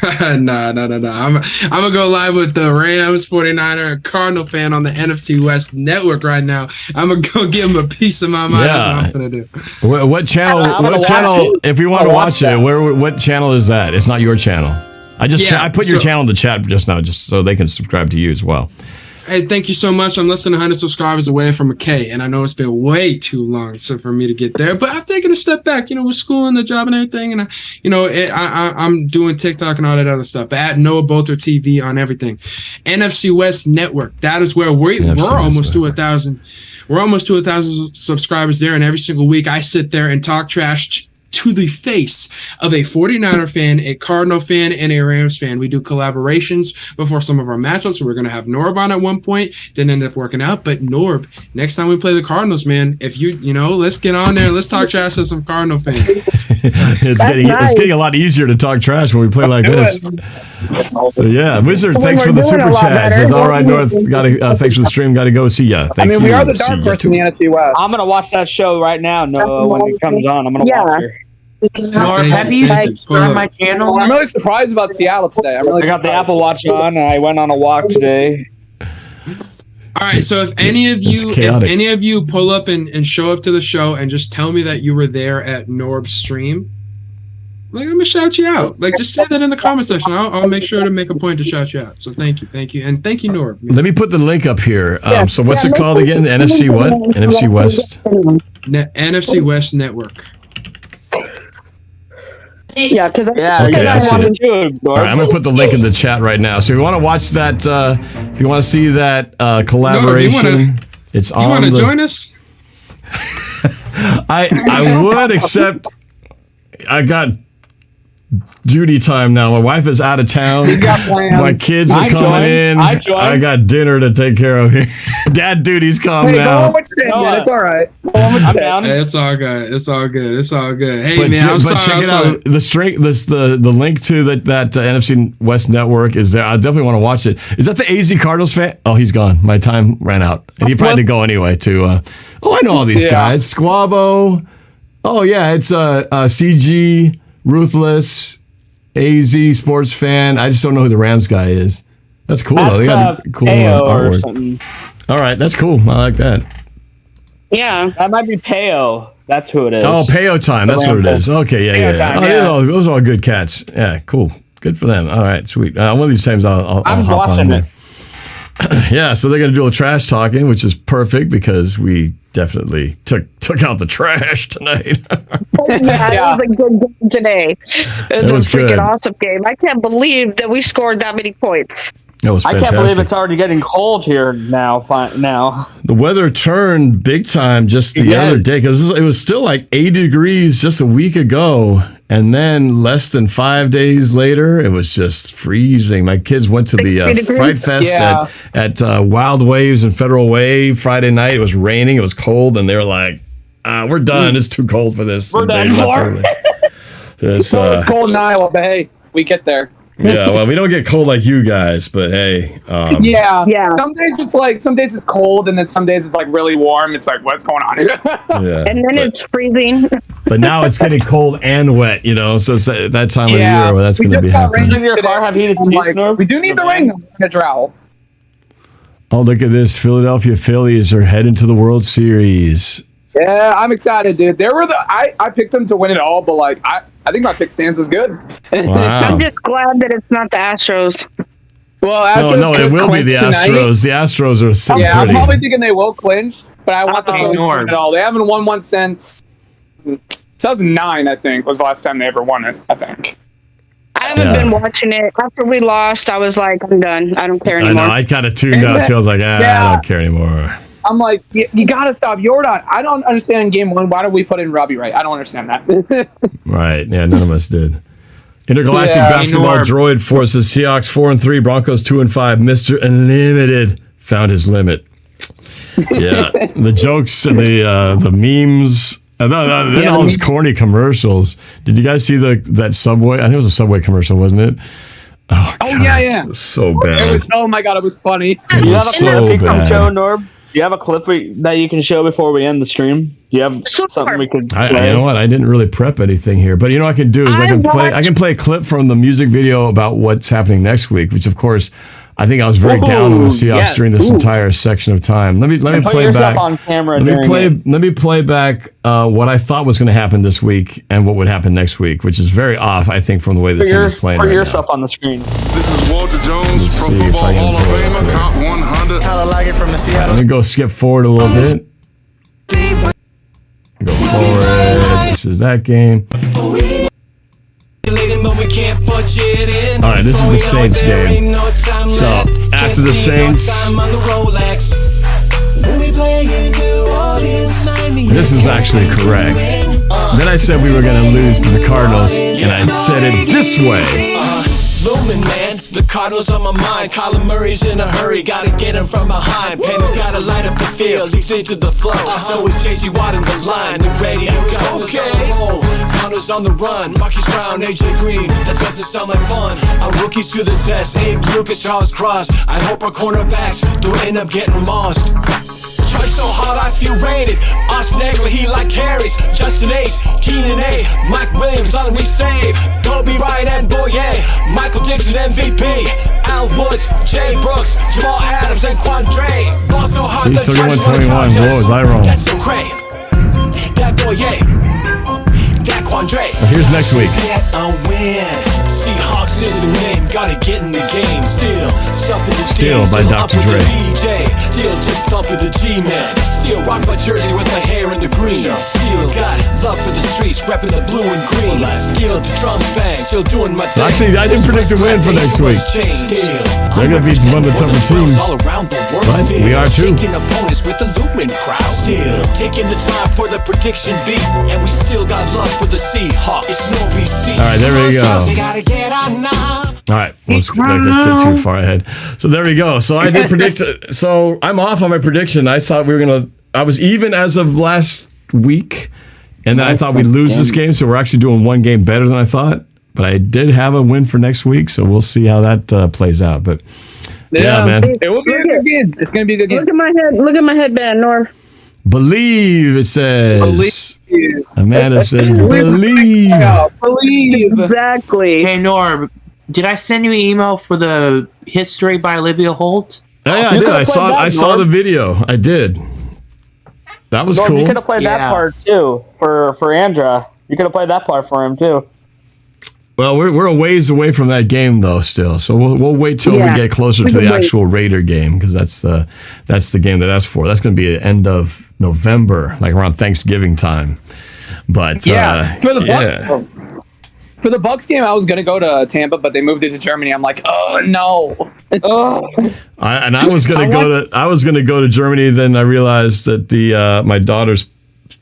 I'm gonna go live with the Rams 49er and Cardinal fan on the NFC West network right now. I'm gonna go give him a piece of my mind. Yeah. That's what I'm gonna do. What channel? What channel? If you want to watch it, what channel is that? It's not your channel. I put your channel in the chat just now, just so they can subscribe to you as well. Hey, thank you so much. I'm less than 100 subscribers away from a K, and I know it's been way too long for me to get there. But I've taken a step back, with school and the job and everything, and I'm doing TikTok and all that other stuff. But at Noah Bolter TV on everything. NFC West Network. That is where we're almost to 1,000. We're almost to 1,000 subscribers there, and every single week I sit there and talk trash to the face of a 49er fan, a Cardinal fan, and a Rams fan. We do collaborations before some of our matchups. We were going to have Norb on at one point. Didn't end up working out. But Norb, next time we play the Cardinals, man, if let's get on there. Let's talk trash to some Cardinal fans. It's getting a lot easier to talk trash when we play like this. So, yeah, Wizard, thanks for the super chat. Says, all right, North, thanks for the stream. Got to go. See ya. Thank you. We are the dark horse in the NFC West. I'm going to watch that show right now, Noah, when it comes on. I'm going to watch it. Norb, have you subscribed my channel? I'm really surprised about Seattle today. I got the Apple Watch on, and I went on a walk today. All right, so if any of you pull up and show up to the show and just tell me that you were there at Norb's stream, I'm gonna shout you out. Just say that in the comment section. I'll make sure to make a point to shout you out. So thank you, and thank you, Norb. Let me put the link up here. So what's it called again? NFC what? NFC West. NFC West Network. Yeah, because okay, I see it. All right, I'm gonna put the link in the chat right now. So if you want to watch that, if you want to see that collaboration, it's on. You want to join us? I would, except I got duty time now. My wife is out of town. My kids are coming in. I got dinner to take care of here. Dad duty's coming now. It's all right. It's all good. It's all good. It's all good. Hey, man, I'm sorry. Check it out. The link to that NFC West Network is there. I definitely want to watch it. Is that the AZ Cardinals fan? Oh, he's gone. My time ran out. And he probably had to go anyway to I know all these guys. Squabo. Oh yeah, it's CG, Ruthless, AZ Sports Fan. I just don't know who the Rams guy is. That's cool though. They got cool artwork. All right, that's cool. I like that. Yeah, that might be Peo. That's who it is. Oh, Peo time. That's what it is. Okay, yeah. Those are all good cats. Yeah, cool. Good for them. All right, sweet. One of these times I'll hop on there. Yeah, so they're going to do a trash talking, which is perfect because we definitely took out the trash tonight. It was a good game today. It was a freaking awesome game. I can't believe that we scored that many points. That was fantastic. I can't believe it's already getting cold here now. The weather turned big time just the other day because it was still like 80 degrees just a week ago. And then less than 5 days later, it was just freezing. My kids went to the Fright Fest at Wild Waves and Federal Way Friday night. It was raining. It was cold. And they were like, we're done. It's too cold for this. We're done. It's cold in Iowa, but hey, we get there. Yeah, well, we don't get cold like you guys, but hey. Yeah. Some days it's cold, and then some days it's like really warm. It's like, what's going on here? Yeah, and then it's freezing. But now it's getting cold and wet, so it's that time of year where that's going to be happening. Your car have heated seats, we do need the rain in a drought. Oh, look at this. Philadelphia Phillies are heading to the World Series. Yeah, I'm excited, dude. I picked them to win it all, but I think my pick stance is good. Wow. I'm just glad that it's not the Astros. Well, Astros no, it will be the tonight. Astros. The Astros are so pretty. I'm probably thinking they will clinch, but I want the Phillies to win it all. They haven't won one since 2009, I think, was the last time they ever won it, I think. I haven't been watching it. After we lost, I was like, I'm done. I don't care anymore. I know. I kind of tuned out, too. I was like, I don't care anymore. I'm like, you got to stop Jordan. I don't understand in game one. Why did we put in Robbie Wright? I don't understand that. Right. Yeah, none of us did. Intergalactic Basketball Droid forces Seahawks 4-3, Broncos 2-5. Mr. Unlimited found his limit. Yeah. The jokes and the memes. And then all those corny commercials. Did you guys see that Subway? I think it was a Subway commercial, wasn't it? Oh, God, yeah. So bad. Oh, my God, it was funny. It was so bad. Show, Norb? Do you have a clip that you can show before we end the stream? Do you have something we could play? You know what? I didn't really prep anything here, but I can do is I can play a clip from the music video about what's happening next week, which of course I think I was very down on the Seahawks during this entire section of time. Let me play back. On camera let me play back what I thought was going to happen this week and what would happen next week, which is very off, I think, from the way this thing is playing. Put yourself on the screen. This is Walter Jones, Pro Football Hall of Famer, top 100 Kind of like it from the Seattle. Let me go skip forward a little bit. Go forward. This is that game. Alright, this is the Saints game. So, after the Saints, this is actually correct. Then I said we were going to lose to the Cardinals, and I said it this way. Looming, man, the Cardinals on my mind. Kyler Murray's in a hurry, gotta get him from behind. Penny's gotta light up the field, leads into the flow. So it's JG Watt in the line, and ready to go. Okay, Cardinals on the run, Marquise Brown, AJ Green, that doesn't sound like fun. Our rookies to the test, Abe Lucas, Charles Cross. I hope our cornerbacks don't end up getting lost. Try so hard I feel rated. Us Nagler, he like carries. Justin Ace, Keenan A, Mike Williams, on we save. Kobe Bryant and Boye, Michael Dixon MVP, Al Woods, Jay Brooks, Jamal Adams and Quandre. Ball so hard the 31-21. Whoa, was I wrong? That's so great. That Boye, that Quandre. Well, here's next week. A win. Seahawks in the name, gotta get in the game. Still by Dr. Dre. Still just thumping the G-Man. Still rock my jersey with my hair in the green. Still got love for the streets, repping the blue and green. Still the drums bang, still doing my thing. Actually, I didn't predict a win for next week. They're going to be one of the tougher teams. But we are too. Taking opponents with the Lumen crowd. Still taking the time for the prediction beat. And we still got love for the Seahawks. It's no BC. All right, there we go. All right, let's sit too far ahead. So there we go. So I did predict. So I'm off on my prediction. I thought we were gonna. I was even as of last week, and then I thought we'd lose this game. So we're actually doing one game better than I thought. But I did have a win for next week, so we'll see how that plays out. But yeah, man, it will be a good game. It's gonna be a good game. Look at my head. Look at my headband, Norv. Believe, it says. Believe. Amanda says believe. Believe. Exactly. Hey, Norb, did I send you an email for the history by Olivia Holt? Oh, yeah, I did. I saw the video. I did. That was cool. You could have played that part too for Andra. You could have played that part for him too. Well, we're a ways away from that game though, still. So we'll wait till we get closer to the actual Raider game, because that's the game that's for. That's going to be at the end of November, like around Thanksgiving time. But for the Bucs game, I was going to go to Tampa, but they moved it to Germany. I'm like, oh no. I was going to go to Germany. Then I realized that my daughter's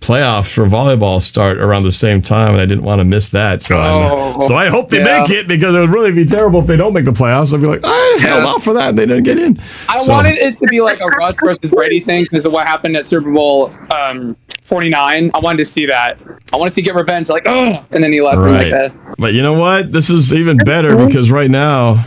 playoffs for volleyball start around the same time, and I didn't want to miss that. So I hope they make it, because it would really be terrible if they don't make the playoffs. I'd be like, I held out for that, and they didn't get in. I wanted it to be like a Russ versus Brady thing because of what happened at Super Bowl 49. I wanted to see that. I want to see get revenge. Like, oh, and then he left. Right. Like that. But you know what? This is even better, because right now,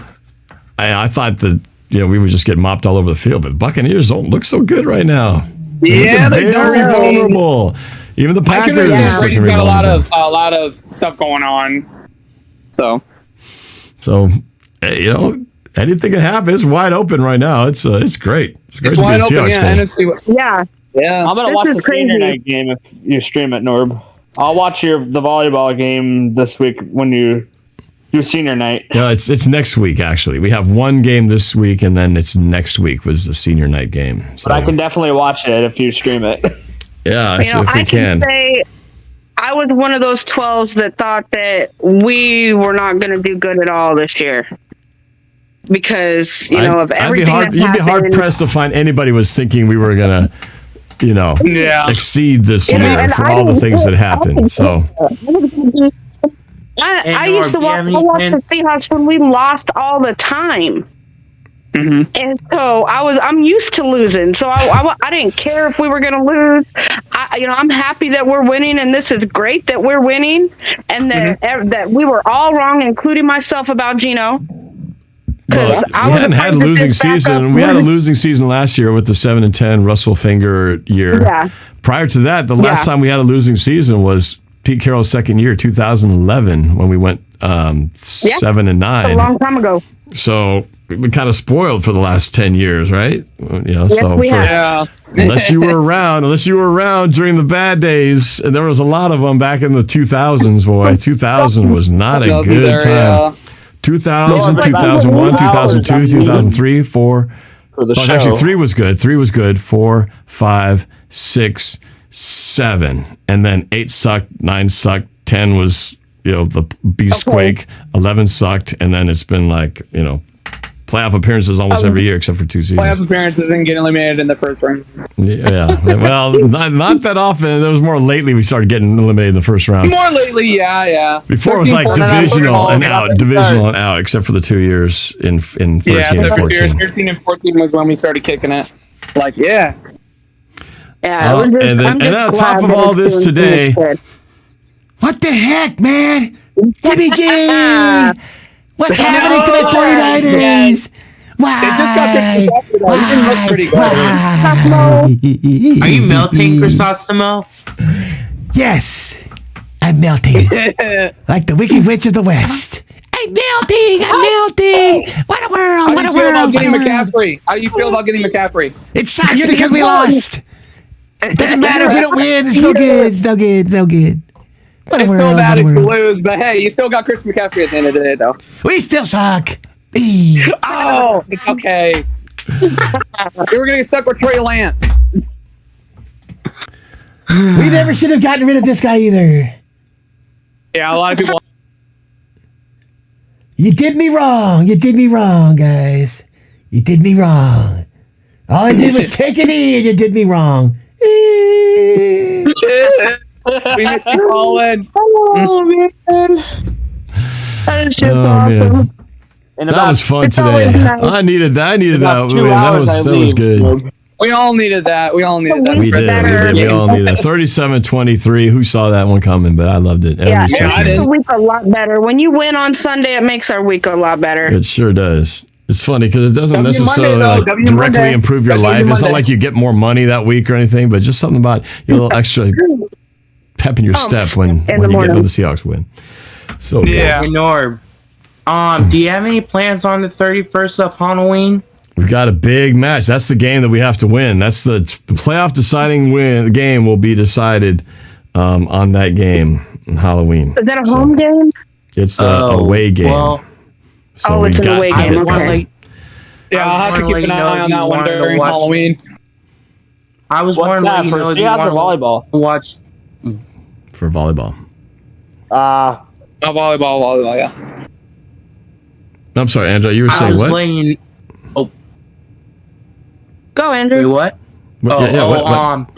I thought that we would just get mopped all over the field, but Buccaneers don't look so good right now. Yeah, they're very vulnerable. Even the Packers are looking got a lot of stuff going on. So anything can happen. It's wide open right now. It's great. It's great to be a Seahawks fan. Yeah. I'm gonna watch the senior night game if you stream it, Norb. I'll watch the volleyball game this week when you do senior night. Yeah, it's next week actually. We have one game this week, and then it's next week was the senior night game. So. But I can definitely watch it if you stream it. Yeah, if we can. Say I was one of those 12s that thought that we were not going to do good at all this year, because of everything. You'd be hard pressed to find anybody was thinking we were going to, exceed this year for all the things that happened. So. I used to watch the Seahawks when we lost all the time. Mm-hmm. And so I'm used to losing. So I didn't care if we were going to lose. I'm happy that we're winning, and this is great that we're winning, and that we were all wrong, including myself, about Geno. Well, we hadn't had a losing season. We had a losing season last year with the 7-10 Russell Finger year. Yeah. Prior to that, the last time we had a losing season was Pete Carroll's second year, 2011, when we went 7-9. A long time ago. So we've been kind of spoiled for the last 10 years, right? Yes, unless you were around during the bad days, and there was a lot of them back in the 2000s, boy. 2000 was not a good time. 2000, 2001, 2002, 2003, 4, for the show. Actually, 3 was good. 3 was good. 4, 5, 6, 7, and then 8 sucked. 9 sucked. 10 was the beast quake. 11 sucked, and then it's been like playoff appearances almost every year except for 2 seasons. Playoff appearances and getting eliminated in the first round. Yeah. Well, not that often. There was more lately. We started getting eliminated in the first round. More lately, yeah. Before it was like divisional and out, except for the 2 years in 13 and 14. 13 and 14 was when we started kicking it. Like, yeah. Yeah, and on top of all this today, what the heck, man? Jimmy G! What's happening to my 49ers? Why? They just got this. He didn't look pretty good. Are you melting, Chrysostomo? Yes, I'm melting. Like the Wicked Witch of the West. I'm melting. What a world, what a world. How do you feel about getting McCaffrey? How do you feel about getting McCaffrey? It sucks because we lost. It doesn't matter if we don't win. It's still good. It's still good. What it's still bad if you lose, but hey, you still got Chris McCaffrey at the end of the day, though. We still suck. Oh, okay. You were going to get stuck with Trey Lance. We never should have gotten rid of this guy either. Yeah, a lot of people. You did me wrong, guys. You did me wrong. All I did was take a knee, and you did me wrong. We missed you, Colin. Oh, man. That is just awesome. That was fun today. Nice. I needed that. That was good. We all needed that. We all needed that. We did. We all needed that. 37-23. Who saw that one coming? But I loved it. Yeah, it makes the week a lot better. When you win on Sunday, it makes our week a lot better. It sure does. It's funny because it doesn't necessarily directly improve your life. It's not like you get more money that week or anything, but just something about a little extra pep in your step when you get when the Seahawks win. So yeah. Hey, Norb, do you have any plans on the 31st of Halloween? We've got a big match. That's the game that we have to win. That's the playoff deciding game will be decided on that game on Halloween. Is that a home game? It's a away game. Well, it's an away game. Okay. Yeah, I'll have to keep an eye on that one during Halloween. I was wondering if you volleyball. Watch for volleyball. Volleyball, yeah. I'm sorry, Andrew. You were saying what? Go, Andrew. Wait, what? What?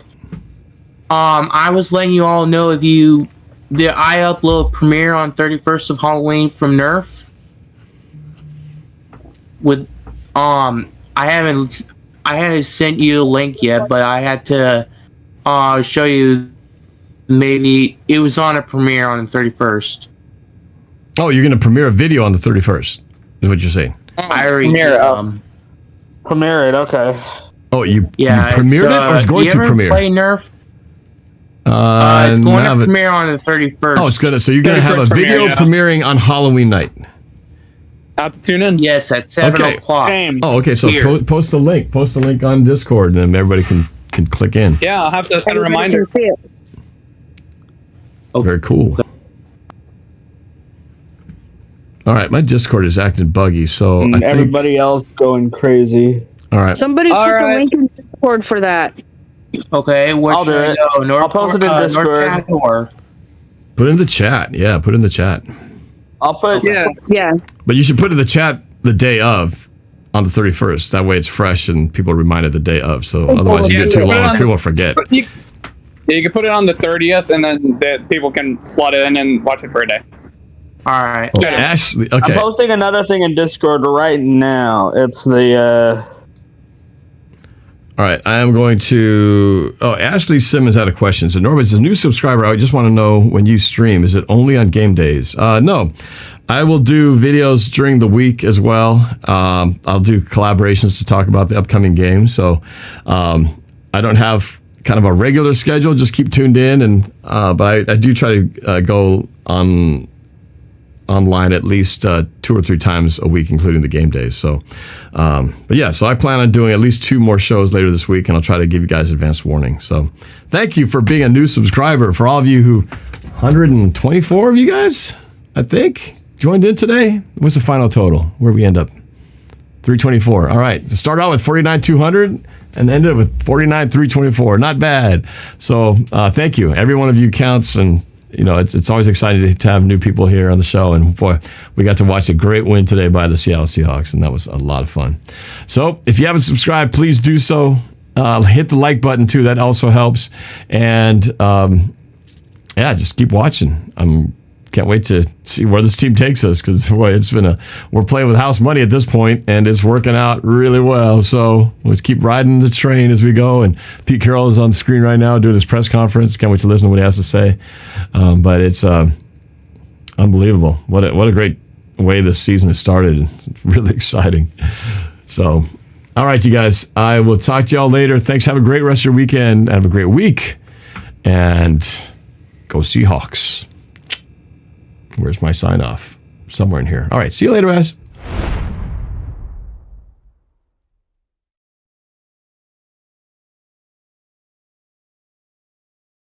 I was letting you all know I upload Premiere on 31st of Halloween from Nerf. With I haven't sent you a link yet, but I had to show you. Maybe it was on a premiere on the 31st. Oh, you're going to premiere a video on the 31st, is what you're saying? I already premiere it, okay. Oh, you premiered it or is going to premiere? Play Nerf? It's going to premiere on the 31st. Oh, it's going to. So you're going to have a video premiering on Halloween night. Have to tune in. Yes, at 7 o'clock. Oh, okay. So post the link. Post the link on Discord, and then everybody can click in. Yeah, I'll have to send a reminder. Oh, very cool. All right, my Discord is acting buggy, so I think everybody else going crazy. All right. Somebody put the link in Discord for that. Okay, I'll do it. I'll post it in Discord. Put it in the chat. Yeah, put it in the chat. I'll put yeah. But you should put it in the chat the day of, on the 31st. That way it's fresh and people are reminded the day of. So otherwise you get too long and people will forget. You can put it on the 30th, and then people can flood in and watch it for a day. All right. Oh, Ashley, okay. I'm posting another thing in Discord right now. It's the. All right, I am going to. Oh, Ashley Simmons had a question. So, Norbert, as a new subscriber, I just want to know when you stream. Is it only on game days? No, I will do videos during the week as well. I'll do collaborations to talk about the upcoming game. So, I don't have kind of a regular schedule. Just keep tuned in, and but I do try to go online at least 2 or 3 times a week, including the game days. So, but yeah, so I plan on doing at least 2 more shows later this week, and I'll try to give you guys advance warning. So, thank you for being a new subscriber. For all of you who, 124 of you guys, I think, joined in today. What's the final total? Where we end up 324. All right. Start out with 49,200 and ended with 49,324. Not bad. So thank you. Every one of you counts, and it's always exciting to have new people here on the show. And boy, we got to watch a great win today by the Seattle Seahawks, and that was a lot of fun. So if you haven't subscribed, please do so. Hit the like button too. That also helps. And just keep watching. Can't wait to see where this team takes us, because boy, we're playing with house money at this point, and it's working out really well. So let's keep riding the train as we go. And Pete Carroll is on the screen right now doing his press conference. Can't wait to listen to what he has to say. But it's unbelievable. What a great way this season has started. It's really exciting. So, all right, you guys. I will talk to y'all later. Thanks. Have a great rest of your weekend. Have a great week. And go Seahawks. Where's my sign off? Somewhere in here. All right. See you later, guys.